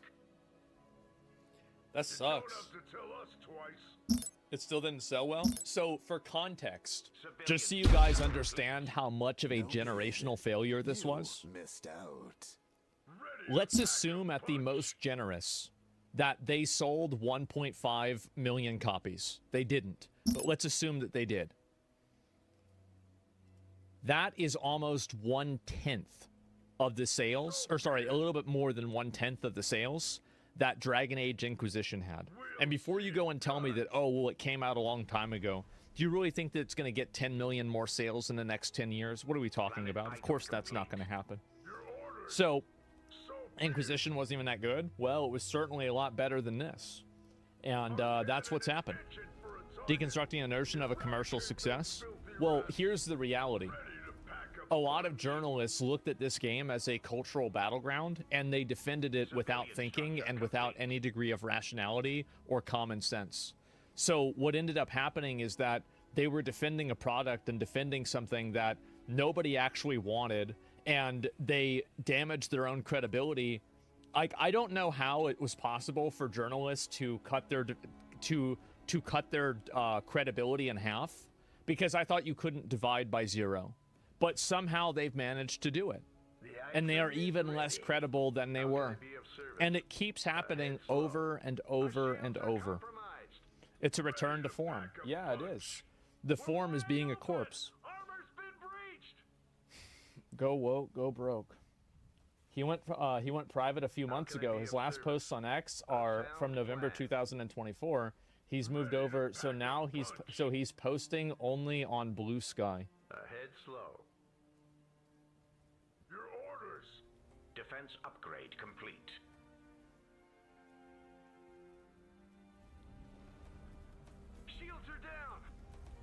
That sucks. You don't have to tell us twice. It still didn't sell well. So for context, just so you guys understand how much of a generational failure this was, Missed out. let's assume at the most generous that they sold 1.5 million copies. They didn't, but let's assume that they did. That is almost 1/10 of the sales, or sorry, a little bit more than 1/10 of the sales that Dragon Age Inquisition had. And before you go and tell me that, oh, well, it came out a long time ago, do you really think that it's going to get 10 million more sales in the next 10 years? What are we talking about? Of course that's not going to happen. So, Inquisition wasn't even that good? Well, it was certainly a lot better than this. And that's what's happened. Deconstructing a notion of a commercial success? Well, here's the reality. A lot of journalists looked at this game as a cultural battleground, and they defended it without thinking and without any degree of rationality or common sense. So what ended up happening is that they were defending a product and defending something that nobody actually wanted, and they damaged their own credibility. Like, I don't know how it was possible for journalists to cut their credibility in half, because I thought you couldn't divide by 0, but somehow they've managed to do it, and they are even less credible than they were, and it keeps happening over and over and over. It's a return to form. Yeah, it is. The form is being a corpse. Go woke, go broke. He went private a few months ago. His last posts on X are from November 2024. He's moved over, so now he's posting only on Blue Sky. Ahead slow. Your orders. Defense upgrade complete. Shields are down.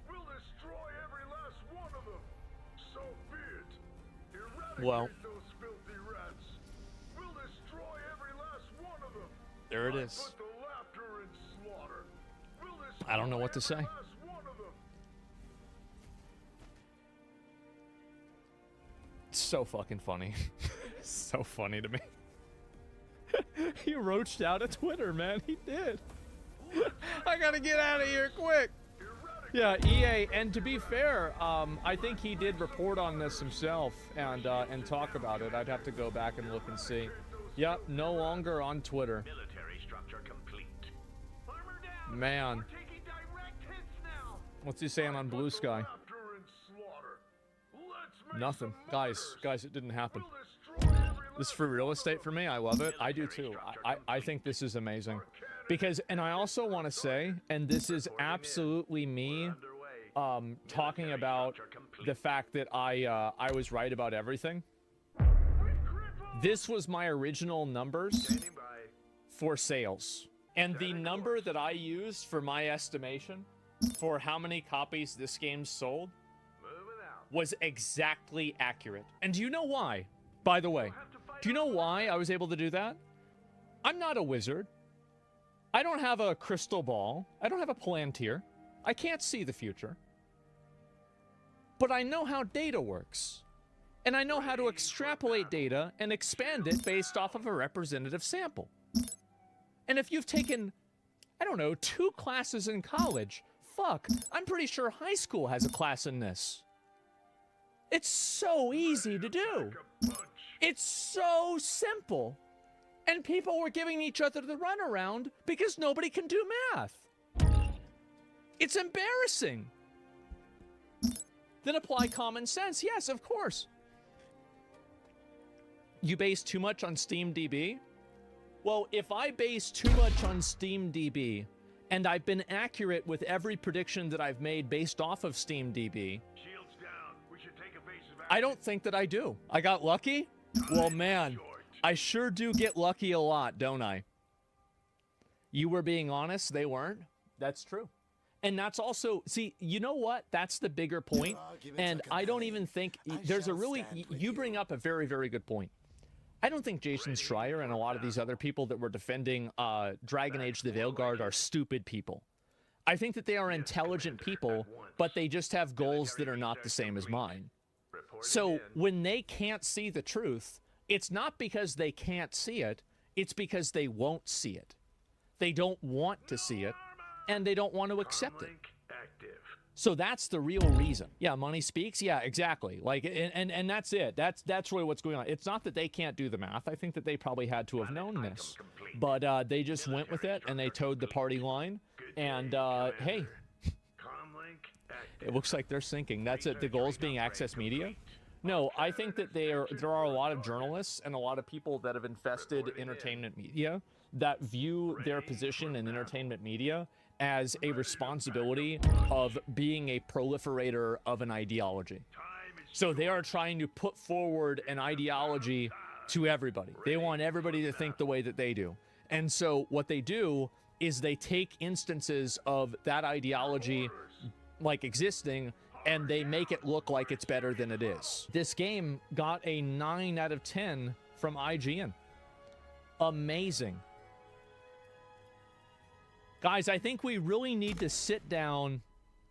We'll destroy every last one of them. So be it. Eradicate Well, those filthy rats. We'll destroy every last one of them. there it is. Put the laughter in slaughter. We'll destroy I don't know what to say. every last one of them. It's so fucking funny. So funny to me. He roached out of Twitter, man. He did. I gotta get out of here quick. Yeah, EA, and to be fair, I think he did report on this himself and talk about it. I'd have to go back and look and see. Yep, no longer on Twitter. Military structure complete. Armor down. Man. We're taking direct hits now. What's he saying on Blue Sky? Laughter and slaughter. Let's make Nothing. some Guys, it didn't happen. We'll destroy every This is free real estate for me. I love it. I do too. I think this is amazing. Because, and I also want to say, and this is absolutely me talking about the fact that I was right about everything. This was my original numbers for sales. And the number that I used for my estimation for how many copies this game sold was exactly accurate. And do you know why? By the way, do you know why I was able to do that? I'm not a wizard. I don't have a crystal ball. I don't have a Palantir. I can't see the future. But I know how data works. And I know how to extrapolate data and expand it based off of a representative sample. And if you've taken, I don't know, 2 classes in college, fuck, I'm pretty sure high school has a class in this. It's so easy to do. It's so simple. And people were giving each other the runaround because nobody can do math. It's embarrassing. Then apply common sense. Yes, of course. You base too much on SteamDB? Well, if I base too much on SteamDB, and I've been accurate with every prediction that I've made based off of SteamDB, shields down. We should take a base of I don't think that I do. I got lucky? Well, man, I sure do get lucky a lot, don't I? You were being honest, they weren't. That's true. And that's also, see, you know what? That's the bigger point. And I don't even think, there's a really, you bring up a very, very good point. I don't think Jason Schreier and a lot of these other people that were defending Dragon Age the Veilguard are stupid people. I think that they are intelligent people, but they just have goals that are not the same as mine. So when they can't see the truth, it's not because they can't see it, it's because they won't see it. They don't want to see it, and they don't want to accept it. So that's the real reason. Yeah, money speaks. Yeah, exactly. Like, and that's it. That's really what's going on. It's not that they can't do the math. I think that they probably had to have known this, but they just went with it and they towed the party line. And hey, it looks like they're sinking. That's it. The goal is being Access Media. No, I think that there are a lot of journalists and a lot of people that have infested entertainment media that view their position in entertainment media as a responsibility of being a proliferator of an ideology. So they are trying to put forward an ideology to everybody. They want everybody to think the way that they do. And so what they do is they take instances of that ideology like existing and they make it look like it's better than it is. This game got a 9 out of 10 from IGN. Amazing. Guys, I think we really need to sit down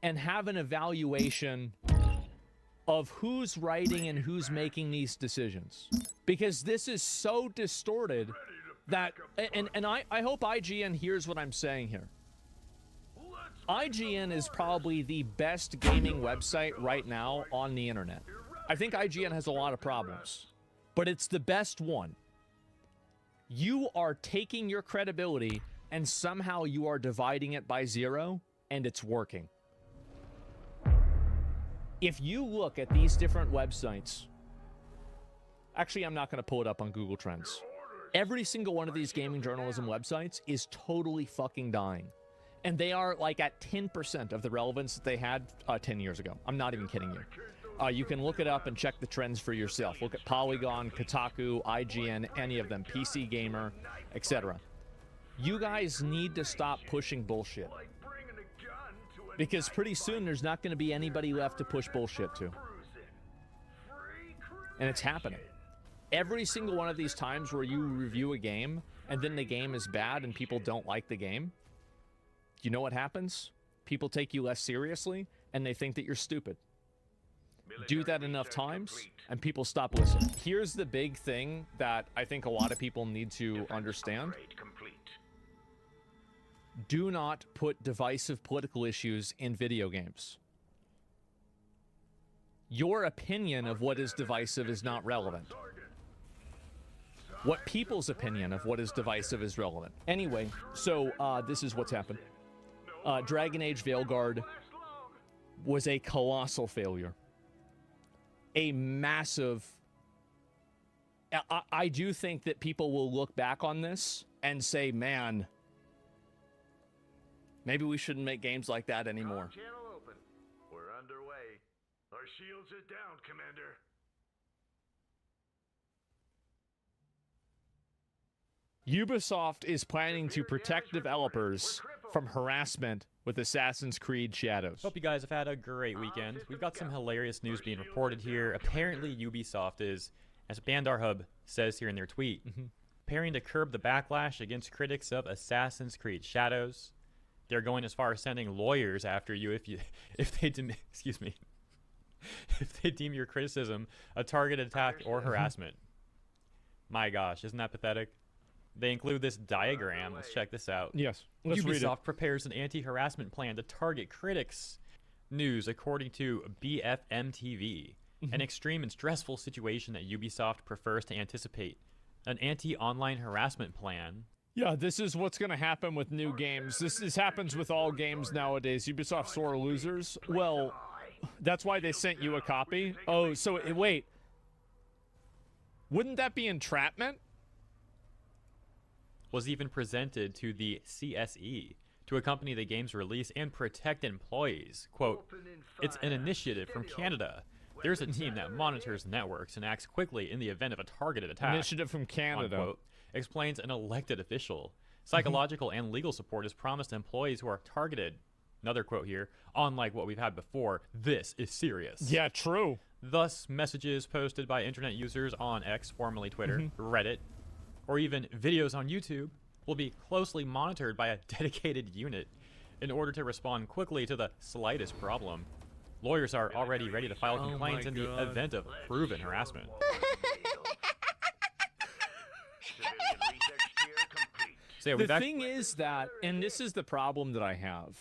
and have an evaluation of who's writing and who's making these decisions. Because this is so distorted that, and I hope IGN hears what I'm saying here. IGN is probably the best gaming website right now on the internet. I think IGN has a lot of problems, but it's the best one. You are taking your credibility and somehow you are dividing it by 0, and it's working. If you look at these different websites, actually, I'm not going to pull it up on Google Trends. Every single one of these gaming journalism websites is totally fucking dying. And they are like at 10% of the relevance that they had 10 years ago. I'm not even kidding you. You can look it up and check the trends for yourself. Look at Polygon, Kotaku, IGN, any of them, PC Gamer, etc. You guys need to stop pushing bullshit. Because pretty soon there's not going to be anybody left to push bullshit to. And it's happening. Every single one of these times where you review a game and then the game is bad and people don't like the game, you know what happens? People take you less seriously and they think that you're stupid. Do that enough times and people stop listening. Here's the big thing that I think a lot of people need to understand. Do not put divisive political issues in video games. Your opinion of what is divisive is not relevant. What people's opinion of what is divisive is relevant. Anyway, so this is what's happened. Dragon Age Veilguard was a colossal failure. A massive... I do think that people will look back on this and say, man, maybe we shouldn't make games like that anymore. Channel open. We're underway. Our shields are down, Commander. Ubisoft is planning to protect developers from harassment with Assassin's Creed Shadows. Hope you guys have had a great weekend. We've got some hilarious news being reported here. Apparently, Ubisoft is, as Bandar Hub says here in their tweet, preparing to curb the backlash against critics of Assassin's Creed Shadows. They're going as far as sending lawyers after you if they deem your criticism a targeted attack or harassment. My gosh, isn't that pathetic? They include this diagram. Let's check this out. Yes, let's read it. Ubisoft prepares an anti-harassment plan to target critics. News, according to BFM TV. An extreme and stressful situation that Ubisoft prefers to anticipate. An anti-online harassment plan. Yeah, this is what's going to happen with new games. This happens with all games nowadays. Ubisoft sore losers. Well, that's why they sent you a copy. Oh, so wait. Wouldn't that be entrapment? Was even presented to the CSE to accompany the game's release and protect employees. Quote, it's an initiative from Canada. There's a team that monitors networks and acts quickly in the event of a targeted attack. Initiative from Canada. Unquote, explains an elected official. Psychological and legal support is promised to employees who are targeted. Another quote here, unlike what we've had before, this is serious. Yeah, true. Thus, messages posted by internet users on X, formerly Twitter, Reddit, or even videos on YouTube will be closely monitored by a dedicated unit in order to respond quickly to the slightest problem. Lawyers are already ready to file complaints in the event of proven harassment. So yeah, the thing is that, and this is the problem that I have,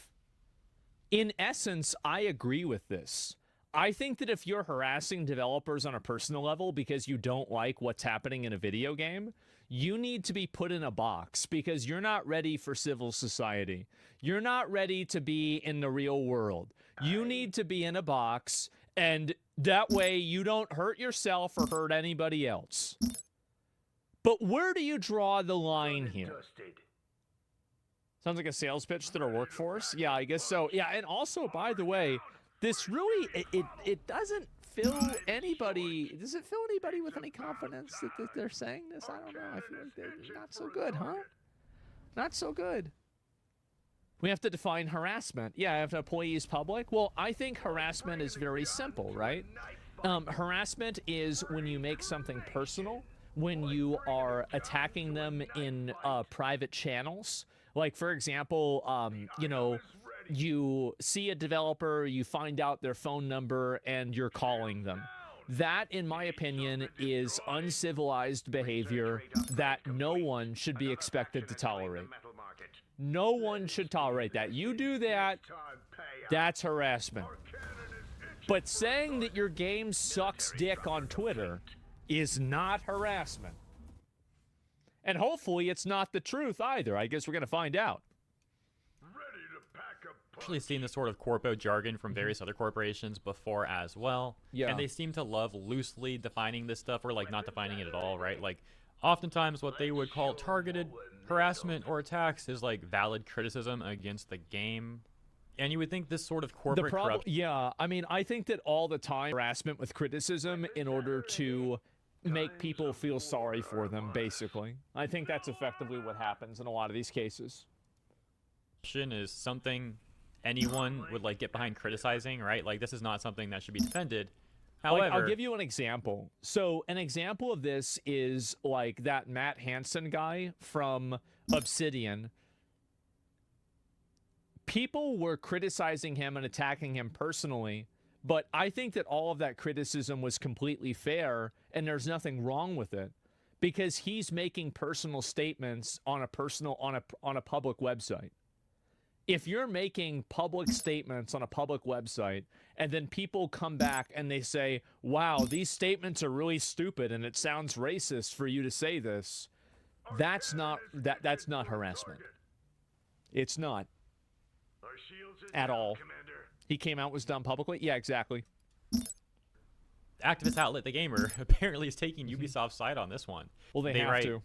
in essence, I agree with this. I think that if you're harassing developers on a personal level because you don't like what's happening in a video game, you need to be put in a box because you're not ready for civil society. You're not ready to be in the real world. You need to be in a box, and that way you don't hurt yourself or hurt anybody else. But where do you draw the line here? Sounds like a sales pitch to their workforce. Yeah, I guess so. Yeah, and also, by the way, this really, it doesn't fill anybody, does it fill anybody with any confidence that they're saying this? I don't know. I feel like they're not so good, huh? Not so good. We have to define harassment. Yeah, if an employee is public. Well, I think harassment is very simple, right? Harassment is when you make something personal, when you are attacking them in private channels. Like, for example, you know, you see a developer, you find out their phone number, and you're calling them. That, in my opinion, is uncivilized behavior that no one should be expected to tolerate. No one should tolerate that. You do that, that's harassment. But saying that your game sucks dick on Twitter is not harassment. And hopefully it's not the truth either. I guess we're going to find out. Actually seen this sort of corpo jargon from various other corporations before as well. Yeah. And they seem to love loosely defining this stuff or like not defining it at all, right? Like oftentimes what they would call targeted harassment or attacks is like valid criticism against the game. And you would think this sort of corporate corruption... Yeah, I mean, I think that all the time harassment with criticism in order to make people feel sorry for them, basically. I think that's effectively what happens in a lot of these cases. ...is something anyone would like get behind criticizing, right? Like this is not something that should be defended. However, like, I'll give you an example. So an example of this is like that Matt Hansen guy from Obsidian. People were criticizing him and attacking him personally, but I think that all of that criticism was completely fair and there's nothing wrong with it because he's making personal statements on a public website. If you're making public statements on a public website and then people come back and they say, wow, these statements are really stupid and it sounds racist for you to say this, that's not harassment. It's not. At all. He came out, was done publicly? Yeah, exactly. Activist outlet The Gamer apparently is taking Ubisoft's side on this one. Well, they have write, to.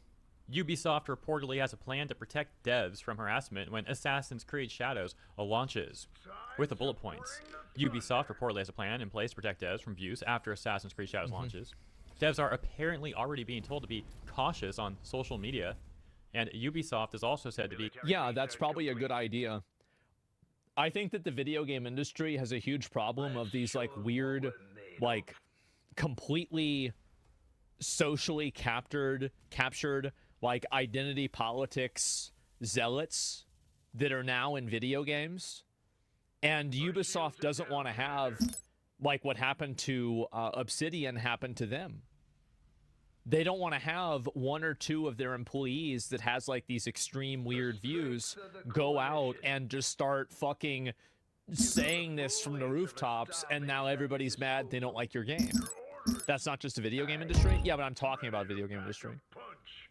Ubisoft reportedly has a plan to protect devs from harassment when Assassin's Creed Shadows launches. With the bullet points, Ubisoft reportedly has a plan in place to protect devs from abuse after Assassin's Creed Shadows launches. Devs are apparently already being told to be cautious on social media, and Ubisoft is also said to be... Yeah, that's probably a good idea. I think that the video game industry has a huge problem of these like weird, like completely socially captured like identity politics zealots that are now in video games. And Ubisoft doesn't want to have like what happened to Obsidian happen to them. They don't want to have one or two of their employees that has like these extreme weird views go out and just start fucking saying this from the rooftops and now everybody's mad they don't like your game. That's not just a video game industry? Yeah, but I'm talking about video game industry.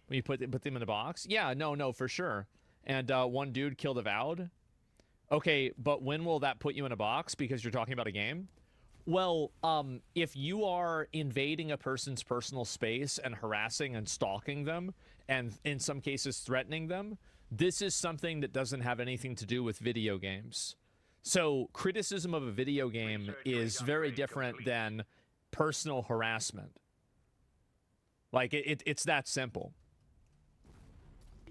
When you put them in a box? Yeah, no, for sure. And one dude killed Avowed? Okay, but when will that put you in a box because you're talking about a game? Well, if you are invading a person's personal space and harassing and stalking them, and in some cases threatening them, this is something that doesn't have anything to do with video games. So criticism of a video game is very different than personal harassment. Like, it's that simple.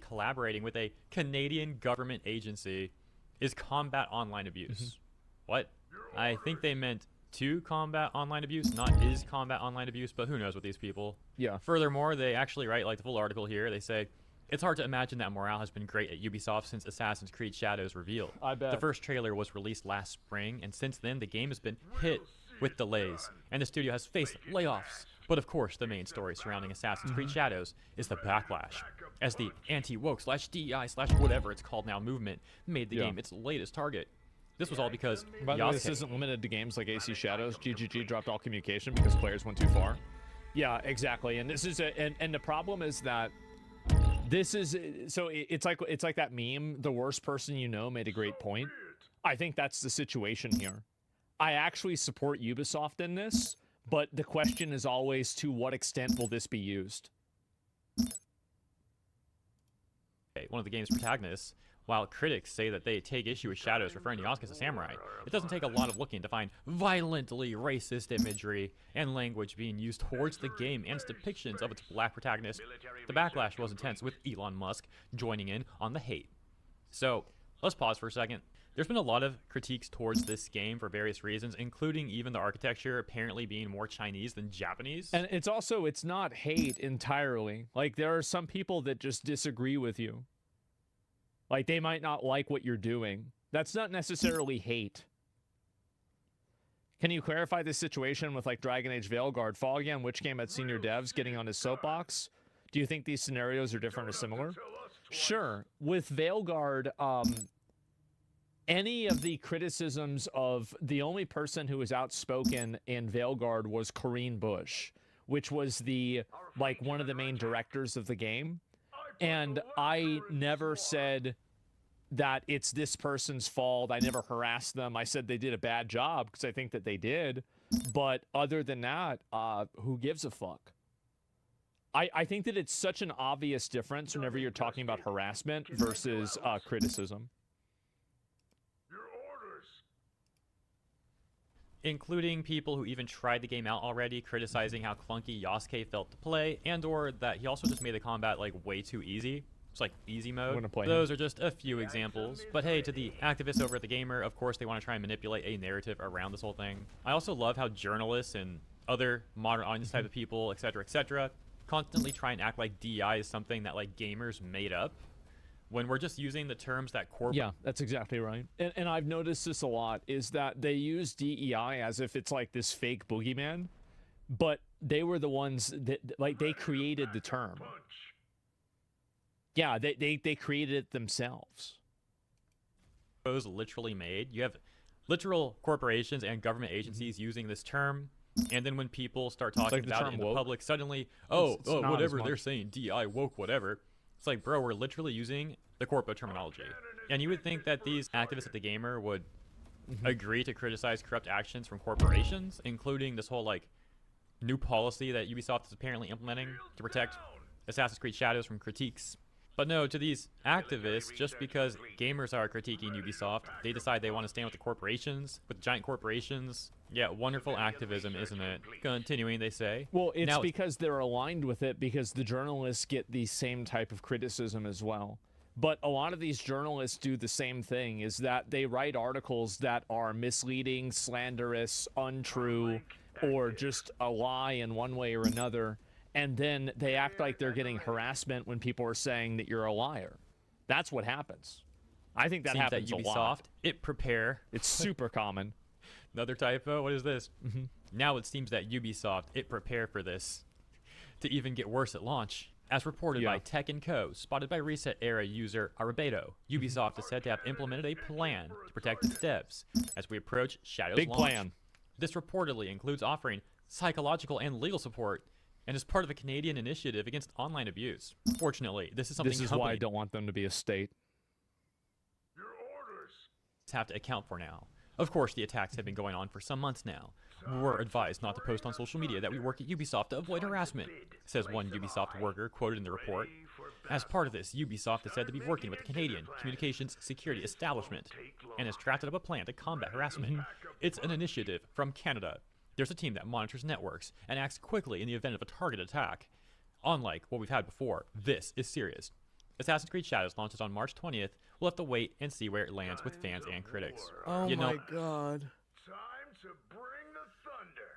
Collaborating with a Canadian government agency is combat online abuse. What? I think they meant to combat online abuse, not is combat online abuse, but who knows with these people. Yeah. Furthermore, they actually write, like the full article here, they say, it's hard to imagine that morale has been great at Ubisoft since Assassin's Creed Shadows revealed. I bet. The first trailer was released last spring, and since then, the game has been hit with delays, and the studio has faced layoffs. But of course, the main story surrounding Assassin's Creed Shadows is the backlash, as the anti-woke/DEI/whatever it's called now movement made the game its latest target. This was all because By the way, this isn't limited to games like AC Shadows. GGG dropped all communication because players went too far. Yeah, exactly. And this is and the problem is that this is so it's like that meme. The worst person you know made a great point. I think that's the situation here. I actually support Ubisoft in this, but the question is always to what extent will this be used? One of the game's protagonists. While critics say that they take issue with Shadows referring to Yasuke as a samurai, it doesn't take a lot of looking to find violently racist imagery and language being used towards the game and its depictions of its black protagonist. The backlash was intense, with Elon Musk joining in on the hate. So, let's pause for a second. There's been a lot of critiques towards this game for various reasons, including even the architecture apparently being more Chinese than Japanese. And it's not hate entirely. Like, there are some people that just disagree with you. Like, they might not like what you're doing. That's not necessarily hate. Can you clarify this situation with like Dragon Age Veilguard? Foggy on Witch Game at senior devs getting on his soapbox. Do you think these scenarios are different or similar? Sure. With Veilguard, any of the criticisms of the only person who was outspoken in Veilguard was Corinne Bush, which was the like one of the main directors of the game. And I never said that it's this person's fault. I never harassed them. I said they did a bad job because I think that they did. But other than that, who gives a fuck? I think that it's such an obvious difference whenever you're talking about harassment versus criticism. Including people who even tried the game out already, criticizing how clunky Yasuke felt to play, and or that he also just made the combat like way too easy. It's like easy mode. Those are just a few examples. But hey, to the activists over at The Gamer, of course they want to try and manipulate a narrative around this whole thing. I also love how journalists and other modern audience type of people, etc., constantly try and act like DEI is something that like gamers made up, when we're just using the terms that corporate... Yeah, that's exactly right. And I've noticed this a lot, is that they use DEI as if it's like this fake boogeyman, but they were the ones that, like, they created the term. Yeah, they created it themselves. Those literally made. You have literal corporations and government agencies using this term, and then when people start talking about it in the public, suddenly, whatever they're saying, DEI, woke, whatever. It's like, bro, we're literally using the corporate terminology. And you would think that these activists at The Gamer would agree to criticize corrupt actions from corporations, including this whole, like, new policy that Ubisoft is apparently implementing to protect Assassin's Creed Shadows from critiques. But no, to these activists, just because gamers are critiquing Ubisoft, they decide they want to stand with the corporations, with giant corporations. Yeah, wonderful activism, isn't it? Continuing, they say. Well, it's because they're aligned with it, because the journalists get the same type of criticism as well. But a lot of these journalists do the same thing, is that they write articles that are misleading, slanderous, untrue, or just a lie in one way or another. And then they act like they're getting harassment when people are saying that you're a liar. That's what happens. I think that happens a lot. It's super common. Another typo? What is this? Now it seems that Ubisoft, prepare for this to even get worse at launch. As reported by Tech & Co., spotted by Reset Era user Arabedo, Ubisoft is said to have implemented a plan to protect its devs as we approach Shadow's launch. Big plan. This reportedly includes offering psychological and legal support, and is part of a Canadian initiative against online abuse. Fortunately, this is something why I don't want them to be a state. Have to account for now. Of course, the attacks have been going on for some months now. We're advised not to post on social media that we work at Ubisoft to avoid harassment, says one Ubisoft worker quoted in the report. As part of this, Ubisoft is said to be working with the Canadian Communications Security Establishment and has drafted up a plan to combat harassment. It's an initiative from Canada. There's a team that monitors networks and acts quickly in the event of a target attack. Unlike what we've had before, this is serious. Assassin's Creed Shadows launches on March 20th. We'll have to wait and see where it lands with fans and critics. Oh my god. Time to bring the thunder.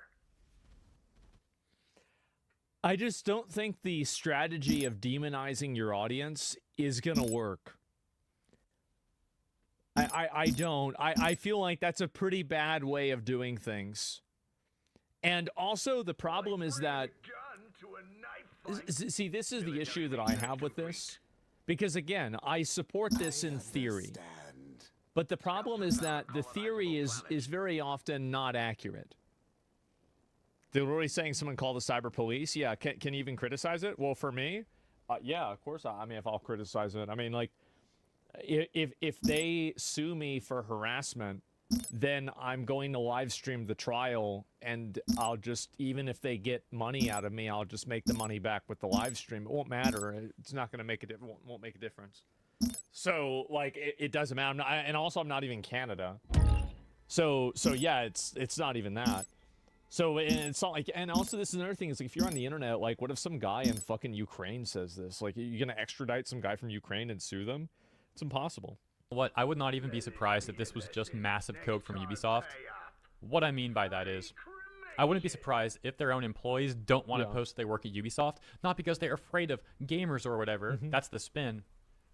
I just don't think the strategy of demonizing your audience is gonna work. I don't. I feel like that's a pretty bad way of doing things. And also the problem is that, see, this is the issue that I have with this. Because again, I support this in theory. But the problem is that the theory is very often not accurate. They're already saying someone call the cyber police. Yeah, can you even criticize it? Well, for me, yeah, of course. I mean, if I'll criticize it. I mean, like, if they sue me for harassment, then I'm going to live stream the trial, and I'll just, even if they get money out of me, I'll just make the money back with the live stream. It won't matter. It's not going to make won't make a difference. So, like, it doesn't matter. And also, I'm not even Canada. So yeah, it's not even that. So it's not like, and also this is another thing, is like, if you're on the internet, like, what if some guy in fucking Ukraine says this? Like, you're gonna extradite some guy from Ukraine and sue them? It's impossible. What, I would not even be surprised if this was just massive coke from Ubisoft. What I mean by that is, I wouldn't be surprised if their own employees don't want to post they work at Ubisoft, not because they're afraid of gamers or whatever, that's the spin,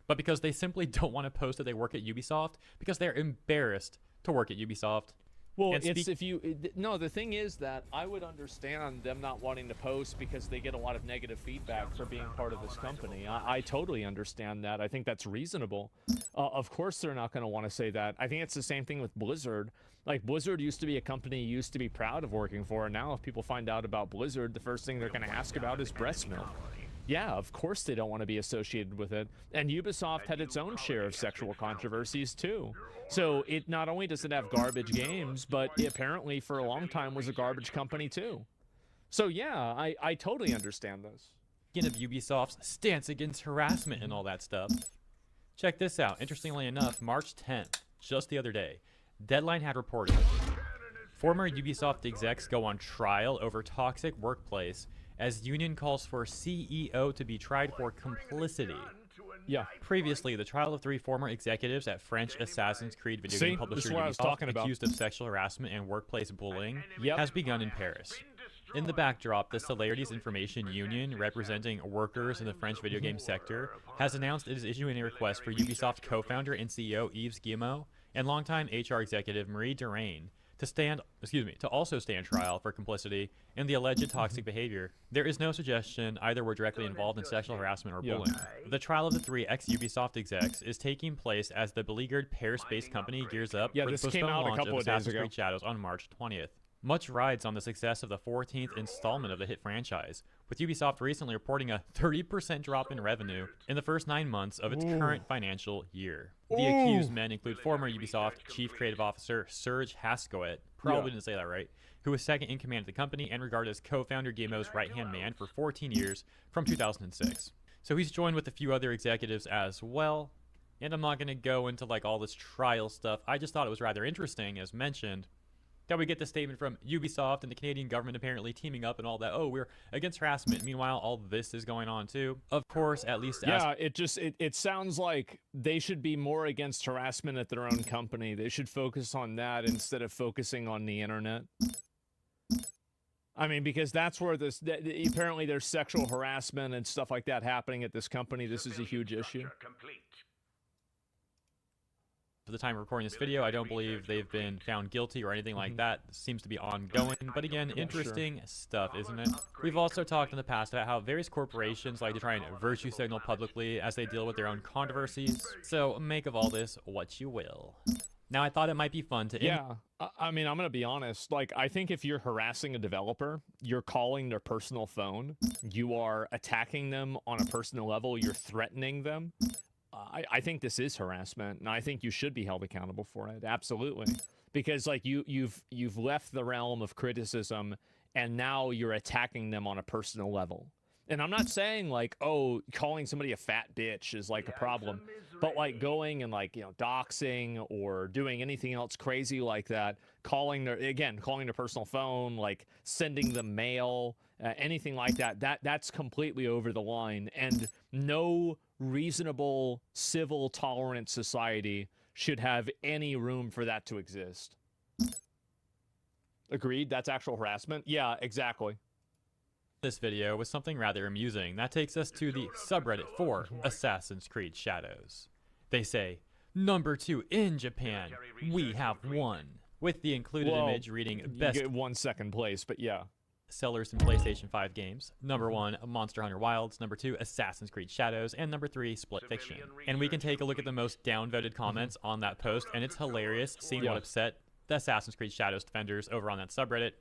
but because they simply don't want to post that they work at Ubisoft because they're embarrassed to work at Ubisoft. Well, And it's if you no, the thing is that I would understand them not wanting to post because they get a lot of negative feedback for being part of this company. I totally understand that. I think that's reasonable. Of course, they're not going to want to say that. I think it's the same thing with Blizzard. Like, Blizzard used to be a company you used to be proud of working for, and now if people find out about Blizzard, the first thing they're going to ask about is breast milk. Yeah, of course they don't want to be associated with it. And Ubisoft had its own share of sexual controversies too. So it not only does it have garbage games, but it apparently for a long time was a garbage company too. So yeah, I totally understand this. Speaking of Ubisoft's stance against harassment and all that stuff, check this out. Interestingly enough, March 10th, just the other day, Deadline had reported former Ubisoft execs go on trial over toxic workplace as union calls for CEO to be tried for complicity. Yeah. Previously, the trial of 3 former executives at French Assassin's Creed video See? game publisher This is what I was Ubisoft talking about. accused of sexual harassment and workplace bullying Yep. has begun in Paris. In the backdrop, the Celerities Information Union, representing workers in the French video game sector, has announced it is issuing a request for Ubisoft co-founder and CEO Yves Guillemot and longtime HR executive Marie Derain to also stand trial for complicity in the alleged toxic behavior. There is no suggestion either were directly involved in sexual harassment or bullying. The trial of the 3 ex-Ubisoft execs is taking place as the beleaguered Paris-based company gears up for the this came postponed out a launch couple of of days Assassin's ago. Creed Shadows on March 20th. Much rides on the success of the 14th installment of the hit franchise, with Ubisoft recently reporting a 30% drop in revenue in the first 9 months of its current financial year. The accused men include former Ubisoft Chief Creative Officer Serge Hascoët, probably didn't say that right, who was second in command of the company and regarded as co-founder Guillemot's right-hand man for 14 years from 2006. So he's joined with a few other executives as well, and I'm not going to go into like all this trial stuff. I just thought it was rather interesting, as mentioned, that we get the statement from Ubisoft and the Canadian government apparently teaming up and all that. Oh, we're against harassment. Meanwhile, all this is going on too. Of course, at least it sounds like they should be more against harassment at their own company. They should focus on that instead of focusing on the internet. I mean, because that's where apparently there's sexual harassment and stuff like that happening at this company. This is a huge issue. At the time of recording this video, I don't believe they've been found guilty or anything like that. It seems to be ongoing, but again, interesting stuff, isn't it? We've also talked in the past about how various corporations like to try and virtue signal publicly as they deal with their own controversies. So make of all this what you will. Now, I thought it might be fun to... I mean, I'm going to be honest. Like, I think if you're harassing a developer, you're calling their personal phone, you are attacking them on a personal level, you're threatening them. I think this is harassment, and I think you should be held accountable for it. Absolutely, because like you've left the realm of criticism, and now you're attacking them on a personal level. And I'm not saying like, oh, calling somebody a fat bitch is like a problem, but like going and like, you know, doxing or doing anything else crazy like that, calling their personal phone, like sending them mail, anything like that, that's completely over the line, and no reasonable, civil, tolerant society should have any room for that to exist. Agreed? That's actual harassment? Yeah, exactly. This video was something rather amusing. That takes us to the subreddit for Assassin's Creed Shadows. They say, number 2 in Japan, we have won. With the included image reading best... You get 1 second place, but yeah. Sellers in PlayStation 5 games. Number 1, Monster Hunter Wilds. Number 2, Assassin's Creed Shadows. And number 3, Split Fiction. And we can take a look at the most downvoted comments on that post, and it's hilarious seeing what upset the Assassin's Creed Shadows defenders over on that subreddit.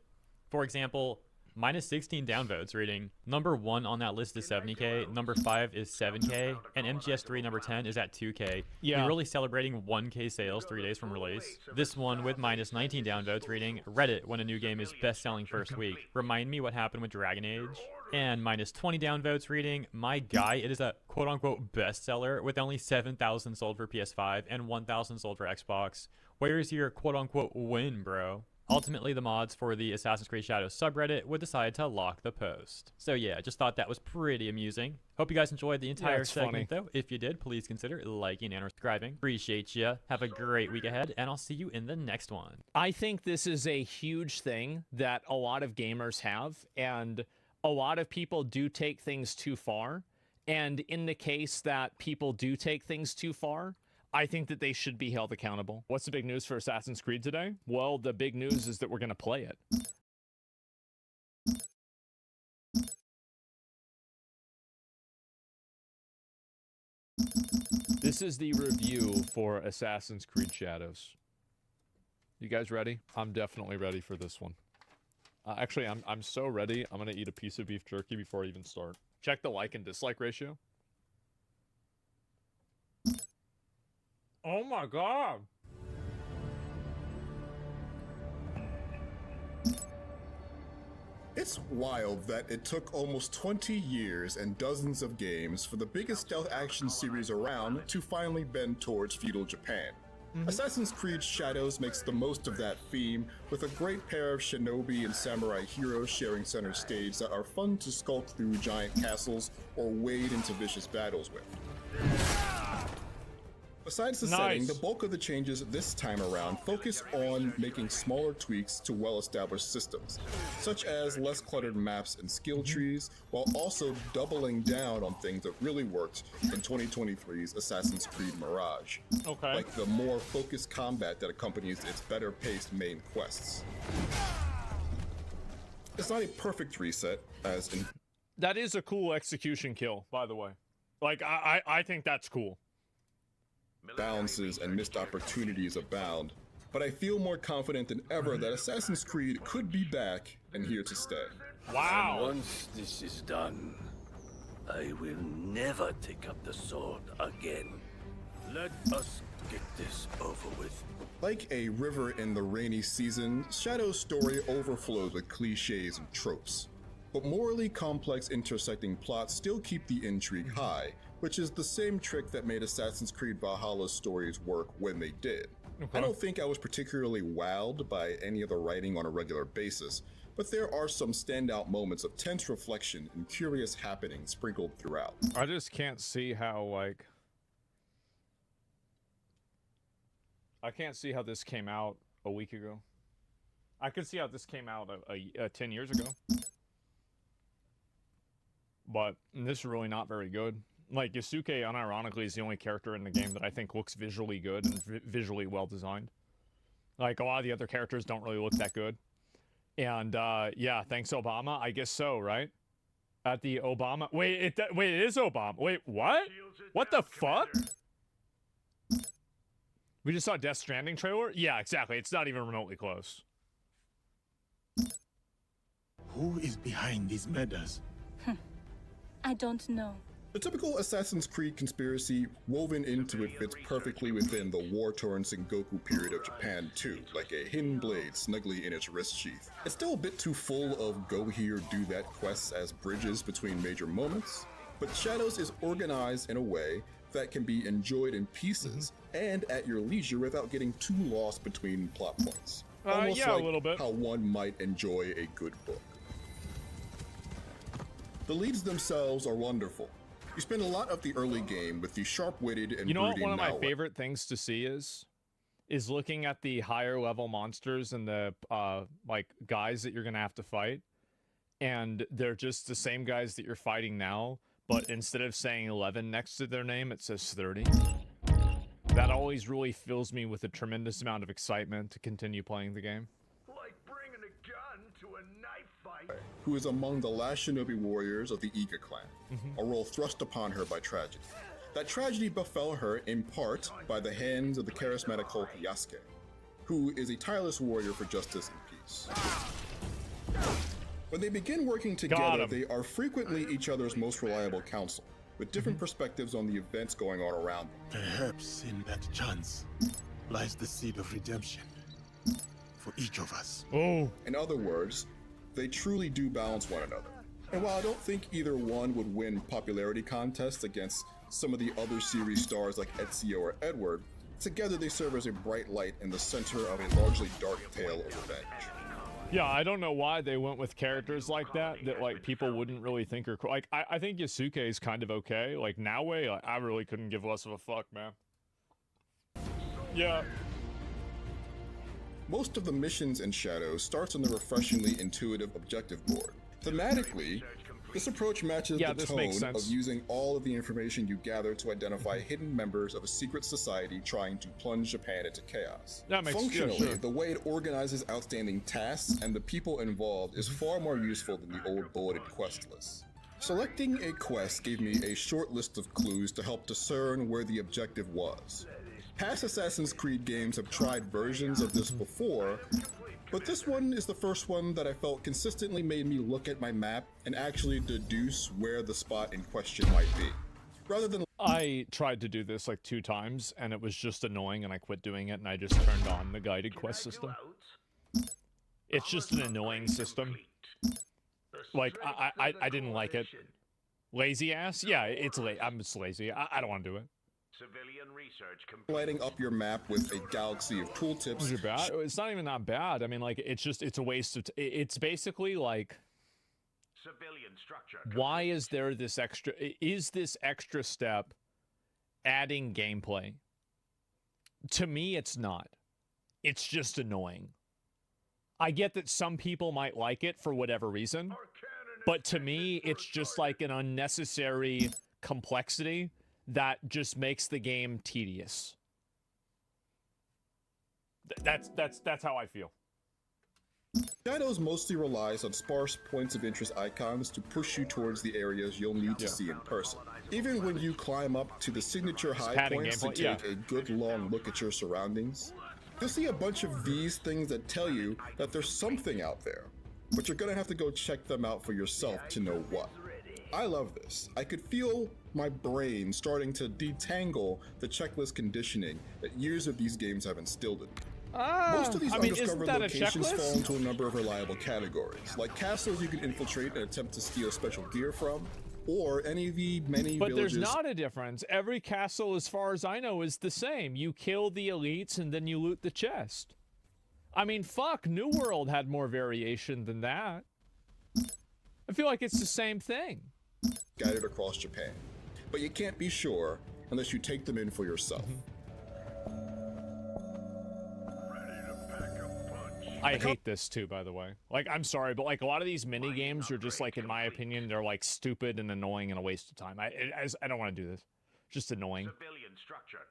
For example, minus 16 downvotes reading, number 1 on that list is 70k, number 5 is 7k, and MGS3 number 10 is at 2k. Yeah. We're really celebrating 1k sales 3 days from release. This one with minus 19 downvotes reading, Reddit when a new game is best-selling first week. Remind me what happened with Dragon Age. And minus 20 downvotes reading, my guy, it is a quote-unquote bestseller with only 7,000 sold for PS5 and 1,000 sold for Xbox. Where's your quote-unquote win, bro? Ultimately, the mods for the Assassin's Creed Shadows subreddit would decide to lock the post. So yeah, just thought that was pretty amusing. Hope you guys enjoyed the entire segment, though. If you did, please consider liking and subscribing. Appreciate ya. Have a great week ahead, and I'll see you in the next one. I think this is a huge thing that a lot of gamers have, and a lot of people do take things too far. And in the case that people do take things too far, I think that they should be held accountable. What's the big news for Assassin's Creed today? Well, the big news is that we're going to play it. This is the review for Assassin's Creed Shadows. You guys ready? I'm definitely ready for this one. Actually, I'm so ready. I'm going to eat a piece of beef jerky before I even start. Check the like and dislike ratio. Oh my god! It's wild that it took almost 20 years and dozens of games for the biggest stealth action series around to finally bend towards feudal Japan. Assassin's Creed Shadows makes the most of that theme, with a great pair of shinobi and samurai heroes sharing center stage that are fun to skulk through giant castles or wade into vicious battles with. Besides the setting, the bulk of the changes this time around focus on making smaller tweaks to well-established systems, such as less cluttered maps and skill trees, while also doubling down on things that really worked in 2023's Assassin's Creed Mirage. Like the more focused combat that accompanies its better-paced main quests. It's not a perfect reset, as in... That is a cool execution kill, by the way. Like, I think that's cool. Balances and missed opportunities abound, but I feel more confident than ever that Assassin's Creed could be back and here to stay. Wow! And once this is done, I will never take up the sword again. Let us get this over with. Like a river in the rainy season, Shadow's story overflows with cliches and tropes. But morally complex intersecting plots still keep the intrigue high, which is the same trick that made Assassin's Creed Valhalla's stories work when they did. I don't think I was particularly wowed by any of the writing on a regular basis, but there are some standout moments of tense reflection and curious happenings sprinkled throughout. I just can't see how, like... I can't see how this came out a week ago. I could see how this came out 10 years ago. But this is really not very good. Like, Yasuke, unironically, is the only character in the game that I think looks visually good and visually well designed. Like, a lot of the other characters don't really look that good. And, yeah, thanks, Obama. I guess so, right? At the Obama... Wait, it is Obama. Wait, what? What the fuck? We just saw Death Stranding trailer? Yeah, exactly. It's not even remotely close. Who is behind these murders? I don't know. The typical Assassin's Creed conspiracy woven into it fits perfectly within the war-torn Sengoku period of Japan too, like a hidden blade snugly in its wrist sheath. It's still a bit too full of go here, do that quests as bridges between major moments, but Shadows is organized in a way that can be enjoyed in pieces and at your leisure without getting too lost between plot points. Almost yeah, like a little bit. How one might enjoy a good book. The leads themselves are wonderful. You spend a lot of the early game with the sharp-witted and you know what brooding one of my Naoa. favorite things to see is looking at the higher level monsters and the like guys that you're gonna have to fight, and they're just the same guys that you're fighting now, but instead of saying 11 next to their name, it says 30. That always really fills me with a tremendous amount of excitement to continue playing the game. Like bringing a gun to a knife fight. Who is among the last shinobi warriors of the Iga clan, a role thrust upon her by tragedy. That tragedy befell her in part by the hands of the charismatic Hulk Yasuke, who is a tireless warrior for justice and peace. When they begin working together, they are frequently each other's most reliable counsel, with different perspectives on the events going on around them. Perhaps in that chance lies the seed of redemption for each of us. Oh. In other words, they truly do balance one another. And while I don't think either one would win popularity contests against some of the other series stars like Ezio or Edward, together they serve as a bright light in the center of a largely dark tale of revenge. Yeah, I don't know why they went with characters like that like people wouldn't really think are cool. Like I think Yasuke is kind of okay. Like Naoe, like, I really couldn't give less of a fuck, man. Yeah. Most of the missions in Shadows starts on the refreshingly intuitive objective board. Thematically, This approach matches the this tone makes of sense. using all of the information you gather to identify hidden members of a secret society trying to plunge Japan into chaos. That makes- yeah, Functionally, sure. the way it organizes outstanding tasks and the people involved is far more useful than the old bulleted quest lists. Selecting a quest gave me a short list of clues to help discern where the objective was. Past Assassin's Creed games have tried versions of this before, but this one is the first one that I felt consistently made me look at my map and actually deduce where the spot in question might be. Rather than I tried to do this like 2 times and it was just annoying and I quit doing it and I just turned on the guided quest system. It's just an annoying system. Like, I didn't like it. Lazy ass? Yeah, it's I'm just lazy. I don't want to do it. Civilian research lighting up your map with a galaxy of tooltips. Is it bad? It's not even that bad. I mean, like, it's a waste of. It's basically like, civilian structure. why is there this extra? Is this extra step adding gameplay? To me, it's not. It's just annoying. I get that some people might like it for whatever reason, but to me, it's just like an unnecessary complexity that just makes the game tedious. That's how I feel. Shadows mostly relies on sparse points of interest icons to push you towards the areas you'll need to see in person. Even when you climb up to the signature high padding points to gameplay, take a good long look at your surroundings, you'll see a bunch of these things that tell you that there's something out there, but you're gonna have to go check them out for yourself to know what. I love this. I could feel my brain starting to detangle the checklist conditioning that years of these games have instilled in me. Most of these undiscovered locations fall into a number of reliable categories, like castles you can infiltrate and attempt to steal special gear from, or any of the many But villages. there's not a difference. Every castle, as far as I know, is the same. You kill the elites and then you loot the chest. I mean, fuck, New World had more variation than that. I feel like it's the same thing. Scattered across Japan, but you can't be sure unless you take them in for yourself. I hate this too, by the way. Like, I'm sorry, but like a lot of these mini games are just like, in my opinion, they're like stupid and annoying and a waste of time. I don't want to do this. Just annoying.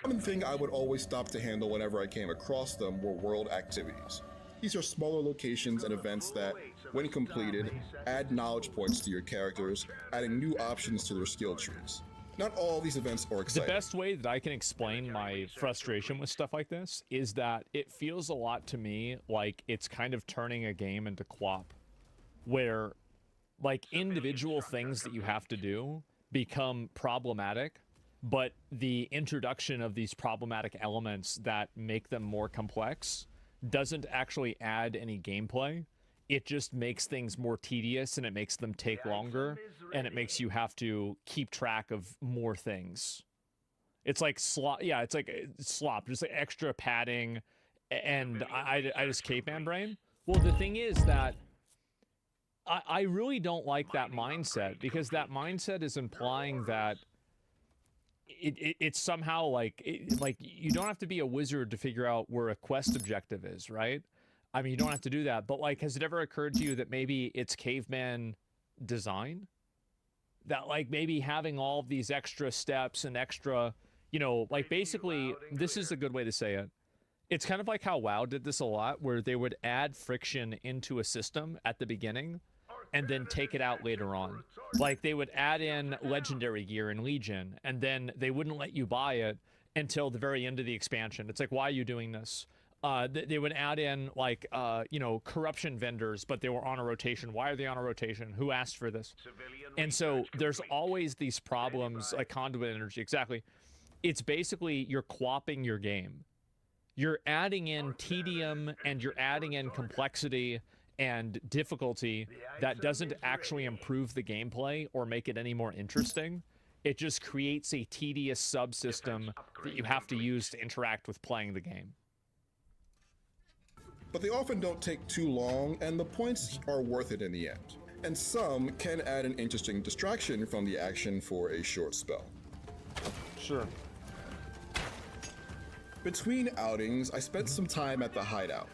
One thing I would always stop to handle whenever I came across them were world activities. These are smaller locations and events that, when completed, add knowledge points to your characters, adding new options to their skill trees. Not all these events are The exciting. best way that I can explain my frustration with stuff like this is that it feels a lot to me like it's kind of turning a game into QWOP, where like individual things that you have to do become problematic, but the introduction of these problematic elements that make them more complex doesn't actually add any gameplay. It just makes things more tedious and it makes them take longer and it makes you have to keep track of more things. It's like slop. Yeah, it's like slop, just like extra padding. And I just caveman brain. Well, the thing is that I really don't like that mindset, because that mindset is implying that it's somehow like like you don't have to be a wizard to figure out where a quest objective is, right? I mean, you don't have to do that, but like, has it ever occurred to you that maybe it's caveman design? That like maybe having all of these extra steps and extra, you know, like basically, this is a good way to say it. It's kind of like how WoW did this a lot, where they would add friction into a system at the beginning and then take it out later on. Like they would add in legendary gear in Legion, and then they wouldn't let you buy it until the very end of the expansion. It's like, why are you doing this? They would add in like, you know, corruption vendors, but they were on a rotation. Why are they on a rotation? Who asked for this? And so there's always these problems, like conduit energy. Exactly. It's basically you're QWOPing your game. You're adding in tedium and you're adding in complexity and difficulty that doesn't actually improve the gameplay or make it any more interesting. It just creates a tedious subsystem that you have to use to interact with playing the game. But they often don't take too long, and the points are worth it in the end. And some can add an interesting distraction from the action for a short spell. Sure. Between outings, I spent some time at the hideout.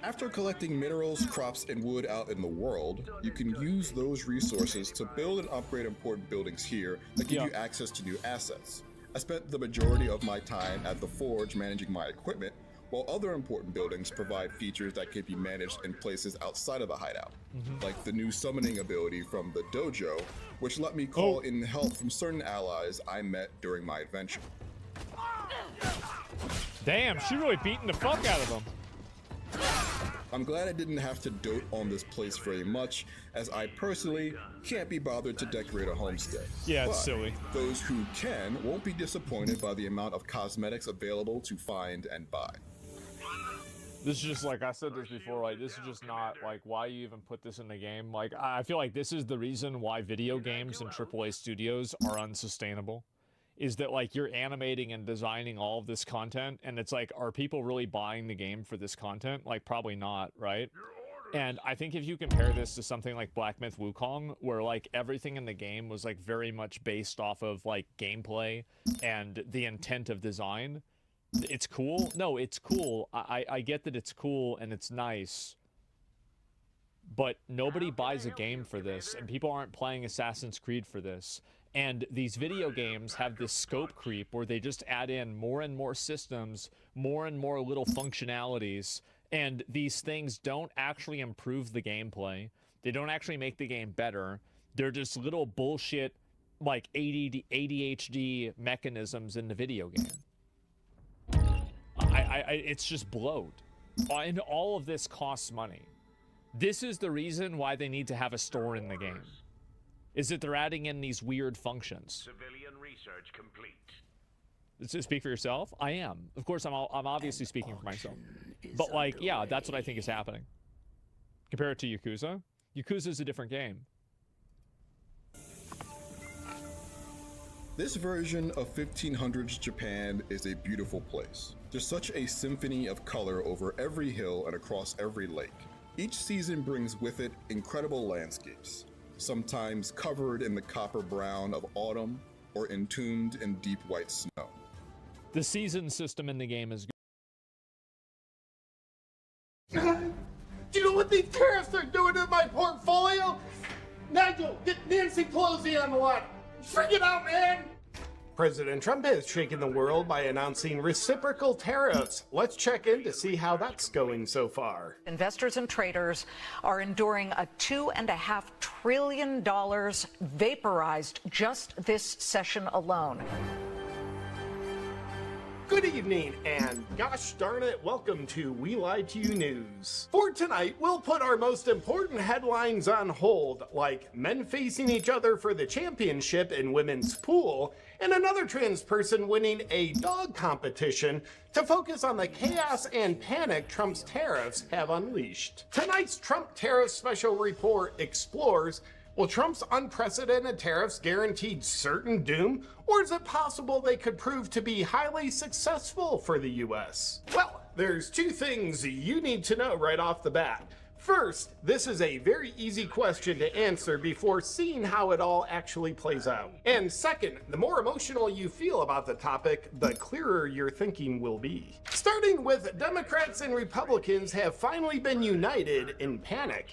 After collecting minerals, crops, and wood out in the world, you can use those resources to build and upgrade important buildings here that give you access to new assets. I spent the majority of my time at the forge managing my equipment, while other important buildings provide features that can be managed in places outside of the hideout, like the new summoning ability from the dojo, which let me call in help from certain allies I met during my adventure. Damn, she really beating the fuck out of him. I'm glad I didn't have to dote on this place very much, as I personally can't be bothered to decorate a homestead. Yeah, it's But silly. those who can won't be disappointed by the amount of cosmetics available to find and buy. This is just like, I said this before, like, this is just not, like, why you even put this in the game. Like, I feel like this is the reason why video games and AAA studios are unsustainable. Is that, like, you're animating and designing all of this content, and it's like, are people really buying the game for this content? Like, probably not, right? And I think if you compare this to something like Black Myth Wukong, where, like, everything in the game was, like, very much based off of, like, gameplay and the intent of design, it's cool. No, it's cool. I get that it's cool and it's nice, but nobody buys a game for this, and people aren't playing Assassin's Creed for this. And these video games have this scope creep where they just add in more and more systems, more and more little functionalities, and these things don't actually improve the gameplay. They don't actually make the game better. They're just little bullshit, like ADHD mechanisms in the video game. It's just bloat. And all of this costs money. This is the reason why they need to have a store in the game. Is that they're adding in these weird functions. Civilian research complete. To speak for yourself? I am. Of course, I'm obviously speaking for myself. But, like, yeah, that's what I think is happening. Compare it to Yakuza. Yakuza is a different game. This version of 1500s Japan is a beautiful place. There's such a symphony of color over every hill and across every lake. Each season brings with it incredible landscapes, sometimes covered in the copper brown of autumn or entombed in deep white snow. The season system in the game is Do you know what these tariffs are doing to my portfolio? Nigel, get Nancy Pelosi on the line. Freak it out, man! President Trump has shaken the world by announcing reciprocal tariffs. Let's check in to see how that's going so far. Investors and traders are enduring a $2.5 trillion vaporized just this session alone. Good evening, and gosh darn it, welcome to We Lied to You News. For tonight, we'll put our most important headlines on hold, like men facing each other for the championship in women's pool, and another trans person winning a dog competition, to focus on the chaos and panic Trump's tariffs have unleashed. Tonight's Trump Tariff Special Report explores: will Trump's unprecedented tariffs guaranteed certain doom, or is it possible they could prove to be highly successful for the US? Well, there's two things you need to know right off the bat. First, this is a very easy question to answer before seeing how it all actually plays out. And second, the more emotional you feel about the topic, the clearer your thinking will be. Starting with, Democrats and Republicans have finally been united in panic.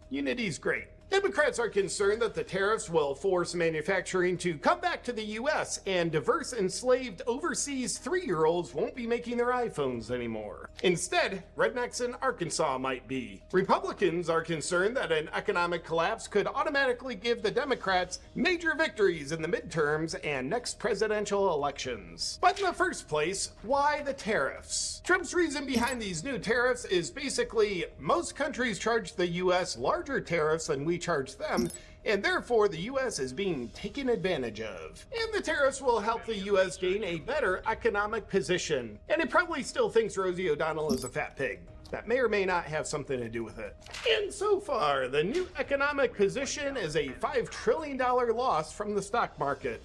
Unity's great. Democrats are concerned that the tariffs will force manufacturing to come back to the US, and diverse enslaved overseas 3-year-olds won't be making their iPhones anymore. Instead, rednecks in Arkansas might be. Republicans are concerned that an economic collapse could automatically give the Democrats major victories in the midterms and next presidential elections. But in the first place, why the tariffs? Trump's reason behind these new tariffs is basically most countries charge the US larger tariffs than we charge them, and therefore the US is being taken advantage of. And the tariffs will help the US gain a better economic position. And it probably still thinks Rosie O'Donnell is a fat pig. That may or may not have something to do with it. And so far, the new economic position is a $5 trillion loss from the stock market.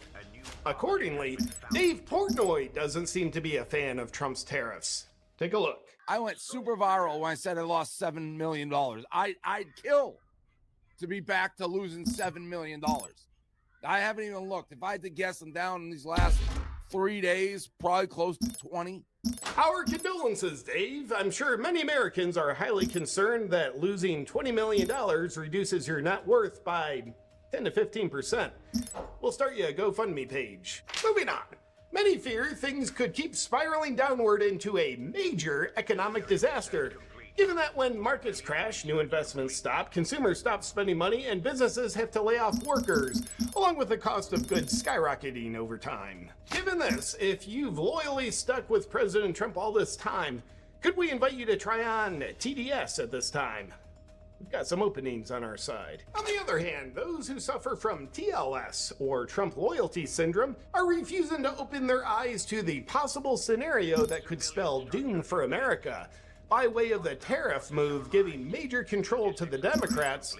Accordingly, Dave Portnoy doesn't seem to be a fan of Trump's tariffs. Take a look. I went super viral when I said I lost $7 million. I'd kill to be back to losing $7 million. I haven't even looked. If I had to guess, I'm down in these last 3 days, probably close to 20. Our condolences, Dave. I'm sure many Americans are highly concerned that losing $20 million reduces your net worth by 10 to 15%. We'll start you a GoFundMe page. Moving on. Many fear things could keep spiraling downward into a major economic disaster, given that when markets crash, new investments stop, consumers stop spending money, and businesses have to lay off workers, along with the cost of goods skyrocketing over time. Given this, if you've loyally stuck with President Trump all this time, could we invite you to try on TDS at this time? We've got some openings on our side. On the other hand, those who suffer from TLS, or Trump loyalty syndrome, are refusing to open their eyes to the possible scenario that could spell doom for America, by way of the tariff move giving major control to the Democrats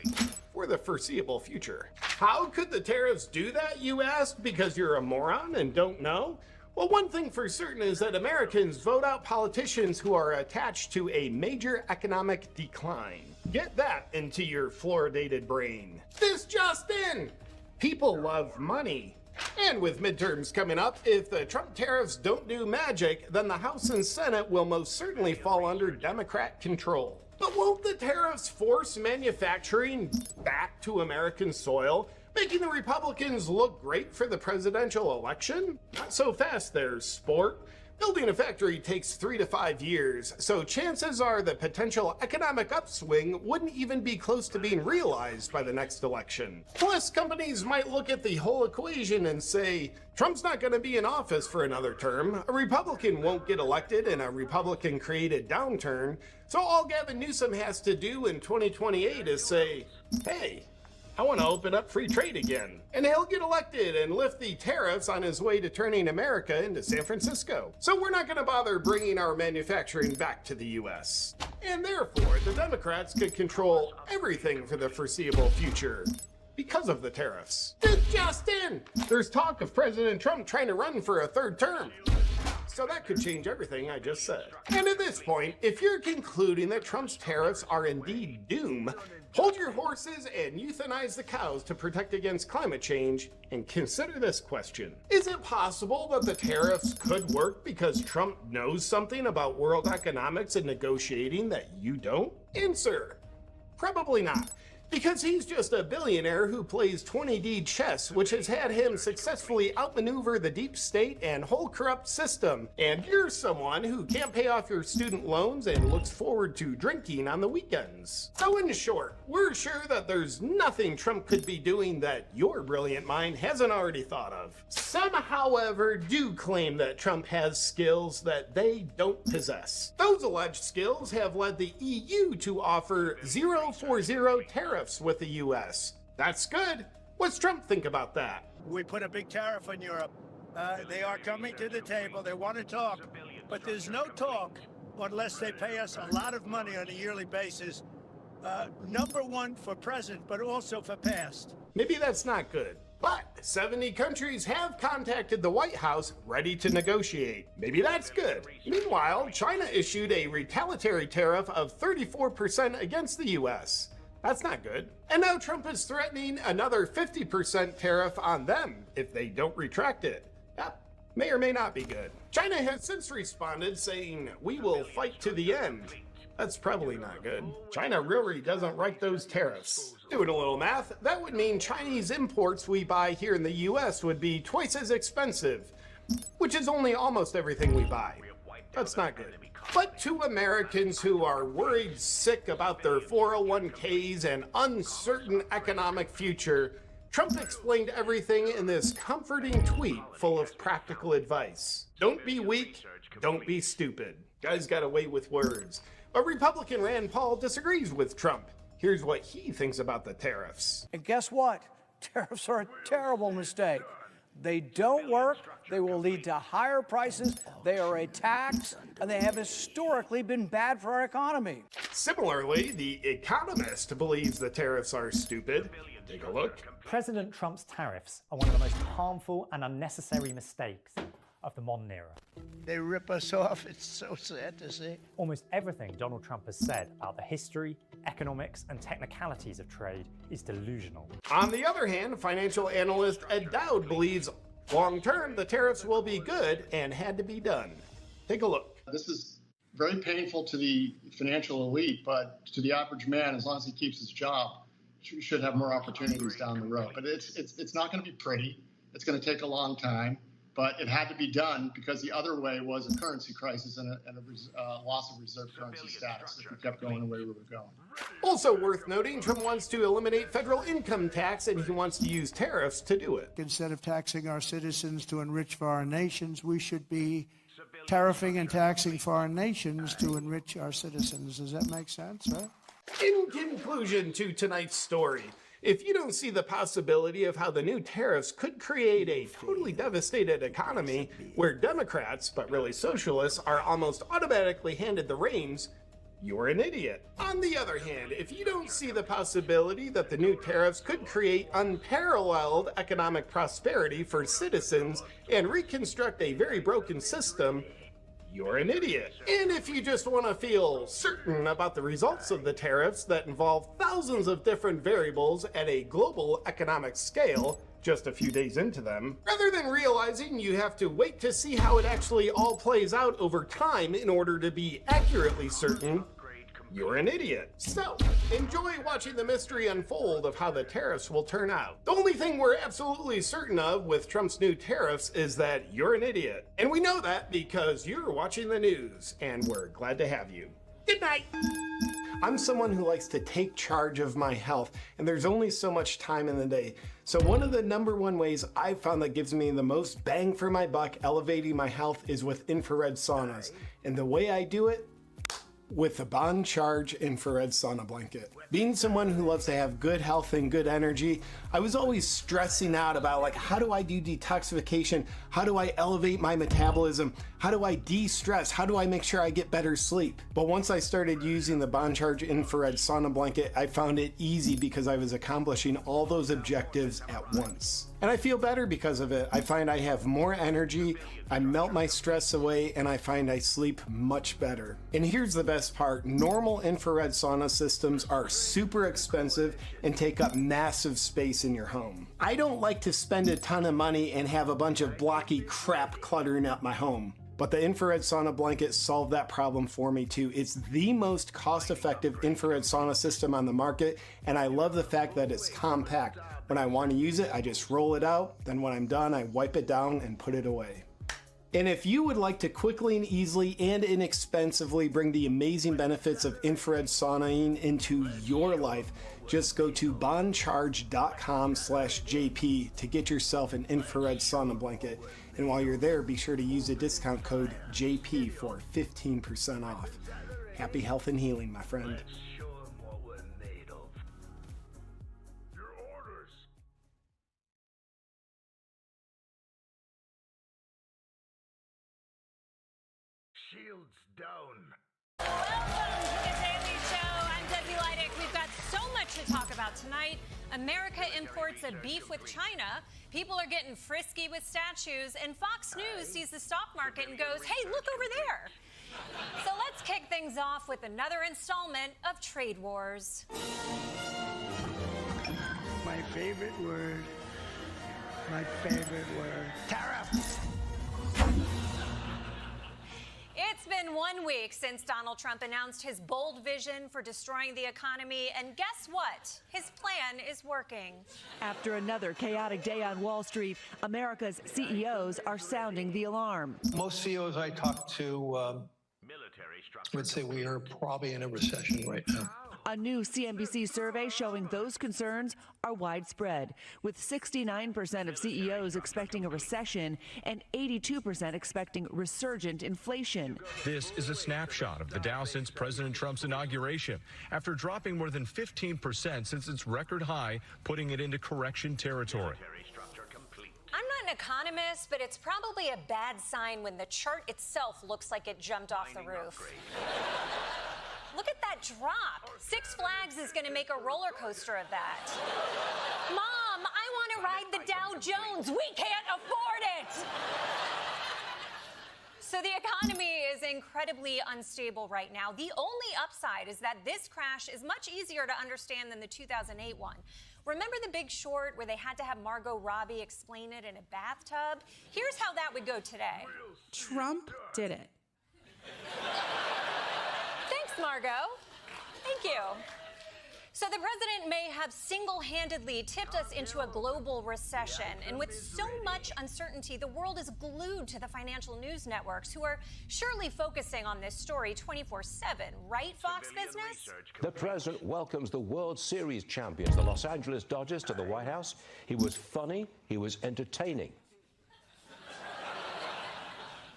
for the foreseeable future. How could the tariffs do that, you ask, because you're a moron and don't know? Well, one thing for certain is that Americans vote out politicians who are attached to a major economic decline. Get that into your fluoridated brain. This just in! People love money. And with midterms coming up, if the Trump tariffs don't do magic, then the House and Senate will most certainly fall under Democrat control. But won't the tariffs force manufacturing back to American soil, making the Republicans look great for the presidential election? Not so fast there, sport. Building a factory takes 3 to 5 years, so chances are the potential economic upswing wouldn't even be close to being realized by the next election. Plus, companies might look at the whole equation and say, Trump's not going to be in office for another term, a Republican won't get elected in a Republican-created downturn, so all Gavin Newsom has to do in 2028 is say, hey, I want to open up free trade again. And he'll get elected and lift the tariffs on his way to turning America into San Francisco. So we're not going to bother bringing our manufacturing back to the US. And therefore, the Democrats could control everything for the foreseeable future because of the tariffs. Just in! There's talk of President Trump trying to run for a third term. So that could change everything I just said. And at this point, if you're concluding that Trump's tariffs are indeed doom, hold your horses and euthanize the cows to protect against climate change, and consider this question. Is it possible that the tariffs could work because Trump knows something about world economics and negotiating that you don't? Answer: probably not. Because he's just a billionaire who plays 20D chess, which has had him successfully outmaneuver the deep state and whole corrupt system. And you're someone who can't pay off your student loans and looks forward to drinking on the weekends. So in short, we're sure that there's nothing Trump could be doing that your brilliant mind hasn't already thought of. Some, however, do claim that Trump has skills that they don't possess. Those alleged skills have led the EU to offer 040 tariffs with the US. That's good. What's Trump think about that? We put a big tariff on Europe. They are coming to the table. They want to talk, but there's no talk unless they pay us a lot of money on a yearly basis. Number one for present, but also for past. Maybe that's not good. But 70 countries have contacted the White House ready to negotiate. Maybe that's good. Meanwhile, China issued a retaliatory tariff of 34% against the US. That's not good. And now Trump is threatening another 50% tariff on them if they don't retract it. That may or may not be good. China has since responded saying, we will fight to the end. That's probably not good. China really doesn't write those tariffs. Doing a little math, that would mean Chinese imports we buy here in the US would be twice as expensive, which is only almost everything we buy. That's not good. But to Americans who are worried sick about their 401ks and uncertain economic future, Trump explained everything in this comforting tweet full of practical advice. Don't be weak, don't be stupid. Guy's got a way with words. But Republican Rand Paul disagrees with Trump. Here's what he thinks about the tariffs. And guess what? Tariffs are a terrible mistake. They don't work. They will lead to higher prices. They are a tax, and they have historically been bad for our economy. Similarly, The Economist believes the tariffs are stupid. Take a look. President Trump's tariffs are one of the most harmful and unnecessary mistakes of the modern era. They rip us off. It's so sad to see. Almost everything Donald Trump has said about the history, economics, and technicalities of trade is delusional. On the other hand, financial analyst Ed Dowd believes long-term the tariffs will be good and had to be done. Take a look. This is very painful to the financial elite, but to the average man, as long as he keeps his job, he should have more opportunities down the road. But it's not going to be pretty. It's going to take a long time, but it had to be done because the other way was a currency crisis and a loss of reserve currency status if we kept going the way we were going. Also worth noting, Trump wants to eliminate federal income tax, and he wants to use tariffs to do it. Instead of taxing our citizens to enrich foreign nations, we should be tariffing and taxing foreign nations to enrich our citizens. Does that make sense, right? In conclusion to tonight's story, if you don't see the possibility of how the new tariffs could create a totally devastated economy where Democrats, but really socialists, are almost automatically handed the reins, you're an idiot. On the other hand, if you don't see the possibility that the new tariffs could create unparalleled economic prosperity for citizens and reconstruct a very broken system, you're an idiot. And if you just want to feel certain about the results of the tariffs that involve thousands of different variables at a global economic scale, just a few days into them, rather than realizing you have to wait to see how it actually all plays out over time in order to be accurately certain, you're an idiot. So, enjoy watching the mystery unfold of how the tariffs will turn out. The only thing we're absolutely certain of with Trump's new tariffs is that you're an idiot. And we know that because you're watching the news, and we're glad to have you. Good night. I'm someone who likes to take charge of my health, and there's only so much time in the day. So one of the #1 ways I've found that gives me the most bang for my buck elevating my health is with infrared saunas. And the way I do it, with the Bond Charge infrared sauna blanket. Being someone who loves to have good health and good energy, I was always stressing out about like, how do I do detoxification? How do I elevate my metabolism? How do I de-stress? How do I make sure I get better sleep? But once I started using the Bond Charge infrared sauna blanket, I found it easy because I was accomplishing all those objectives at once. And I feel better because of it. I find I have more energy, I melt my stress away, and I find I sleep much better. And here's the best part, normal infrared sauna systems are super expensive and take up massive space in your home. I don't like to spend a ton of money and have a bunch of blocky crap cluttering up my home. But the infrared sauna blanket solved that problem for me too. It's the most cost-effective infrared sauna system on the market, and I love the fact that it's compact. When I want to use it, I just roll it out, then when I'm done, I wipe it down and put it away. And if you would like to quickly and easily and inexpensively bring the amazing benefits of infrared saunaing into your life, just go to bondcharge.com/JP to get yourself an infrared sauna blanket. And while you're there, be sure to use the discount code JP for 15% off. Happy health and healing, my friend. Shields down. Welcome to the Daily Show. I'm Debbie Leidick. We've got so much to talk about tonight. America imports a beef with China. People are getting frisky with statues, and Fox News sees the stock market and goes, hey, look over there. So let's kick things off with another installment of Trade Wars. My favorite word. Tariffs. It's been 1 week since Donald Trump announced his bold vision for destroying the economy, and guess what? His plan is working. After another chaotic day on Wall Street, America's CEOs are sounding the alarm. Most CEOs I talk to would say we are probably in a recession right now. A new CNBC survey showing those concerns are widespread, with 69% of CEOs expecting a recession and 82% expecting resurgent inflation. This is a snapshot of the Dow since President Trump's inauguration, after dropping more than 15% since its record high, putting it into correction territory. I'm not an economist, but it's probably a bad sign when the chart itself looks like it jumped off the roof. Look at that drop. Six Flags is going to make a roller coaster of that. Mom, I want to ride the Dow Jones. We can't afford it. So the economy is incredibly unstable right now. The only upside is that this crash is much easier to understand than the 2008 one. Remember The Big Short, where they had to have Margot Robbie explain it in a bathtub? Here's how that would go today. Trump did it. Thanks, Margot. Thank you. So the president may have single-handedly tipped us into a global recession. And with so much uncertainty, the world is glued to the financial news networks, who are surely focusing on this story 24/7. Right, Fox Business? The president welcomes the World Series champions, the Los Angeles Dodgers, to the White House. He was funny. He was entertaining.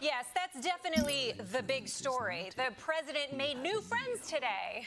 Yes, that's definitely the big story. The president made new friends today.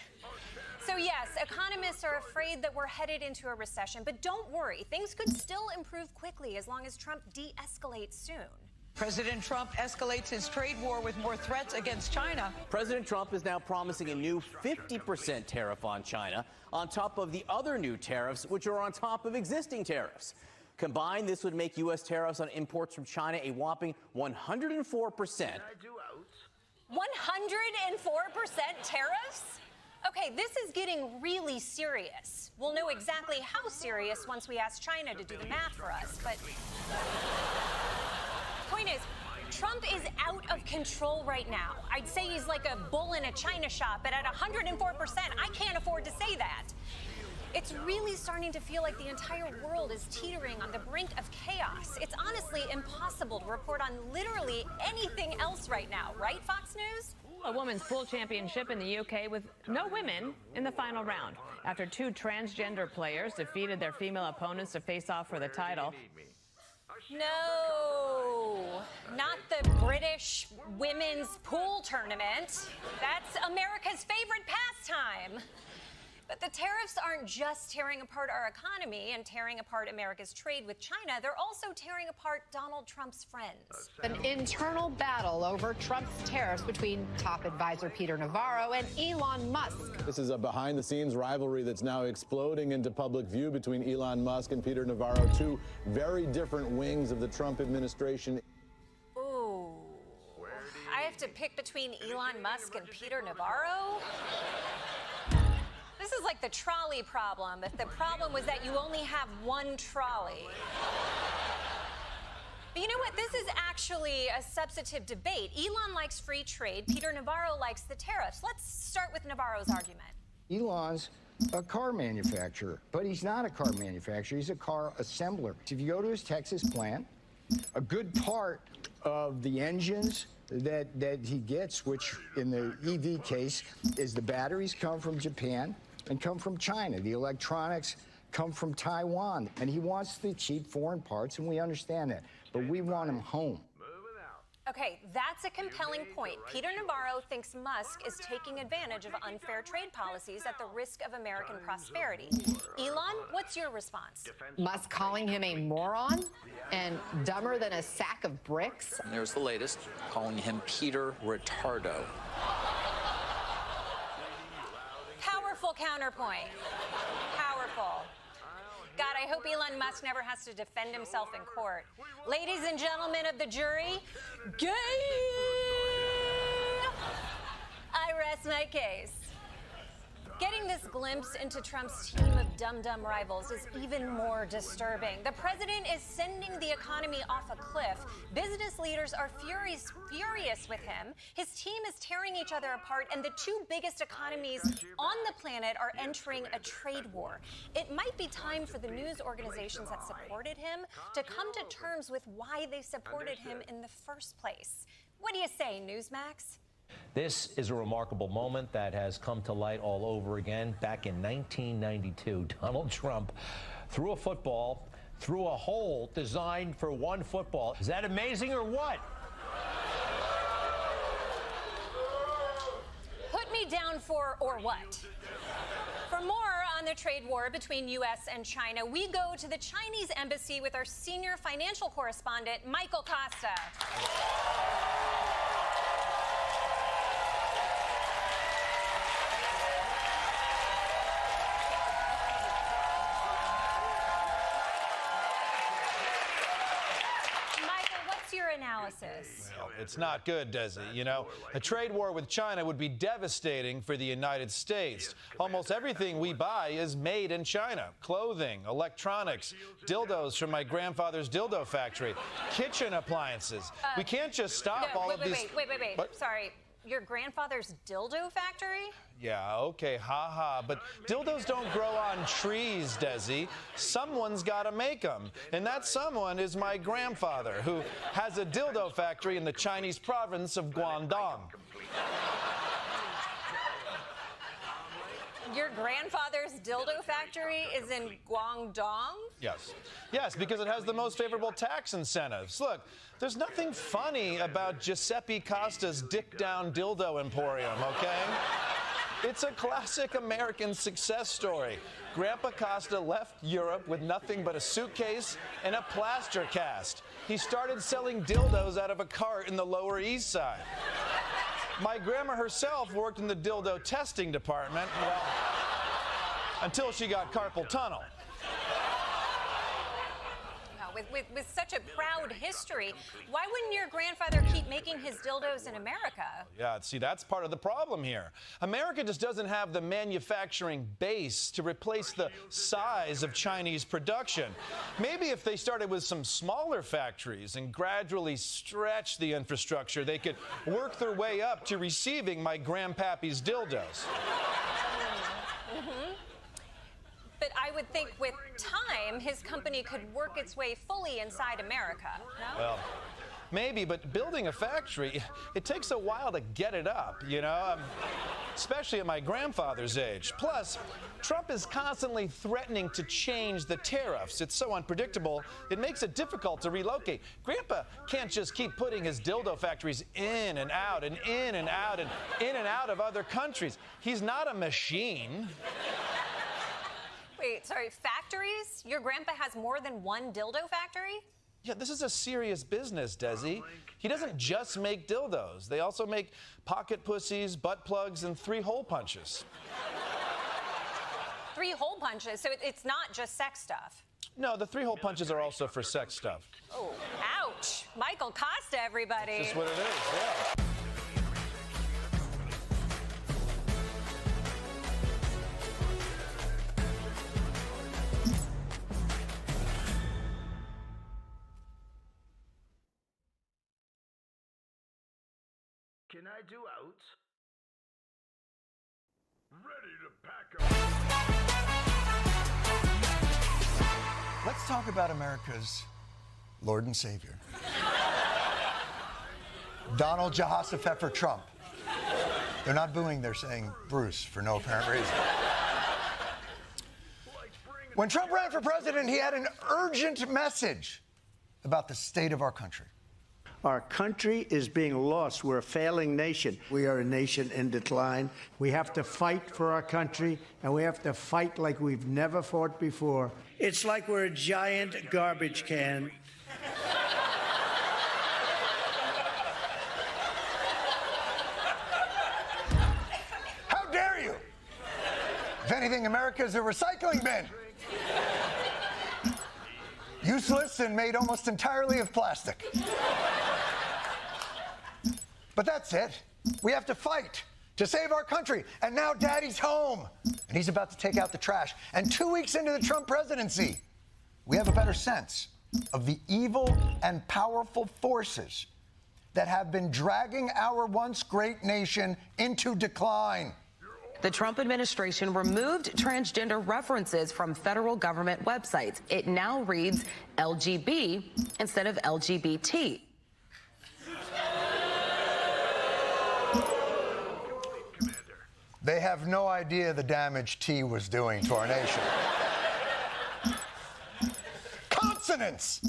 So yes, economists are afraid that we're headed into a recession, but don't worry, things could still improve quickly as long as Trump de-escalates soon. President Trump escalates his trade war with more threats against China. President Trump is now promising a new 50% tariff on China, on top of the other new tariffs, which are on top of existing tariffs. Combined, this would make U.S. tariffs on imports from China a whopping 104%. 104% tariffs? Okay, this is getting really serious. We'll know exactly how serious once we ask China to do the math for us, but point is, Trump is out of control right now. I'd say he's like a bull in a china shop, but at 104%, I can't afford to say that. It's really starting to feel like the entire world is teetering on the brink of chaos. It's honestly impossible to report on literally anything else right now, right, Fox News? A women's pool championship in the UK with no women in the final round after two transgender players defeated their female opponents to face off for the title. No, not the British women's pool tournament. That's America's favorite pastime. But the tariffs aren't just tearing apart our economy and tearing apart America's trade with China. They're also tearing apart Donald Trump's friends. An internal battle over Trump's tariffs between top advisor Peter Navarro and Elon Musk. This is a behind-the-scenes rivalry that's now exploding into public view between Elon Musk and Peter Navarro, two very different wings of the Trump administration. Ooh. I have to pick between Elon Musk and Peter Navarro? This is like the trolley problem. If the problem was that you only have one trolley. But you know what? This is actually a substantive debate. Elon likes free trade. Peter Navarro likes the tariffs. Let's start with Navarro's argument. Elon's a car manufacturer, but he's not a car manufacturer. He's a car assembler. If you go to his Texas plant, a good part of the engines that he gets, which in the EV case is the batteries, come from Japan and come from China. The electronics come from Taiwan. And he wants the cheap foreign parts, and we understand that. But we want him home. Okay, that's a compelling point. Peter Navarro thinks Musk is taking advantage of unfair trade policies at the risk of American prosperity. Elon, what's your response? Musk calling him a moron and dumber than a sack of bricks. And there's the latest, calling him Peter Retardo. Powerful counterpoint. Powerful. God, I hope Elon Musk never has to defend himself in court. Ladies and gentlemen of the jury, gay! I rest my case. Getting this glimpse into Trump's team of dum-dum rivals is even more disturbing. The president is sending the economy off a cliff. Business leaders are furious with him. His team is tearing each other apart, and the two biggest economies on the planet are entering a trade war. It might be time for the news organizations that supported him to come to terms with why they supported him in the first place. What do you say, Newsmax? This is a remarkable moment that has come to light all over again. Back in 1992, Donald Trump threw a football through a hole designed for one football. Is that amazing or what? Put me down for or what? For more on the trade war between U.S. and China, we go to the Chinese embassy with our senior financial correspondent, Michael Costa. Analysis. Well, it's not good, does it? You know, a trade war with China would be devastating for the United States. Almost everything we buy is made in China. Clothing, electronics, dildos from my grandfather's dildo factory, kitchen appliances. We can't just stop all of these... Wait. What? Sorry. your grandfather's dildo factory? Yeah, okay, haha. But dildos don't grow on trees, Desi. Someone's got to make them. And that someone is my grandfather, who has a dildo factory in the Chinese province of Guangdong. Your grandfather's dildo factory is in Guangdong? Yes. Yes, because it has the most favorable tax incentives. Look, there's nothing funny about Giuseppe Costa's dick-down dildo emporium, okay? It's a classic American success story. Grandpa Costa left Europe with nothing but a suitcase and a plaster cast. He started selling dildos out of a cart in the Lower East Side. My grandma herself worked in the dildo testing department, well, until she got carpal tunnel. With such a proud history, why wouldn't your grandfather keep making his dildos in America? Yeah, see, that's part of the problem here. America just doesn't have the manufacturing base to replace the size of Chinese production. Maybe if they started with some smaller factories and gradually stretched the infrastructure, they could work their way up to receiving my grandpappy's dildos. But I would think with time, his company could work its way fully inside America, no? Well, maybe, but building a factory, it takes a while to get it up, you know, especially at my grandfather's age. Plus, Trump is constantly threatening to change the tariffs. It's so unpredictable, it makes it difficult to relocate. Grandpa can't just keep putting his dildo factories in and out and in and out and in and out of other countries. He's not a machine. Wait, sorry, factories? Your grandpa has more than one dildo factory? Yeah, this is a serious business, Desi. He doesn't just make dildos. They also make pocket pussies, butt plugs, and 3-hole punches. 3-hole punches, so it's not just sex stuff. No, the 3-hole punches are also for sex stuff. Oh, ouch. Michael Costa, everybody. That's just what it is, yeah. Can I do out? Ready to pack up. Let's talk about America's Lord and Savior, Donald Jehoshaphat Trump. They're not booing, they're saying Bruce for no apparent reason. When Trump ran for president, he had an urgent message about the state of our country. Our country is being lost. We're a failing nation. We are a nation in decline. We have to fight for our country, and we have to fight like we've never fought before. It's like we're a giant garbage can. How dare you? If anything, America is a recycling bin. Useless and made almost entirely of plastic. But that's it. We have to fight to save our country. And now Daddy's home. And he's about to take out the trash. And 2 weeks into the Trump presidency, we have a better sense of the evil and powerful forces that have been dragging our once great nation into decline. The Trump administration removed transgender references from federal government websites. It now reads LGB instead of LGBT. They have no idea the damage T was doing to our nation. Consonants!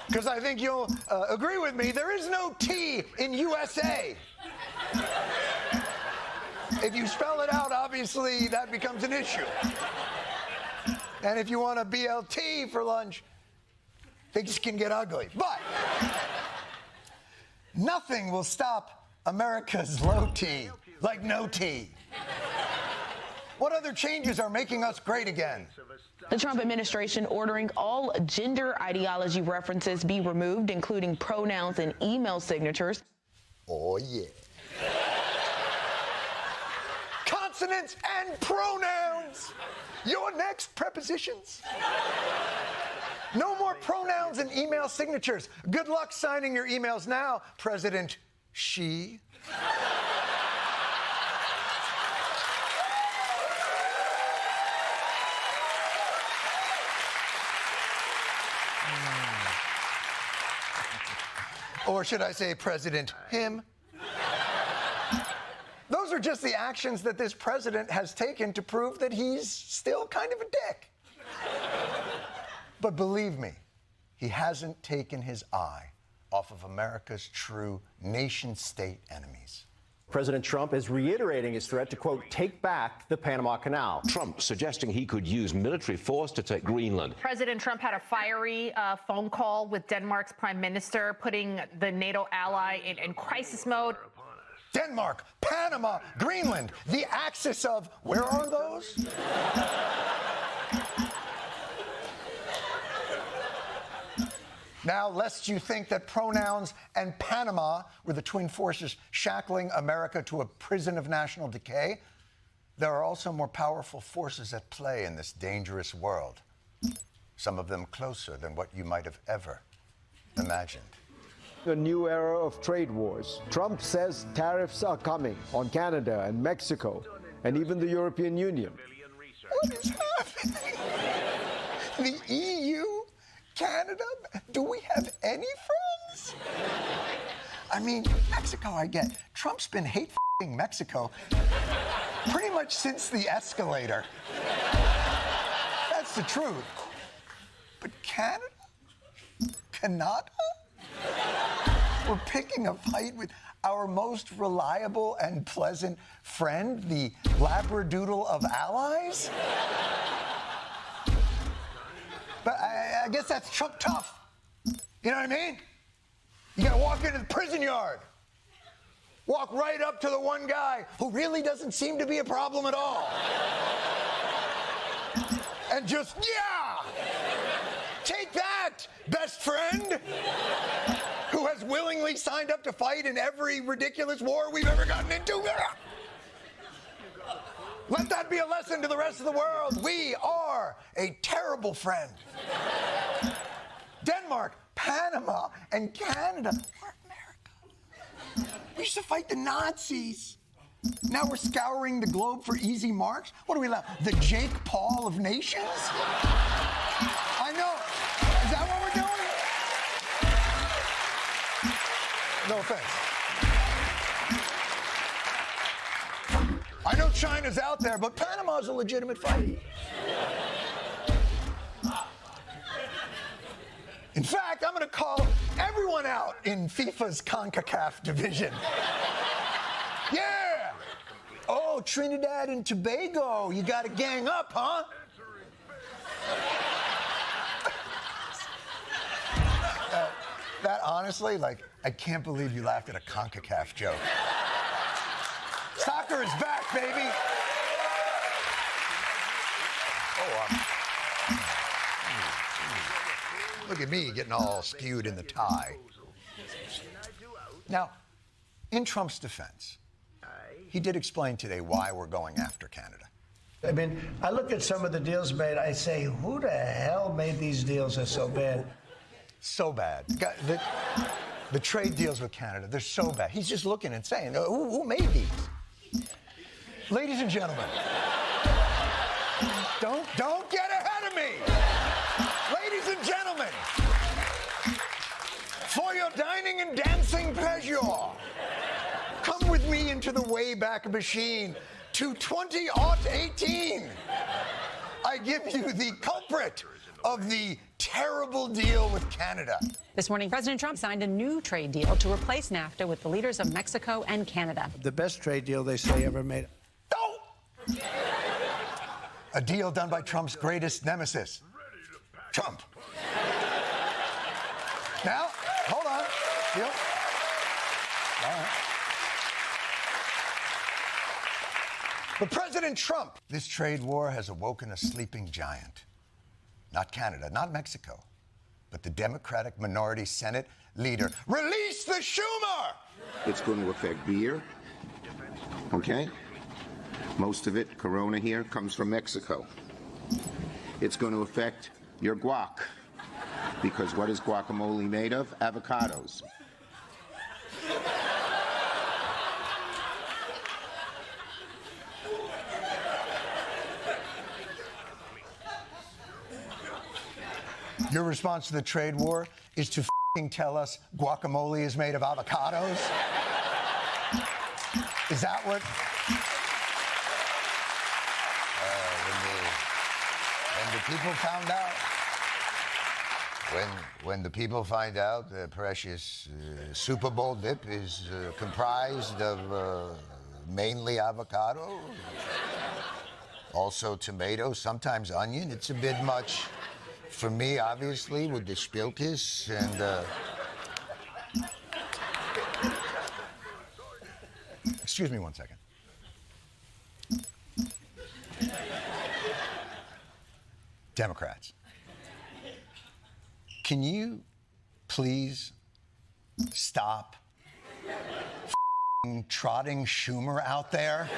Because I think you'll agree with me, there is no T in USA. If you spell it out, obviously, that becomes an issue. And if you want a BLT for lunch, things can get ugly. But nothing will stop America's low T, like no T. What other changes are making us great again? The Trump administration ordering all gender ideology references be removed, including pronouns and email signatures. Oh, yeah. consonants and pronouns. Your next, prepositions. No more pronouns and email signatures. Good luck signing your emails now, President Xi. Or should I say President him? Those are just the actions that this president has taken to prove that he's still kind of a dick. But believe me, he hasn't taken his eye off of America's true nation-state enemies. President Trump is reiterating his threat to, quote, take back the Panama Canal. Trump suggesting he could use military force to take Greenland. President Trump had a fiery phone call with Denmark's prime minister, putting the NATO ally in crisis mode. Denmark, Panama, Greenland, the axis of, where are those? Now, lest you think that pronouns and Panama were the twin forces shackling America to a prison of national decay, there are also more powerful forces at play in this dangerous world. Some of them closer than what you might have ever imagined. A new era of trade wars. Trump says tariffs are coming on Canada and Mexico and even the European Union. What is happening? The EU? Canada? Do we have any friends? I mean, Mexico, I get. Trump's been hate-f***ing Mexico pretty much since the escalator. That's the truth. But Canada? Canada? We're picking a fight with our most reliable and pleasant friend, the Labradoodle of allies? But I guess that's Trump tough. You know what I mean? You gotta walk into the prison yard. Walk right up to the one guy who really doesn't seem to be a problem at all. And just, yeah! Take that, best friend! Who has willingly signed up to fight in every ridiculous war we've ever gotten into. Let that be a lesson to the rest of the world. We are a terrible friend. Denmark, Panama, and Canada are America. We used to fight the Nazis. Now we're scouring the globe for easy marks. What do we love? The Jake Paul of nations? I know. Is that what we're doing? No offense. I know China's out there, but Panama's a legitimate fight. In fact, I'm going to call everyone out in FIFA's CONCACAF division. Yeah! Oh, Trinidad and Tobago, you got to gang up, huh? That honestly, like, I can't believe you laughed at a CONCACAF joke. Soccer is back, baby. Look at me getting all skewed in the tie. Now, in Trump's defense, he did explain today why we're going after Canada. I mean, I look at some of the deals made, I say, who the hell made these deals that are so bad? So bad. The trade deals with Canada, they're so bad. He's just looking and saying, who made these? Ladies and gentlemen, don't get ahead of me. Ladies and gentlemen, for your dining and dancing pleasure, come with me into the Wayback Machine to 2018. I give you the culprit of the terrible deal with Canada. This morning, President Trump signed a new trade deal to replace NAFTA with the leaders of Mexico and Canada. The best trade deal they say ever made. A deal done by Trump's greatest nemesis, Trump. Now, hold on. Deal. All right. But President Trump, this trade war has awoken a sleeping giant. Not Canada, not Mexico, but the Democratic minority Senate leader. Release the Schumer! It's going to affect beer, okay? Most of it, Corona here, comes from Mexico. It's going to affect your guac, because what is guacamole made of? Avocados. Your response to the trade war is to f***ing tell us guacamole is made of avocados? Is that what? When the people found out, when the people find out the precious Super Bowl dip is comprised of mainly avocado, also tomato, sometimes onion, it's a bit much. For me, obviously, with the Spilkis and... Excuse me 1 second. Democrats, can you please stop trotting Schumer out there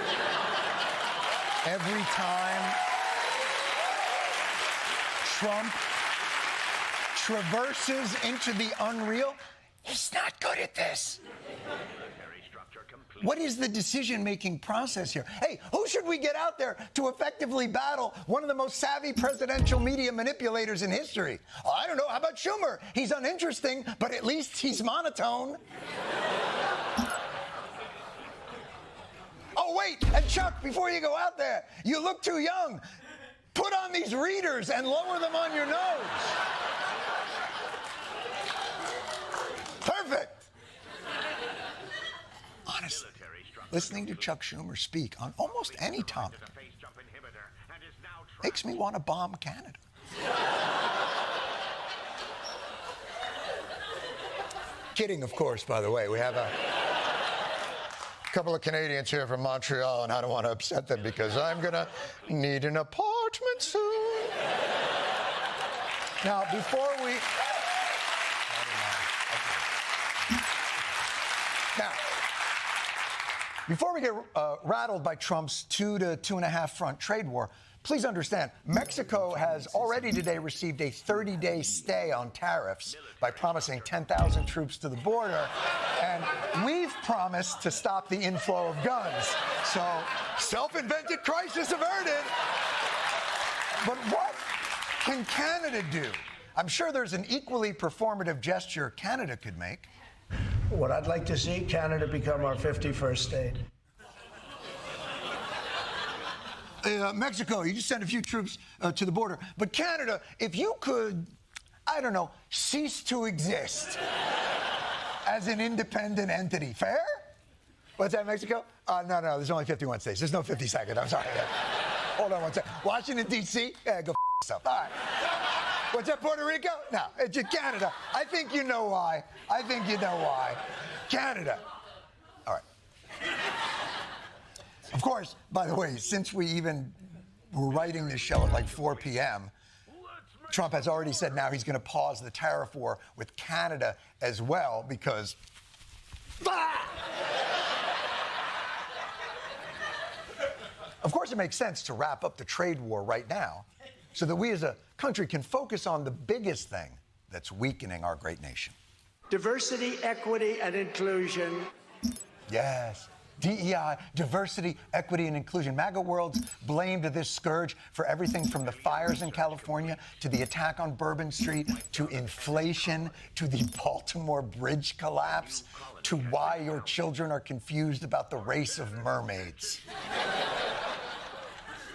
every time Trump traverses into the unreal? He's not good at this. What is the decision-making process here? Hey, who should we get out there to effectively battle one of the most savvy presidential media manipulators in history? Oh, I don't know. How about Schumer? He's uninteresting, but at least he's monotone. Oh, wait, and Chuck, before you go out there, you look too young. Put on these readers and lower them on your nose. Perfect. Honestly, listening to Chuck Schumer speak on almost any topic makes me want to bomb Canada. Kidding, of course, by the way. We have a couple of Canadians here from Montreal, and I don't want to upset them because I'm going to need an apartment soon. Now, before we... Now, before we get rattled by Trump's 2 to 2.5 front trade war, please understand, Mexico has already today received a 30-day stay on tariffs by promising 10,000 troops to the border, and we've promised to stop the inflow of guns. So, self-invented crisis averted. But what can Canada do? I'm sure there's an equally performative gesture Canada could make. What I'd like to see, Canada become our 51st state. Mexico, you just sent a few troops to the border. But Canada, if you could, I don't know, cease to exist as an independent entity. Fair? What's that, Mexico? No, there's only 51 states. There's no 52nd. I'm sorry. Hold on 1 second. Washington, D.C.? Yeah, go f yourself. All right. What's that, Puerto Rico? No, it's Canada. I think you know why. Canada. All right. Of course, by the way, since we even were writing this show at like 4 p.m., Trump has already said now he's going to pause the tariff war with Canada as well because... Of course, it makes sense to wrap up the trade war right now so that we as a country can focus on the biggest thing that's weakening our great nation. Diversity, equity, and inclusion. Yes. DEI, diversity, equity, and inclusion. MAGA world's blamed this scourge for everything from the fires in California to the attack on Bourbon Street to inflation to the Baltimore Bridge collapse to why your children are confused about the race of mermaids.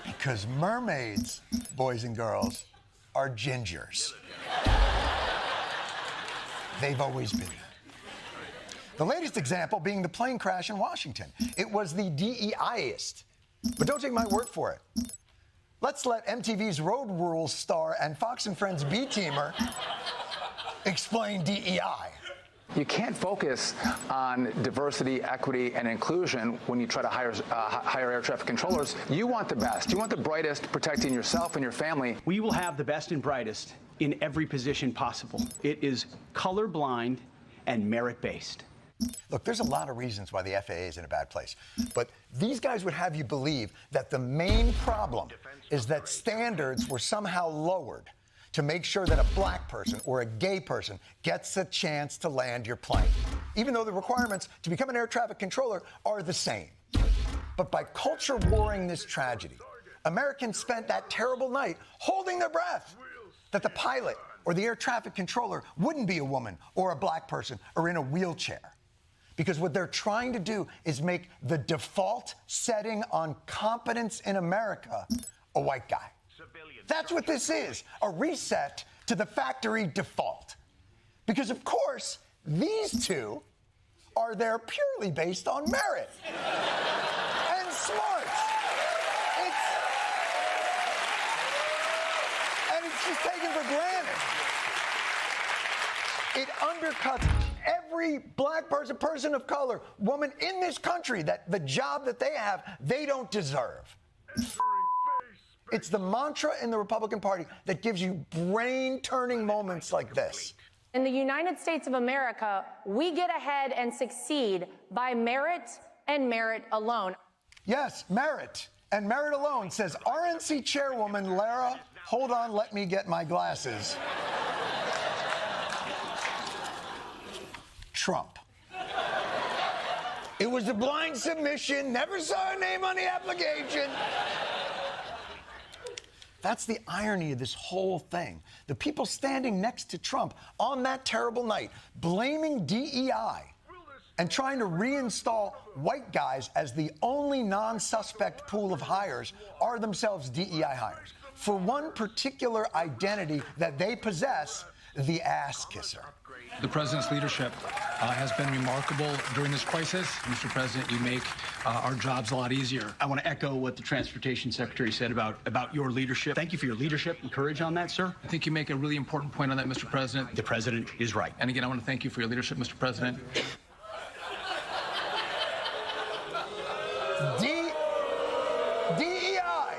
Because mermaids, boys and girls, are gingers. They've always been. The latest example being the plane crash in Washington. It was the DEI-ist. But don't take my word for it. Let's let MTV's Road Rules star and Fox and Friends B-teamer explain DEI. You can't focus on diversity, equity, and inclusion when you try to hire air traffic controllers. You want the best. You want the brightest protecting yourself and your family. We will have the best and brightest in every position possible. It is colorblind and merit-based. Look, there's a lot of reasons why the FAA is in a bad place. But these guys would have you believe that the main problem is that standards were somehow lowered to make sure that a black person or a gay person gets a chance to land your plane, even though the requirements to become an air traffic controller are the same. But by culture warring this tragedy, Americans spent that terrible night holding their breath that the pilot or the air traffic controller wouldn't be a woman or a black person or in a wheelchair. Because what they're trying to do is make the default setting on competence in America a white guy. That's what this is, a reset to the factory default. Because, of course, these two are there purely based on merit and smarts. And it's just taken for granted. It undercuts every black person of color, woman in this country, that the job that they have, they don't deserve. It's the mantra in the Republican Party that gives you brain-turning moments like this. In the United States of America, we get ahead and succeed by merit and merit alone. Yes, merit and merit alone, says RNC Chairwoman Lara. Hold on, let me get my glasses. Trump. It was a blind submission, never saw her name on the application. That's the irony of this whole thing. The people standing next to Trump on that terrible night, blaming DEI and trying to reinstall white guys as the only non-suspect pool of hires, are themselves DEI hires for one particular identity that they possess, the ass kisser. The president's leadership has been remarkable during this crisis. Mr. President, you make our jobs a lot easier. I want to echo what the Transportation Secretary said about your leadership. Thank you for your leadership and courage on that, sir. I think you make a really important point on that, Mr. President. The president is right. And again, I want to thank you for your leadership, Mr. President. DEI.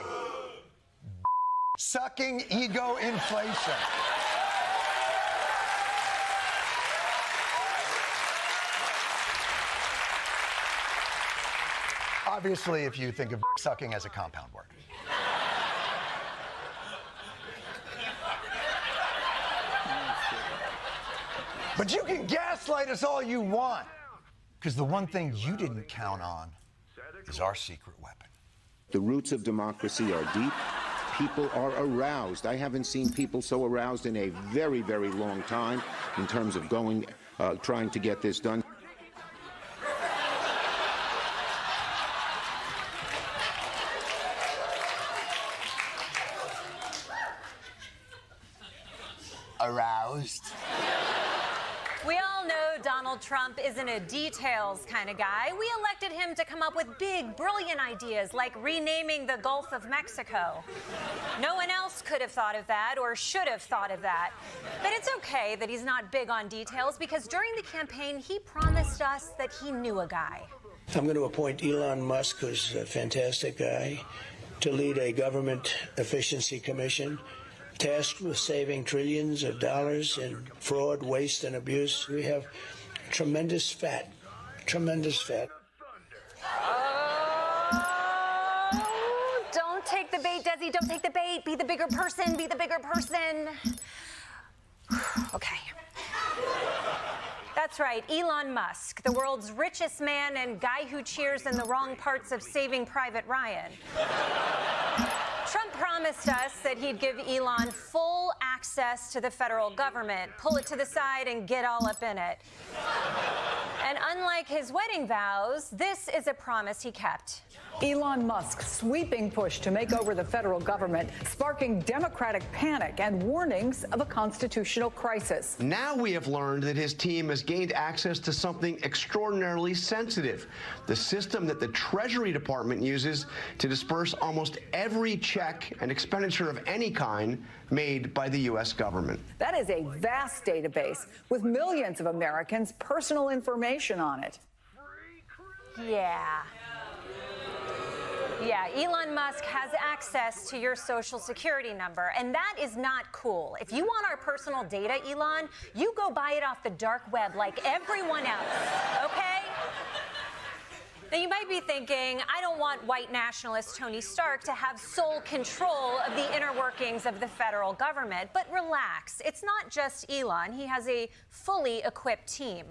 Sucking ego inflation. Obviously, if you think of sucking as a compound word. But you can gaslight us all you want, because the one thing you didn't count on is our secret weapon. The roots of democracy are deep. People are aroused. I haven't seen people so aroused in a very, very long time in terms of trying to get this done. Aroused. We all know Donald Trump isn't a details kind of guy. We elected him to come up with big, brilliant ideas like renaming the Gulf of Mexico. No one else could have thought of that or should have thought of that. But it's okay that he's not big on details, because during the campaign, he promised us that he knew a guy. I'm going to appoint Elon Musk, who's a fantastic guy, to lead a government efficiency commission tasked with saving trillions of dollars in fraud, waste, and abuse. We have tremendous fat. Oh, don't take the bait, Desi. Don't take the bait. Be the bigger person. Be the bigger person. Okay. That's right, Elon Musk, the world's richest man and guy who cheers in the wrong parts of Saving Private Ryan. Trump promised us that he'd give Elon full access to the federal government, pull it to the side and get all up in it. And unlike his wedding vows, this is a promise he kept. Elon Musk's sweeping push to make over the federal government, sparking Democratic panic and warnings of a constitutional crisis. Now we have learned that his team has gained access to something extraordinarily sensitive, the system that the Treasury Department uses to disperse almost every check and expenditure of any kind made by the U.S. government. That is a vast database with millions of Americans' personal information on it. Yeah. Yeah, Elon Musk has access to your social security number, and that is not cool. If you want our personal data, Elon, you go buy it off the dark web like everyone else, okay? Now, you might be thinking, I don't want white nationalist Tony Stark to have sole control of the inner workings of the federal government, but relax. It's not just Elon. He has a fully equipped team.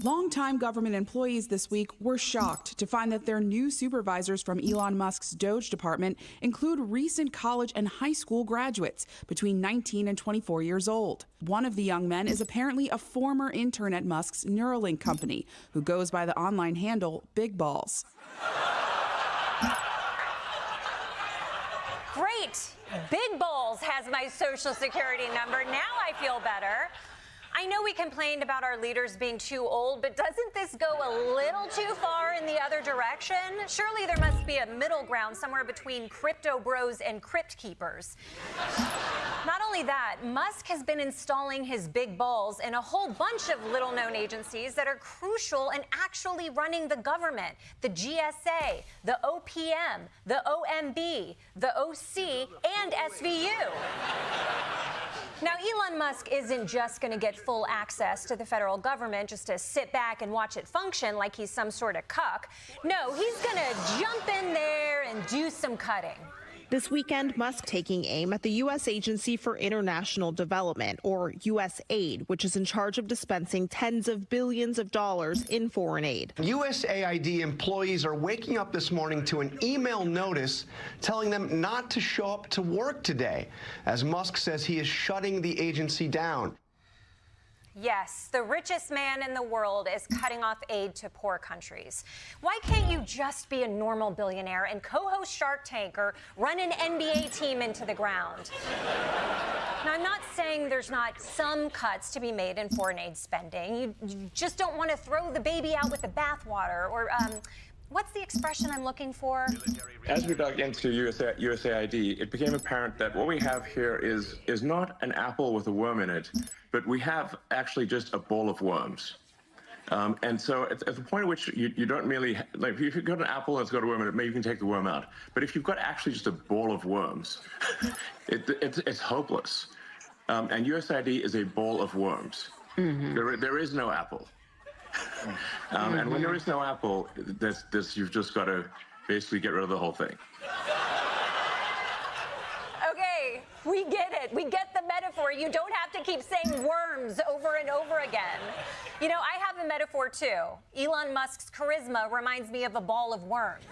Longtime government employees this week were shocked to find that their new supervisors from Elon Musk's Doge department include recent college and high school graduates between 19 and 24 years old. One of the young men is apparently a former intern at Musk's Neuralink company who goes by the online handle Big Balls. Great! Big Balls has my social security number. Now I feel better. I know we complained about our leaders being too old, but doesn't this go a little too far in the other direction? Surely there must be a middle ground somewhere between crypto bros and crypt keepers. Not only that, Musk has been installing his big balls in a whole bunch of little-known agencies that are crucial in actually running the government. The GSA, the OPM, the OMB, the OC, and SVU. Now, Elon Musk isn't just going to get full access to the federal government just to sit back and watch it function like he's some sort of cuck. No, he's going to jump in there and do some cutting. This weekend, Musk taking aim at the U.S. Agency for International Development, or USAID, which is in charge of dispensing tens of billions of dollars in foreign aid. USAID employees are waking up this morning to an email notice telling them not to show up to work today, as Musk says he is shutting the agency down. Yes, the richest man in the world is cutting off aid to poor countries. Why can't you just be a normal billionaire and co-host Shark Tank or run an NBA team into the ground? Now, I'm not saying there's not some cuts to be made in foreign aid spending. You just don't want to throw the baby out with the bathwater, or what's the expression I'm looking for? As we dug into USAID, it became apparent that what we have here is not an apple with a worm in it, but we have actually just a bowl of worms. And so at the point at which you don't merely, like if you've got an apple that's got a worm in it, maybe you can take the worm out. But if you've got actually just a bowl of worms, it's hopeless. And USAID is a bowl of worms. Mm-hmm. There is no apple. And when there is no apple, you've just got to basically get rid of the whole thing. Okay, we get it. We get the metaphor. You don't have to keep saying worms over and over again. You know, I have a metaphor too. Elon Musk's charisma reminds me of a ball of worms.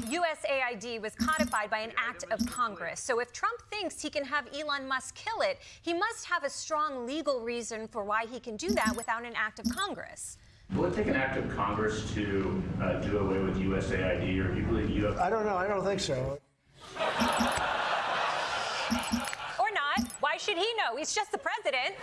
USAID was codified by an act of Congress. So if Trump thinks he can have Elon Musk kill it, he must have a strong legal reason for why he can do that without an act of Congress. Will it take an act of Congress to do away with USAID, or do you believe you have... I don't know. I don't think so. Or not. Why should he know? He's just the president.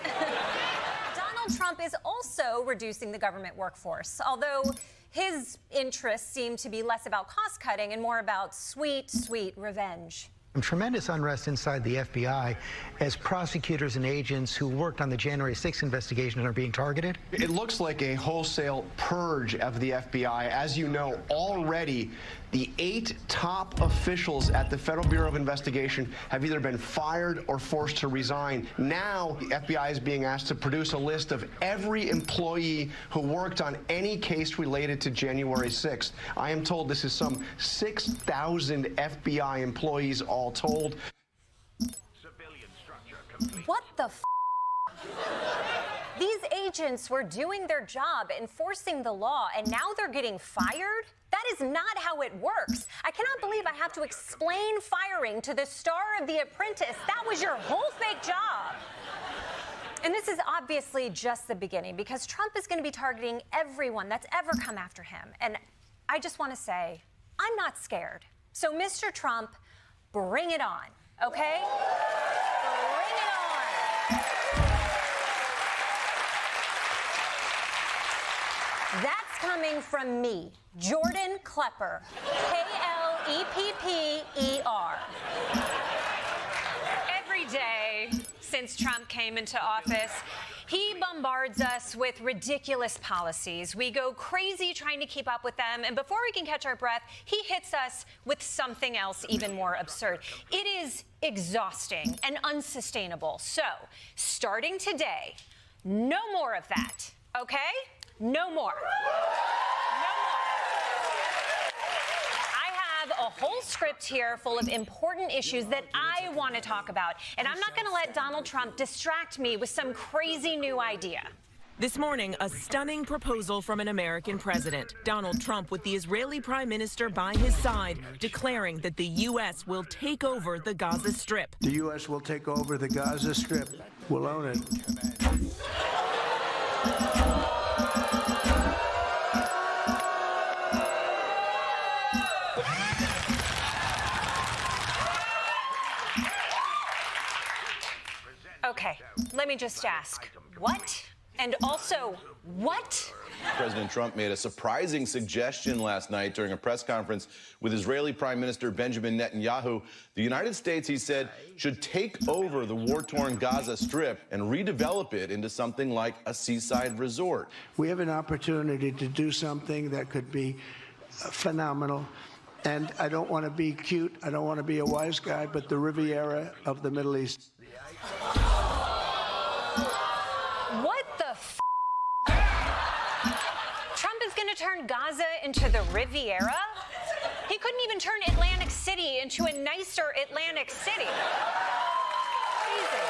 Donald Trump is also reducing the government workforce, although his interests seem to be less about cost cutting and more about sweet, sweet revenge. Tremendous unrest inside the FBI as prosecutors and agents who worked on the January 6th investigation are being targeted. It looks like a wholesale purge of the FBI. As you know, already the 8 top officials at the Federal Bureau of Investigation have either been fired or forced to resign. Now, the FBI is being asked to produce a list of every employee who worked on any case related to January 6th. I am told this is some 6,000 FBI employees all told. What the f? These agents were doing their job, enforcing the law, and now they're getting fired? That is not how it works. I cannot believe I have to explain firing to the star of The Apprentice. That was your whole fake job. And this is obviously just the beginning, because Trump is going to be targeting everyone that's ever come after him. And I just want to say, I'm not scared. So, Mr. Trump, bring it on, okay? Bring it on. That's coming from me, Jordan Klepper, K-L-E-P-P-E-R. Every day since Trump came into office, He bombards us with ridiculous policies. We go crazy trying to keep up with them, and before we can catch our breath, he hits us with something else even more absurd. It is exhausting and unsustainable. So, starting today, no more of that, okay? No more. A whole script here full of important issues that I want to talk about. And I'm not going to let Donald Trump distract me with some crazy new idea. This morning, a stunning proposal from an American president. Donald Trump with the Israeli prime minister by his side, declaring that the U.S. will take over the Gaza Strip. The U.S. will take over the Gaza Strip. We'll own it. Okay, let me just ask, what? And also, what? President Trump made a surprising suggestion last night during a press conference with Israeli Prime Minister Benjamin Netanyahu. The United States, he said, should take over the war-torn Gaza Strip and redevelop it into something like a seaside resort. We have an opportunity to do something that could be phenomenal. And I don't want to be cute, I don't want to be a wise guy, but the Riviera of the Middle East. What the f***? Trump is going to turn Gaza into the Riviera? He couldn't even turn Atlantic City into a nicer Atlantic City. Crazy.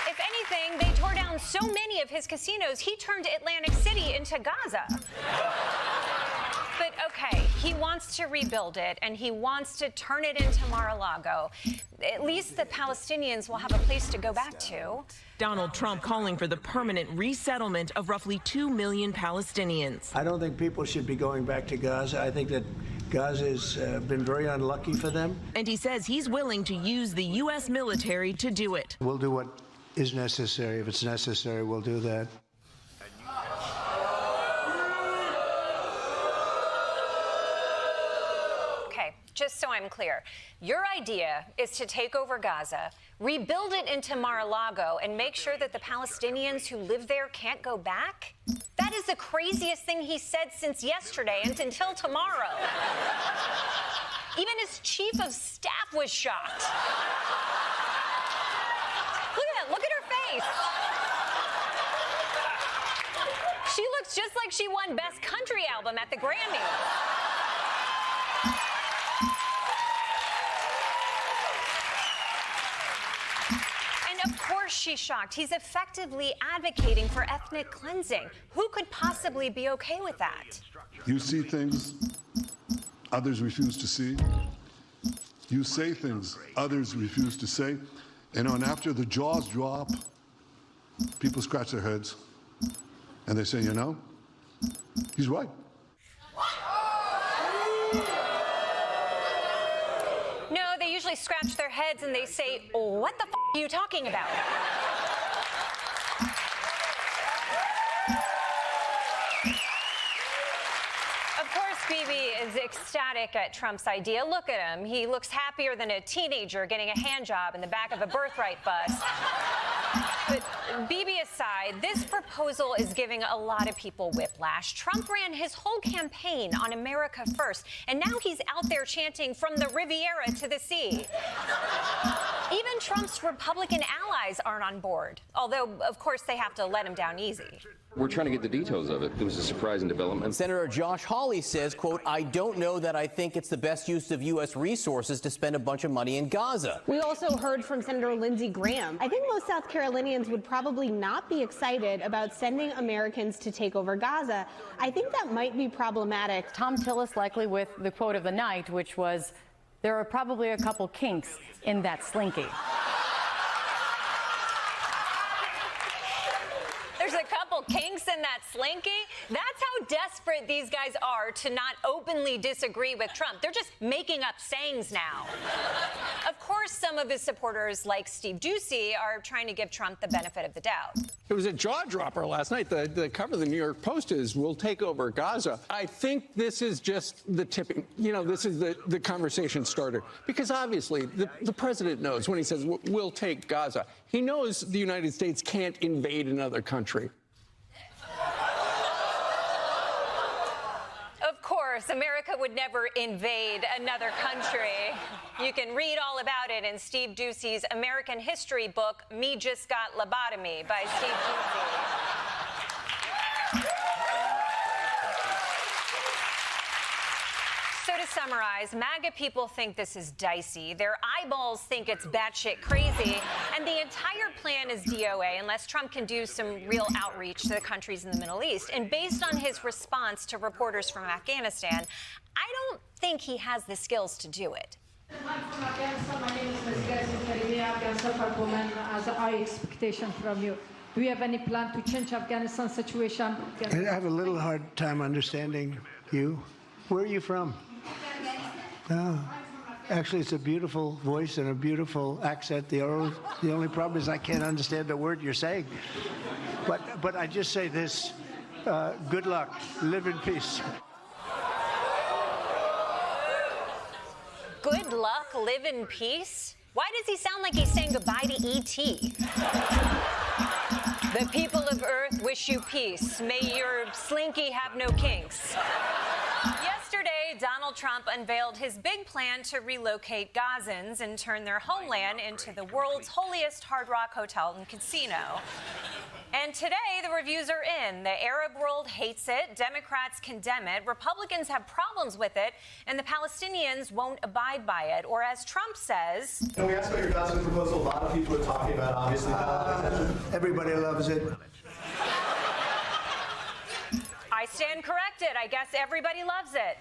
If anything, they tore down so many of his casinos, he turned Atlantic City into Gaza. But okay, he wants to rebuild it, and he wants to turn it into Mar-a-Lago. At least the Palestinians will have a place to go back to. Donald Trump calling for the permanent resettlement of roughly 2 million Palestinians. I don't think people should be going back to Gaza. I think that Gaza has been very unlucky for them. And he says he's willing to use the U.S. military to do it. We'll do what is necessary. If it's necessary, we'll do that. Just so I'm clear, your idea is to take over Gaza, rebuild it into Mar-a-Lago, and make sure that the Palestinians who live there can't go back? That is the craziest thing he said since yesterday and until tomorrow. Even his chief of staff was shocked. Look at her face. She looks just like she won Best Country Album at the Grammys. Of course she's shocked. He's effectively advocating for ethnic cleansing. Who could possibly be okay with that? You see things others refuse to see. You say things others refuse to say. And after the jaws drop, people scratch their heads and they say, you know, he's right. No, they usually scratch their heads and they say, what the f are you talking about? Of course, Bibi is ecstatic at Trump's idea. Look at him. He looks happier than a teenager getting a hand job in the back of a birthright bus. But Bibi aside, this proposal is giving a lot of people whiplash. Trump ran his whole campaign on America First, and now he's out there chanting from the Riviera to the sea. Even Trump's Republican allies aren't on board, although, of course, they have to let him down easy. We're trying to get the details of it. It was a surprising development. Senator Josh Hawley says, quote, I don't know that I think it's the best use of U.S. resources to spend a bunch of money in Gaza. We also heard from Senator Lindsey Graham. I think most South Carolinians would probably not be excited about sending Americans to take over Gaza. I think that might be problematic. Tom Tillis likely with the quote of the night, which was, there are probably a couple kinks in that slinky. There's a couple kinks in that slinky? That's how desperate these guys are to not openly disagree with Trump. They're just making up sayings now. Of course, some of his supporters, like Steve Doocy, are trying to give Trump the benefit of the doubt. It was a jaw dropper last night. The cover of the New York Post is, "We'll take over Gaza." I think this is just the tipping, this is the conversation starter. Because obviously the president knows when he says, "We'll take Gaza." He knows the United States can't invade another country. Of course, America would never invade another country. You can read all about it in Steve Doocy's American history book, Me Just Got Lobotomy, by Steve Doocy. So to summarize, MAGA people think this is dicey. Their eyeballs think it's batshit crazy. And the entire plan is DOA unless Trump can do some real outreach to the countries in the Middle East. And based on his response to reporters from Afghanistan, I don't think he has the skills to do it. I'm from Afghanistan. My name is Ms. Gazin Karimi. Afghanistan for women as a high expectation from you. Do you have any plan to change Afghanistan situation? I have a little hard time understanding you. Where are you from? Oh. Actually, it's a beautiful voice and a beautiful accent. The only problem is I can't understand the word you're saying. But I just say this, good luck. Live in peace. Good luck, live in peace? Why does he sound like he's saying goodbye to E.T.? The people of Earth wish you peace. May your slinky have no kinks. Yesterday, Donald Trump unveiled his big plan to relocate Gazans and turn their homeland into the world's holiest Hard Rock hotel and casino. And today, the reviews are in. The Arab world hates it. Democrats condemn it. Republicans have problems with it. And the Palestinians won't abide by it. Or as Trump says... Can we ask about your Gaza proposal? A lot of people are talking about, obviously, everybody loves it. I stand corrected. I guess everybody loves it.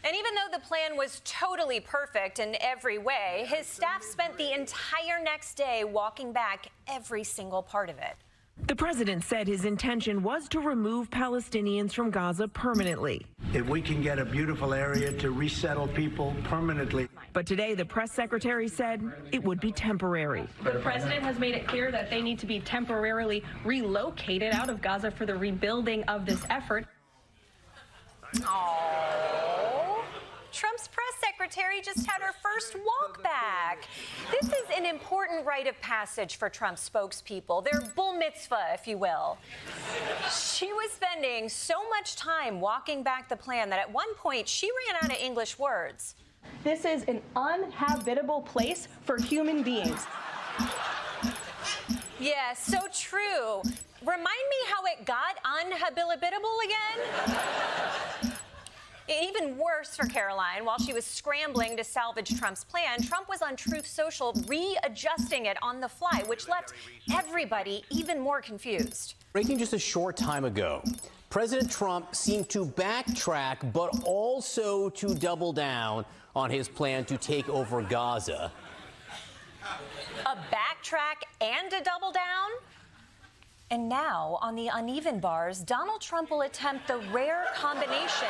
And even though the plan was totally perfect in every way, his staff spent the entire next day walking back every single part of it. The president said his intention was to remove Palestinians from Gaza permanently. If we can get a beautiful area to resettle people permanently. But today, the press secretary said it would be temporary. The president has made it clear that they need to be temporarily relocated out of Gaza for the rebuilding of this effort. Aww. Trump's press secretary just had her first walk back. This is an important rite of passage for Trump's spokespeople, their bull mitzvah, if you will. She was spending so much time walking back the plan that at one point she ran out of English words. This is an uninhabitable place for human beings. Yeah, so true. Remind me how it got uninhabitable again? Even worse for Caroline, while she was scrambling to salvage Trump's plan, Trump was on Truth Social readjusting it on the fly, which left everybody even more confused. Breaking just a short time ago, President Trump seemed to backtrack, but also to double down on his plan to take over Gaza. A backtrack and a double down? And now, on the uneven bars, Donald Trump will attempt the rare combination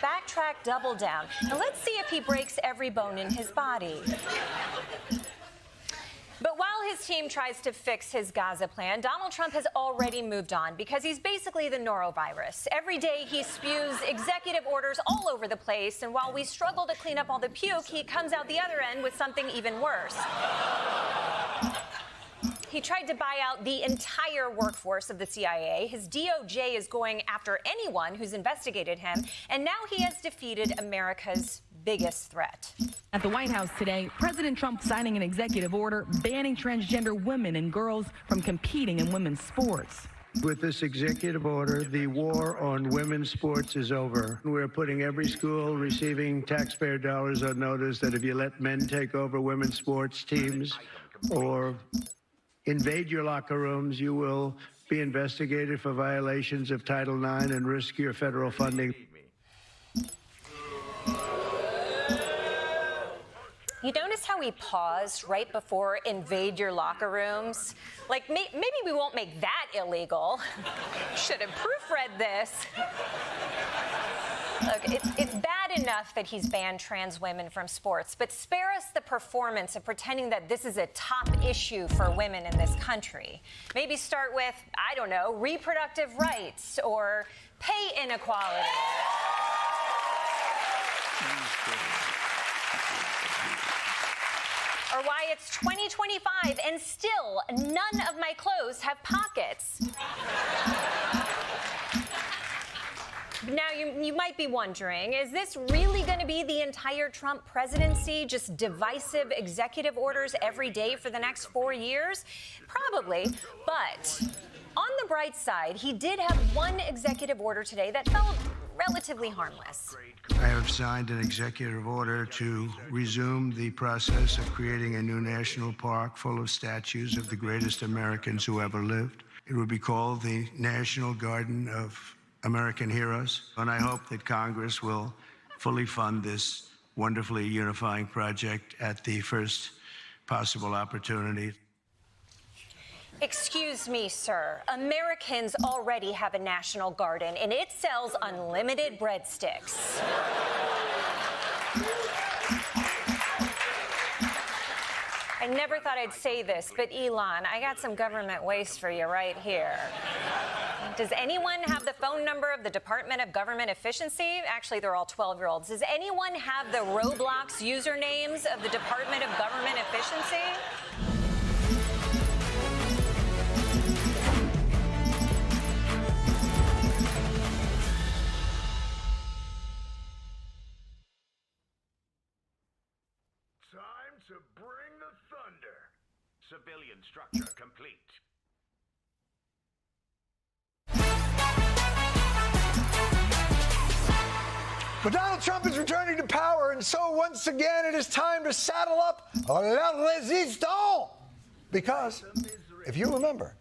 backtrack, double down. Now let's see if he breaks every bone in his body. But while his team tries to fix his Gaza plan, Donald Trump has already moved on because he's basically the norovirus. Every day he spews executive orders all over the place, and while we struggle to clean up all the puke, he comes out the other end with something even worse. He tried to buy out the entire workforce of the CIA. His DOJ is going after anyone who's investigated him. And now he has defeated America's biggest threat. At the White House today, President Trump signing an executive order banning transgender women and girls from competing in women's sports. With this executive order, the war on women's sports is over. We're putting every school receiving taxpayer dollars on notice that if you let men take over women's sports teams or invade your locker rooms, you will be investigated for violations of Title IX and risk your federal funding. You notice how he paused right before invade your locker rooms? Like, maybe we won't make that illegal. Should have proofread this. Look, it's bad enough that he's banned trans women from sports, but spare us the performance of pretending that this is a top issue for women in this country. Maybe start with, I don't know, reproductive rights or pay inequality. Or why it's 2025 and still none of my clothes have pockets. Now, you might be wondering, is this really going to be the entire Trump presidency, just divisive executive orders every day for the next 4 years? Probably, but on the bright side, he did have one executive order today that felt relatively harmless. I have signed an executive order to resume the process of creating a new national park full of statues of the greatest Americans who ever lived. It would be called the National Garden of American Heroes, and I hope that Congress will fully fund this wonderfully unifying project at the first possible opportunity. Excuse me, sir. Americans already have a national garden, and it sells unlimited breadsticks. I never thought I'd say this, but Elon, I got some government waste for you right here. Does anyone have the phone number of the Department of Government Efficiency? Actually, they're all 12-year-olds. Does anyone have the Roblox usernames of the Department of Government Efficiency? Time to bring the thunder. Civilian structure complete. But Donald Trump is returning to power, and so once again it is time to saddle up la résistance. Because, if you remember,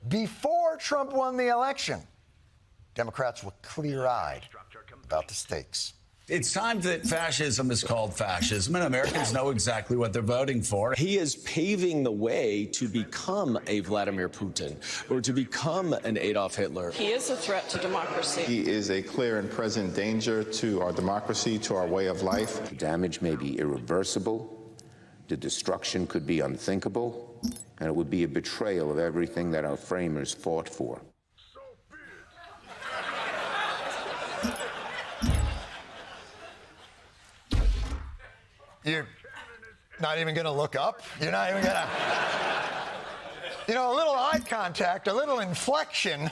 before Trump won the election, Democrats were clear-eyed about the stakes. It's time that fascism is called fascism, and Americans know exactly what they're voting for. He is paving the way to become a Vladimir Putin or to become an Adolf Hitler. He is a threat to democracy. He is a clear and present danger to our democracy, to our way of life. The damage may be irreversible, the destruction could be unthinkable, and it would be a betrayal of everything that our framers fought for. You're not even going to look up? You're not even going to... You know, a little eye contact, a little inflection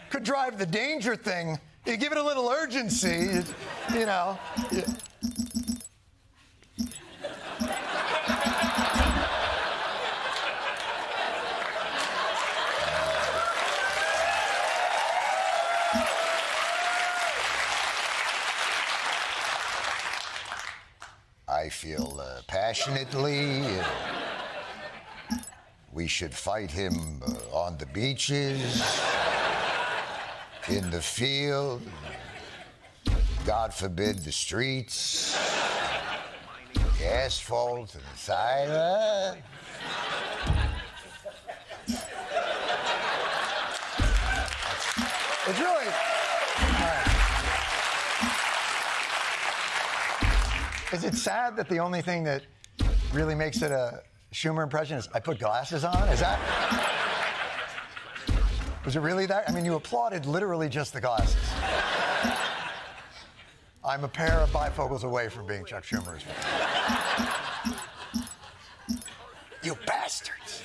could drive the danger thing. You give it a little urgency, you know. I feel passionately we should fight him on the beaches, in the field, God forbid the streets, the asphalt, and the sidewalk. It's really... Is it sad that the only thing that really makes it a Schumer impression is I put glasses on? Is that... Was it really that? I mean, you applauded literally just the glasses. I'm a pair of bifocals away from being Chuck Schumer's fan. You bastards.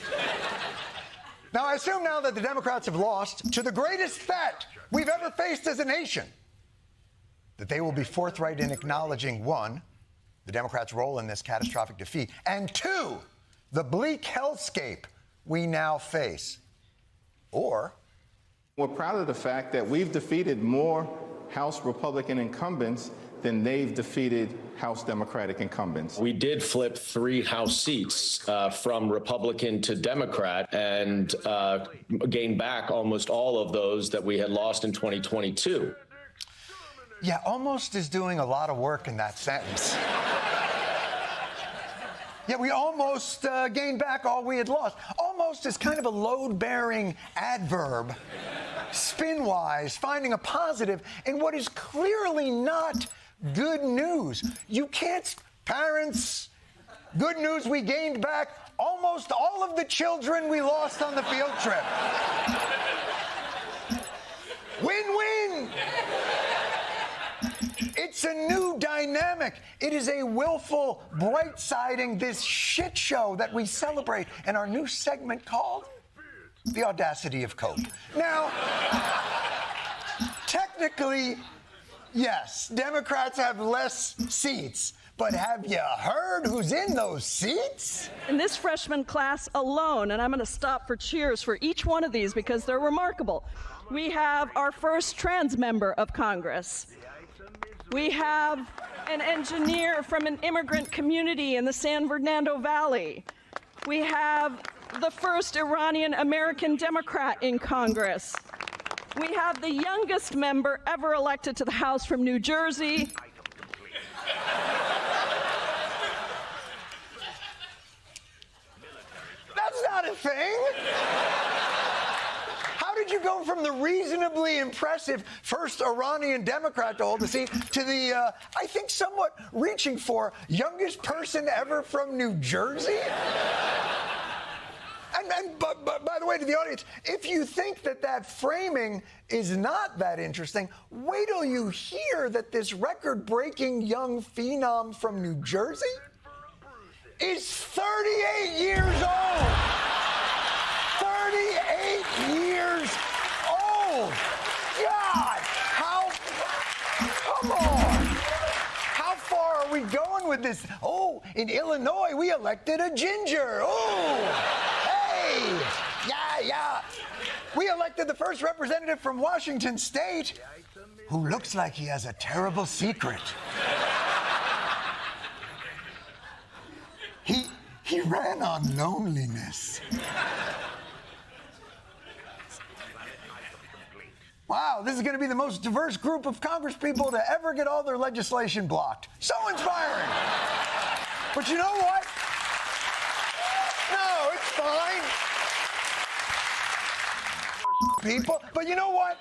Now, I assume now that the Democrats have lost to the greatest threat we've ever faced as a nation, that they will be forthright in acknowledging, one, the Democrats' role in this catastrophic defeat, and two, the bleak hellscape we now face. Or... We're proud of the fact that we've defeated more House Republican incumbents than they've defeated House Democratic incumbents. We did flip 3 House seats from Republican to Democrat and gained back almost all of those that we had lost in 2022. Yeah, almost is doing a lot of work in that sentence. Yeah, we almost gained back all we had lost. Almost is kind of a load-bearing adverb spin-wise, finding a positive in what is clearly not good news. You can't, parents, good news, we gained back almost all of the children we lost on the field trip. Win-win. It's a new dynamic. It is a willful bright-siding this shit show that we celebrate in our new segment called The Audacity of Cope. Now, technically, yes, Democrats have less seats. But have you heard who's in those seats? In this freshman class alone, and I'm going to stop for cheers for each one of these because they're remarkable, we have our first trans member of Congress. We have an engineer from an immigrant community in the San Fernando Valley. We have the first Iranian-American Democrat in Congress. We have the youngest member ever elected to the House from New Jersey. That's not a thing. How did you go from the reasonably impressive first Iranian Democrat to hold the seat to the, I think, somewhat reaching for youngest person ever from New Jersey? But by the way, to the audience, if you think that framing is not that interesting, wait till you hear that this record-breaking young phenom from New Jersey is 38 years old. 38 years old. God, come on. How far are we going with this? Oh, in Illinois, we elected a ginger. Oh. Yeah. We elected the first representative from Washington State who looks like he has a terrible secret. He ran on loneliness. Wow, this is going to be the most diverse group of congresspeople to ever get all their legislation blocked. So inspiring. But you know what? No, it's fine. People, but you know what?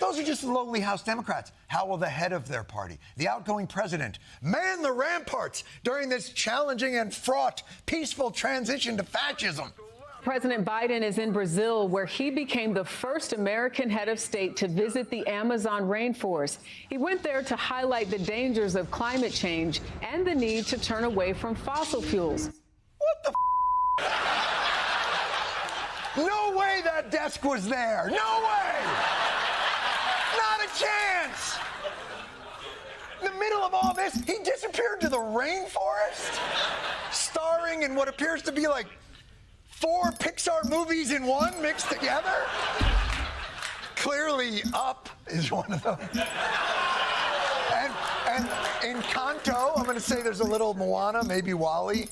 Those are just lowly House Democrats. How will the head of their party, the outgoing president, man the ramparts during this challenging and fraught, peaceful transition to fascism? President Biden is in Brazil, where he became the first American head of state to visit the Amazon rainforest. He went there to highlight the dangers of climate change and the need to turn away from fossil fuels. What the No way that desk was there. No way. Not a chance. In the middle of all this, he disappeared to the rainforest, starring in what appears to be like 4 Pixar movies in one mixed together. Clearly, Up is one of them. And in Kanto, I'm going to say there's a little Moana, maybe WALL-E.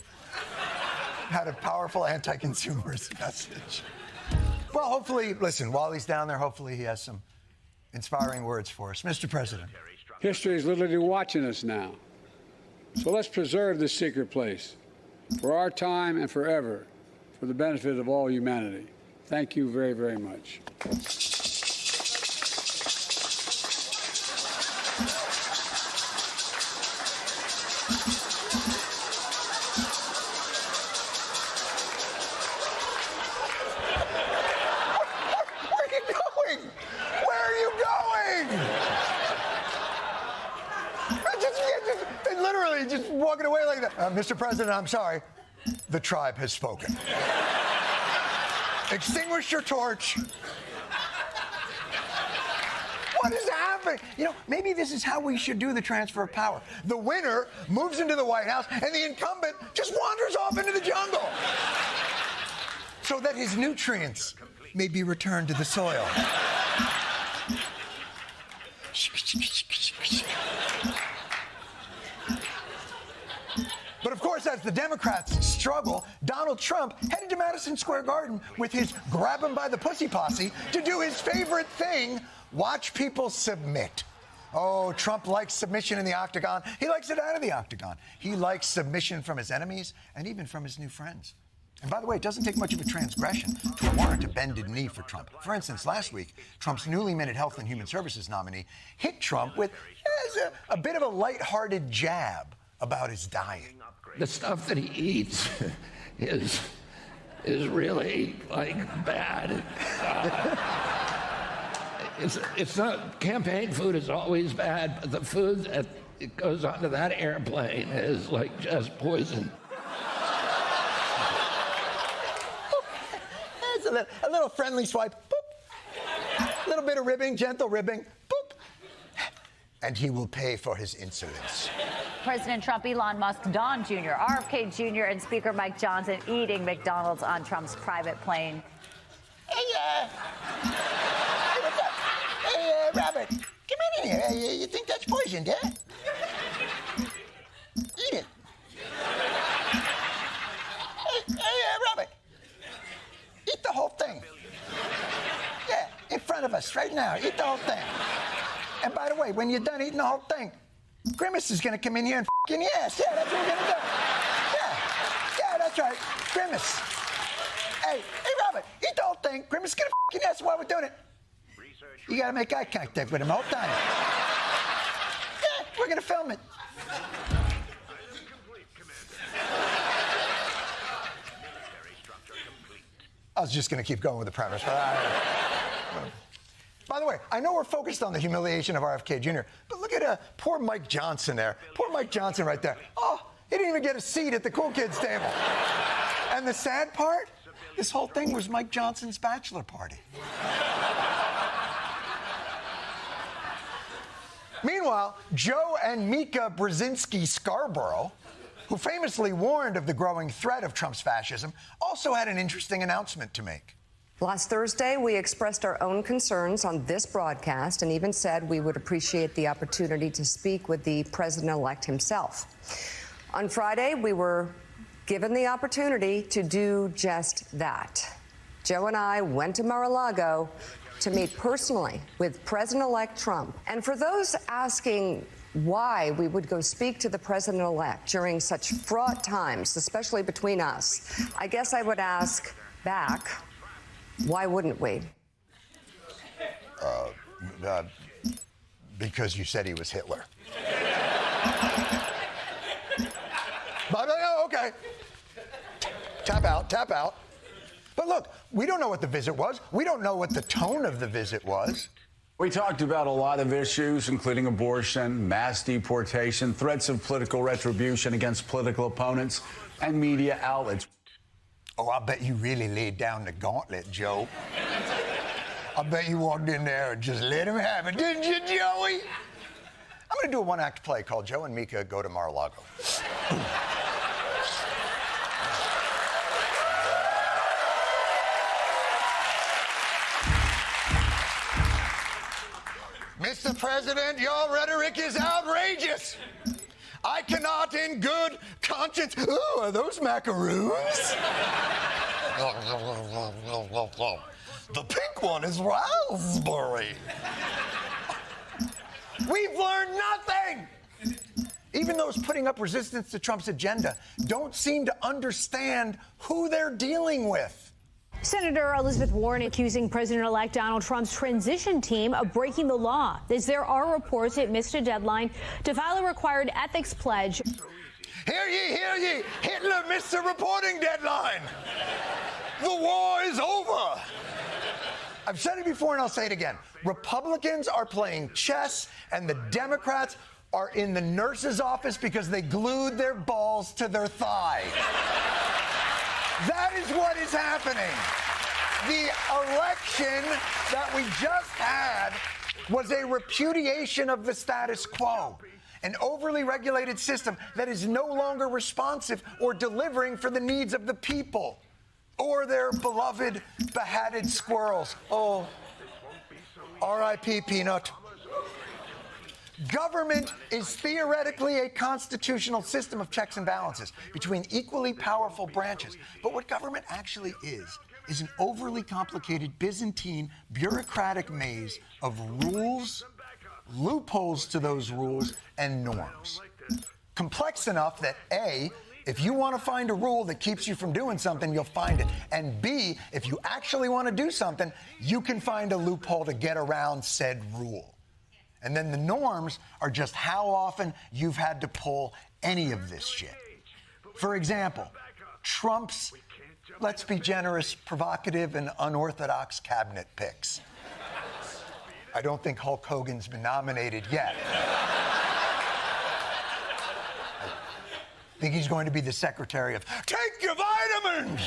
Had a powerful anti-consumerist message. Well, hopefully, listen, while he's down there, hopefully he has some inspiring words for us. Mr. President. History is literally watching us now. So let's preserve this secret place for our time and forever, for the benefit of all humanity. Thank you very, very much. Just walking away like that. Mr. President, I'm sorry. The tribe has spoken. Extinguish your torch. What is happening? You know, maybe this is how we should do the transfer of power. The winner moves into the White House, and the incumbent just wanders off into the jungle so that his nutrients may be returned to the soil. But of course, as the Democrats struggle, Donald Trump headed to Madison Square Garden with his grab him by the pussy posse to do his favorite thing, watch people submit. Oh, Trump likes submission in the octagon. He likes it out of the octagon. He likes submission from his enemies and even from his new friends. And by the way, it doesn't take much of a transgression to warrant a bended knee for Trump. For instance, last week, Trump's newly minted Health and Human Services nominee hit Trump with a bit of a lighthearted jab about his diet. The stuff that he eats is really, like, bad. It's not, campaign food is always bad, but the food that it goes onto that airplane is like just poison. It's a little friendly swipe, boop. A little bit of ribbing, gentle ribbing, boop. And he will pay for his insolence. President Trump, Elon Musk, Don Jr., RFK Jr., and Speaker Mike Johnson eating McDonald's on Trump's private plane. Hey, what's up? Hey, Robert, come in here. Hey, you think that's poisoned, huh? Eat it. Hey, Robert, eat the whole thing. Yeah, in front of us right now. Eat the whole thing. And by the way, when you're done eating the whole thing, Grimace is going to come in here and f***ing yes. Yeah, that's what we're going to do. Yeah, that's right. Grimace. Hey, Robert, eat the whole thing. Grimace is going to f***ing yes while we're doing it. You got to make eye contact with him the whole time. Yeah, we're going to film it. I was just going to keep going with the premise. By the way, I know we're focused on the humiliation of RFK Jr., but look at poor Mike Johnson there. Poor Mike Johnson right there. Oh, he didn't even get a seat at the cool kids table. And the sad part, this whole thing was Mike Johnson's bachelor party. Meanwhile, Joe and Mika Brzezinski Scarborough, who famously warned of the growing threat of Trump's fascism, also had an interesting announcement to make. Last Thursday, we expressed our own concerns on this broadcast and even said we would appreciate the opportunity to speak with the president-elect himself. On Friday, we were given the opportunity to do just that. Joe and I went to Mar-a-Lago to meet personally with President-elect Trump. And for those asking why we would go speak to the president-elect during such fraught times, especially between us, I guess I would ask back, why wouldn't we? Because you said he was Hitler. Okay. Tap out. But look, we don't know what the visit was. We don't know what the tone of the visit was. We talked about a lot of issues, including abortion, mass deportation, threats of political retribution against political opponents, and media outlets. Oh, I bet you really laid down the gauntlet, Joe. I bet you walked in there and just let him have it, didn't you, Joey? I'm going to do a one-act play called Joe and Mika Go to Mar-a-Lago. Mr. President, your rhetoric is outrageous. I cannot in good conscience... Ooh, are those macaroons? The pink one is raspberry. We've learned nothing. Even those putting up resistance to Trump's agenda don't seem to understand who they're dealing with. Senator Elizabeth Warren accusing President-elect Donald Trump's transition team of breaking the law, as there are reports it missed a deadline to file a required ethics pledge. Hear ye, Hitler missed the reporting deadline. The war is over. I've said it before and I'll say it again. Republicans are playing chess and the Democrats are in the nurse's office because they glued their balls to their thigh. That is what is happening. The election that we just had was a repudiation of the status quo, an overly regulated system that is no longer responsive or delivering for the needs of the people or their beloved behatted squirrels. Oh, R.I.P. Peanut. Government is theoretically a constitutional system of checks and balances between equally powerful branches. But what government actually is an overly complicated Byzantine bureaucratic maze of rules, loopholes to those rules, and norms. Complex enough that A, If you want to find a rule that keeps you from doing something, you'll find it. And B, if you actually want to do something, you can find a loophole to get around said rule. And then the norms are just how often you've had to pull any of this shit. For example, Trump's, let's be generous, provocative and unorthodox cabinet picks. I don't think Hulk Hogan's been nominated yet. I think he's going to be the secretary of take your vitamins.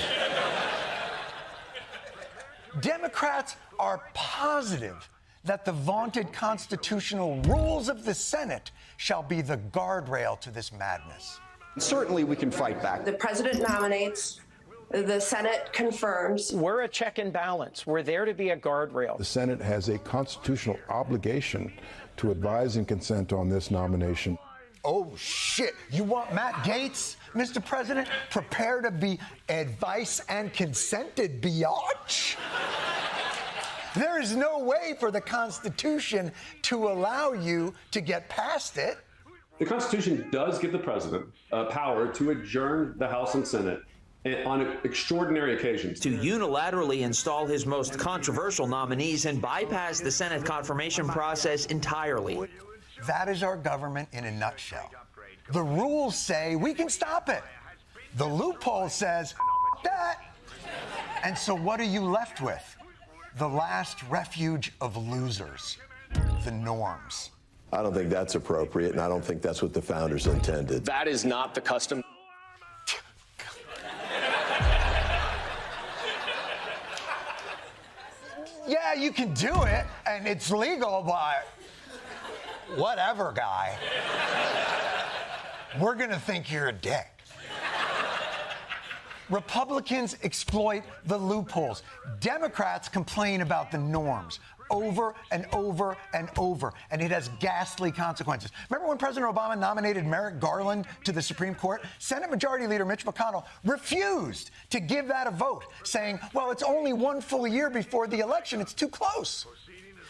Democrats are positive that the vaunted constitutional rules of the Senate shall be the guardrail to this madness. Certainly we can fight back. The president nominates, the Senate confirms. We're a check and balance. We're there to be a guardrail. The Senate has a constitutional obligation to advise and consent on this nomination. Oh, shit. You want Matt Gaetz, Mr. President? Prepare to be advice and consented, biatch. There is no way for the Constitution to allow you to get past it. The Constitution does give the president power to adjourn the House and Senate on extraordinary occasions. To unilaterally install his most controversial nominees and bypass the Senate confirmation process entirely. That is our government in a nutshell. The rules say we can stop it. The loophole says, that. And so what are you left with? The last refuge of losers, the norms. I don't think that's appropriate, and I don't think that's what the founders intended. That is not the custom. Yeah, you can do it, and it's legal, but whatever, guy. We're going to think you're a dick. Republicans exploit the loopholes. Democrats complain about the norms over and over and over, and it has ghastly consequences. Remember when President Obama nominated Merrick Garland to the Supreme Court? Senate Majority Leader Mitch McConnell refused to give that a vote, saying, well, it's only one full year before the election. It's too close.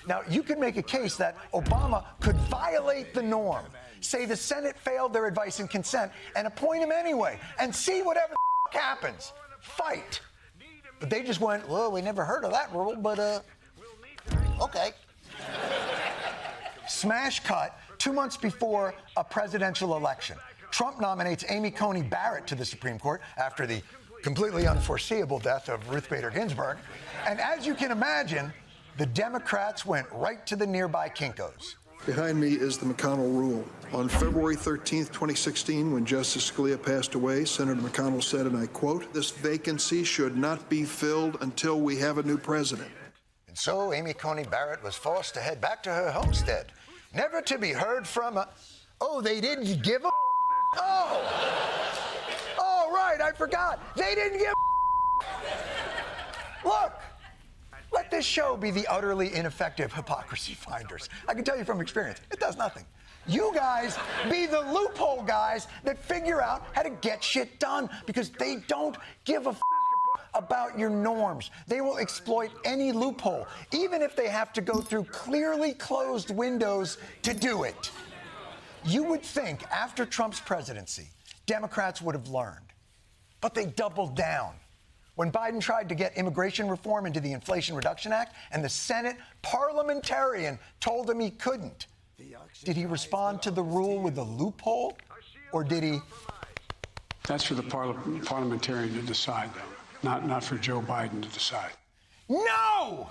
Now, you could make a case that Obama could violate the norm, say the Senate failed their advice and consent, and appoint him anyway, and see whatever the happens. Fight. But they just went, well, we never heard of that rule, but, okay. Smash cut 2 months before a presidential election. Trump nominates Amy Coney Barrett to the Supreme Court after the completely unforeseeable death of Ruth Bader Ginsburg. And as you can imagine, the Democrats went right to the nearby Kinkos. Behind me is the McConnell rule. On February 13th, 2016, when Justice Scalia passed away, Senator McConnell said, and I quote, "This vacancy should not be filled until we have a new president." And so Amy Coney Barrett was forced to head back to her homestead, never to be heard from a... Oh, they didn't give a... Oh, right, I forgot. They didn't give a... Look. Let this show be the utterly ineffective hypocrisy finders. I can tell you from experience, it does nothing. You guys be the loophole guys that figure out how to get shit done, because they don't give a about your norms. They will exploit any loophole, even if they have to go through clearly closed windows to do it. You would think after Trump's presidency, Democrats would have learned, but they doubled down. When Biden tried to get immigration reform into the Inflation Reduction Act and the Senate parliamentarian told him he couldn't, did he respond to the rule with a loophole, or did he? That's for the parliamentarian to decide, though, not for Joe Biden to decide. No!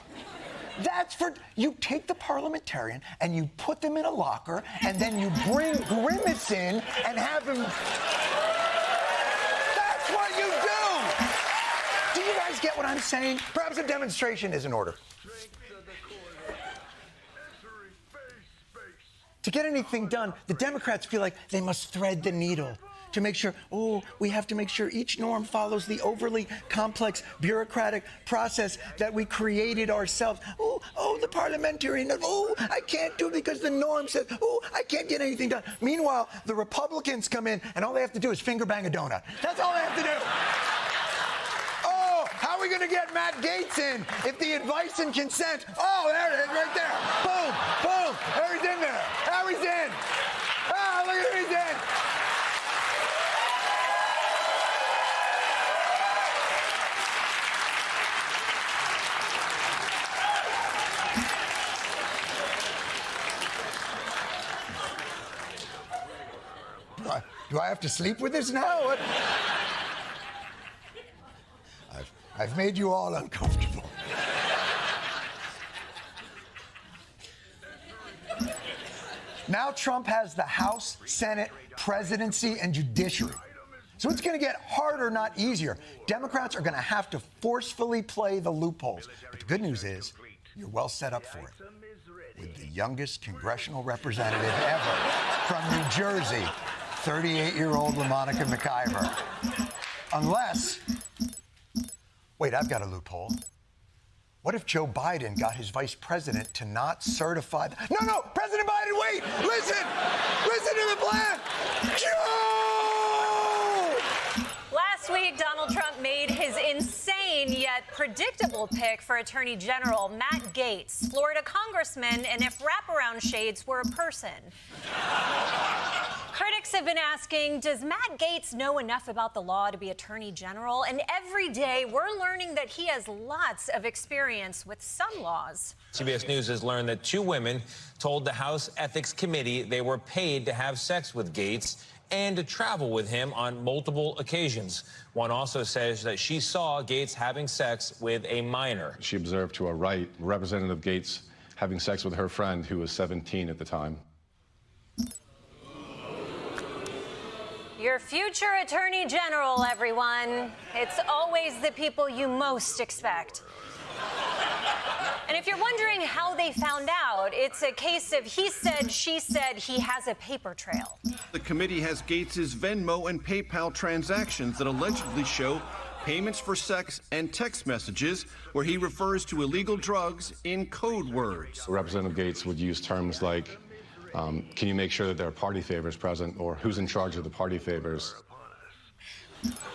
That's for... You take the parliamentarian and you put them in a locker, and then you bring Grimace in and have him... That's what you do! Do you guys get what I'm saying? Perhaps a demonstration is in order. To get anything done, the Democrats feel like they must thread the needle to make sure, we have to make sure each norm follows the overly complex bureaucratic process that we created ourselves. The parliamentarian, I can't do it because the norm says, I can't get anything done. Meanwhile, the Republicans come in and all they have to do is finger bang a donut. That's all they have to do. How are we going to get Matt Gaetz in if the advice and consent? Oh, there it is, right there. Boom, boom. Harry's in there. Harry's in. Look at him, he's in. Do I have to sleep with this now? What? I've made you all uncomfortable. Now Trump has the House, Senate, presidency, and judiciary. So it's going to get harder, not easier. Democrats are going to have to forcefully play the loopholes. But the good news is, you're well set up for it. With the youngest congressional representative ever from New Jersey, 38-year-old LaMonica McIver. Unless, wait, I've got a loophole. What if Joe Biden got his vice president to not certify? No, President Biden, wait! Listen to the plan! Joe! Last week, Donald Trump made his insane yet predictable pick for Attorney General Matt Gaetz, Florida congressman, and if wraparound shades were a person. Critics have been asking, does Matt Gaetz know enough about the law to be Attorney General? And every day, we're learning that he has lots of experience with some laws. CBS News has learned that 2 women told the House Ethics Committee they were paid to have sex with Gaetz and to travel with him on multiple occasions. One also says that she saw Gaetz having sex with a minor. She observed to her right Representative Gaetz having sex with her friend who was 17 at the time. Your future Attorney General, everyone. It's always the people you most expect. And if you're wondering how they found out, it's a case of he said, she said, he has a paper trail. The committee has Gaetz's Venmo and PayPal transactions that allegedly show payments for sex and text messages where he refers to illegal drugs in code words. Representative Gaetz would use terms like, can you make sure that there are party favors present, or who's in charge of the party favors?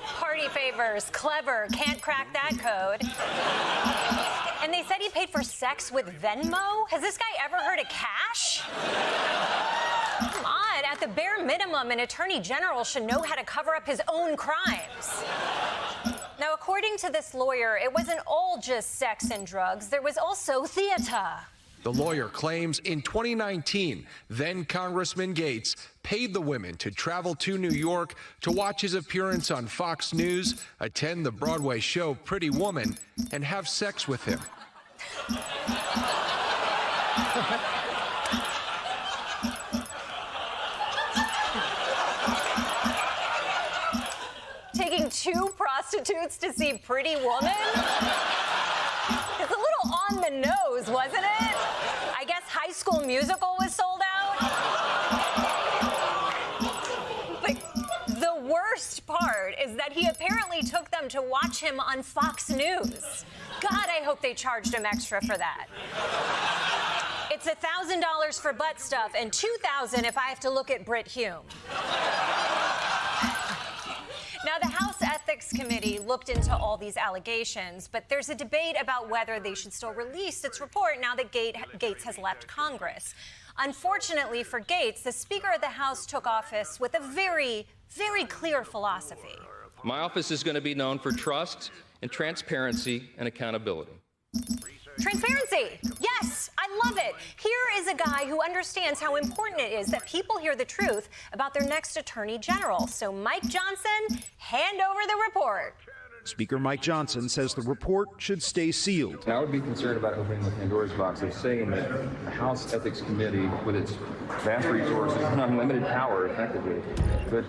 Party favors, clever, can't crack that code. And they said he paid for sex with Venmo? Has this guy ever heard of cash? Come on, at the bare minimum, an attorney general should know how to cover up his own crimes. Now, according to this lawyer, it wasn't all just sex and drugs. There was also theater. The lawyer claims in 2019, then Congressman Gaetz paid the women to travel to New York to watch his appearance on Fox News, attend the Broadway show Pretty Woman, and have sex with him. Taking 2 prostitutes to see Pretty Woman? It's a little on the nose, wasn't it? I guess High School Musical was sold out. But the worst part is that he apparently took them to watch him on Fox News. God, I hope they charged him extra for that. It's $1,000 for butt stuff and $2,000 if I have to look at Brit Hume. Now, the House Ethics Committee looked into all these allegations, but there's a debate about whether they should still release its report now that Gaetz has left Congress. Unfortunately for Gaetz, the Speaker of the House took office with a very, very clear philosophy. My office is going to be known for trust and transparency and accountability. Transparency. Yes, I love it. Here is a guy who understands how important it is that people hear the truth about their next attorney general. So, Mike Johnson, hand over the report. Speaker Mike Johnson says the report should stay sealed. I would be concerned about opening the Pandora's box of saying that the House Ethics Committee, with its vast resources and unlimited power, effectively, could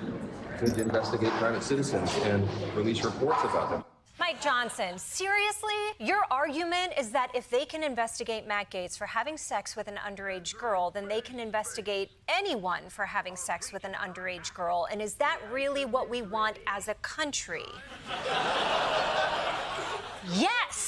investigate private citizens and release reports about them. Mike Johnson, seriously? Your argument is that if they can investigate Matt Gaetz for having sex with an underage girl, then they can investigate anyone for having sex with an underage girl. And is that really what we want as a country? Yes!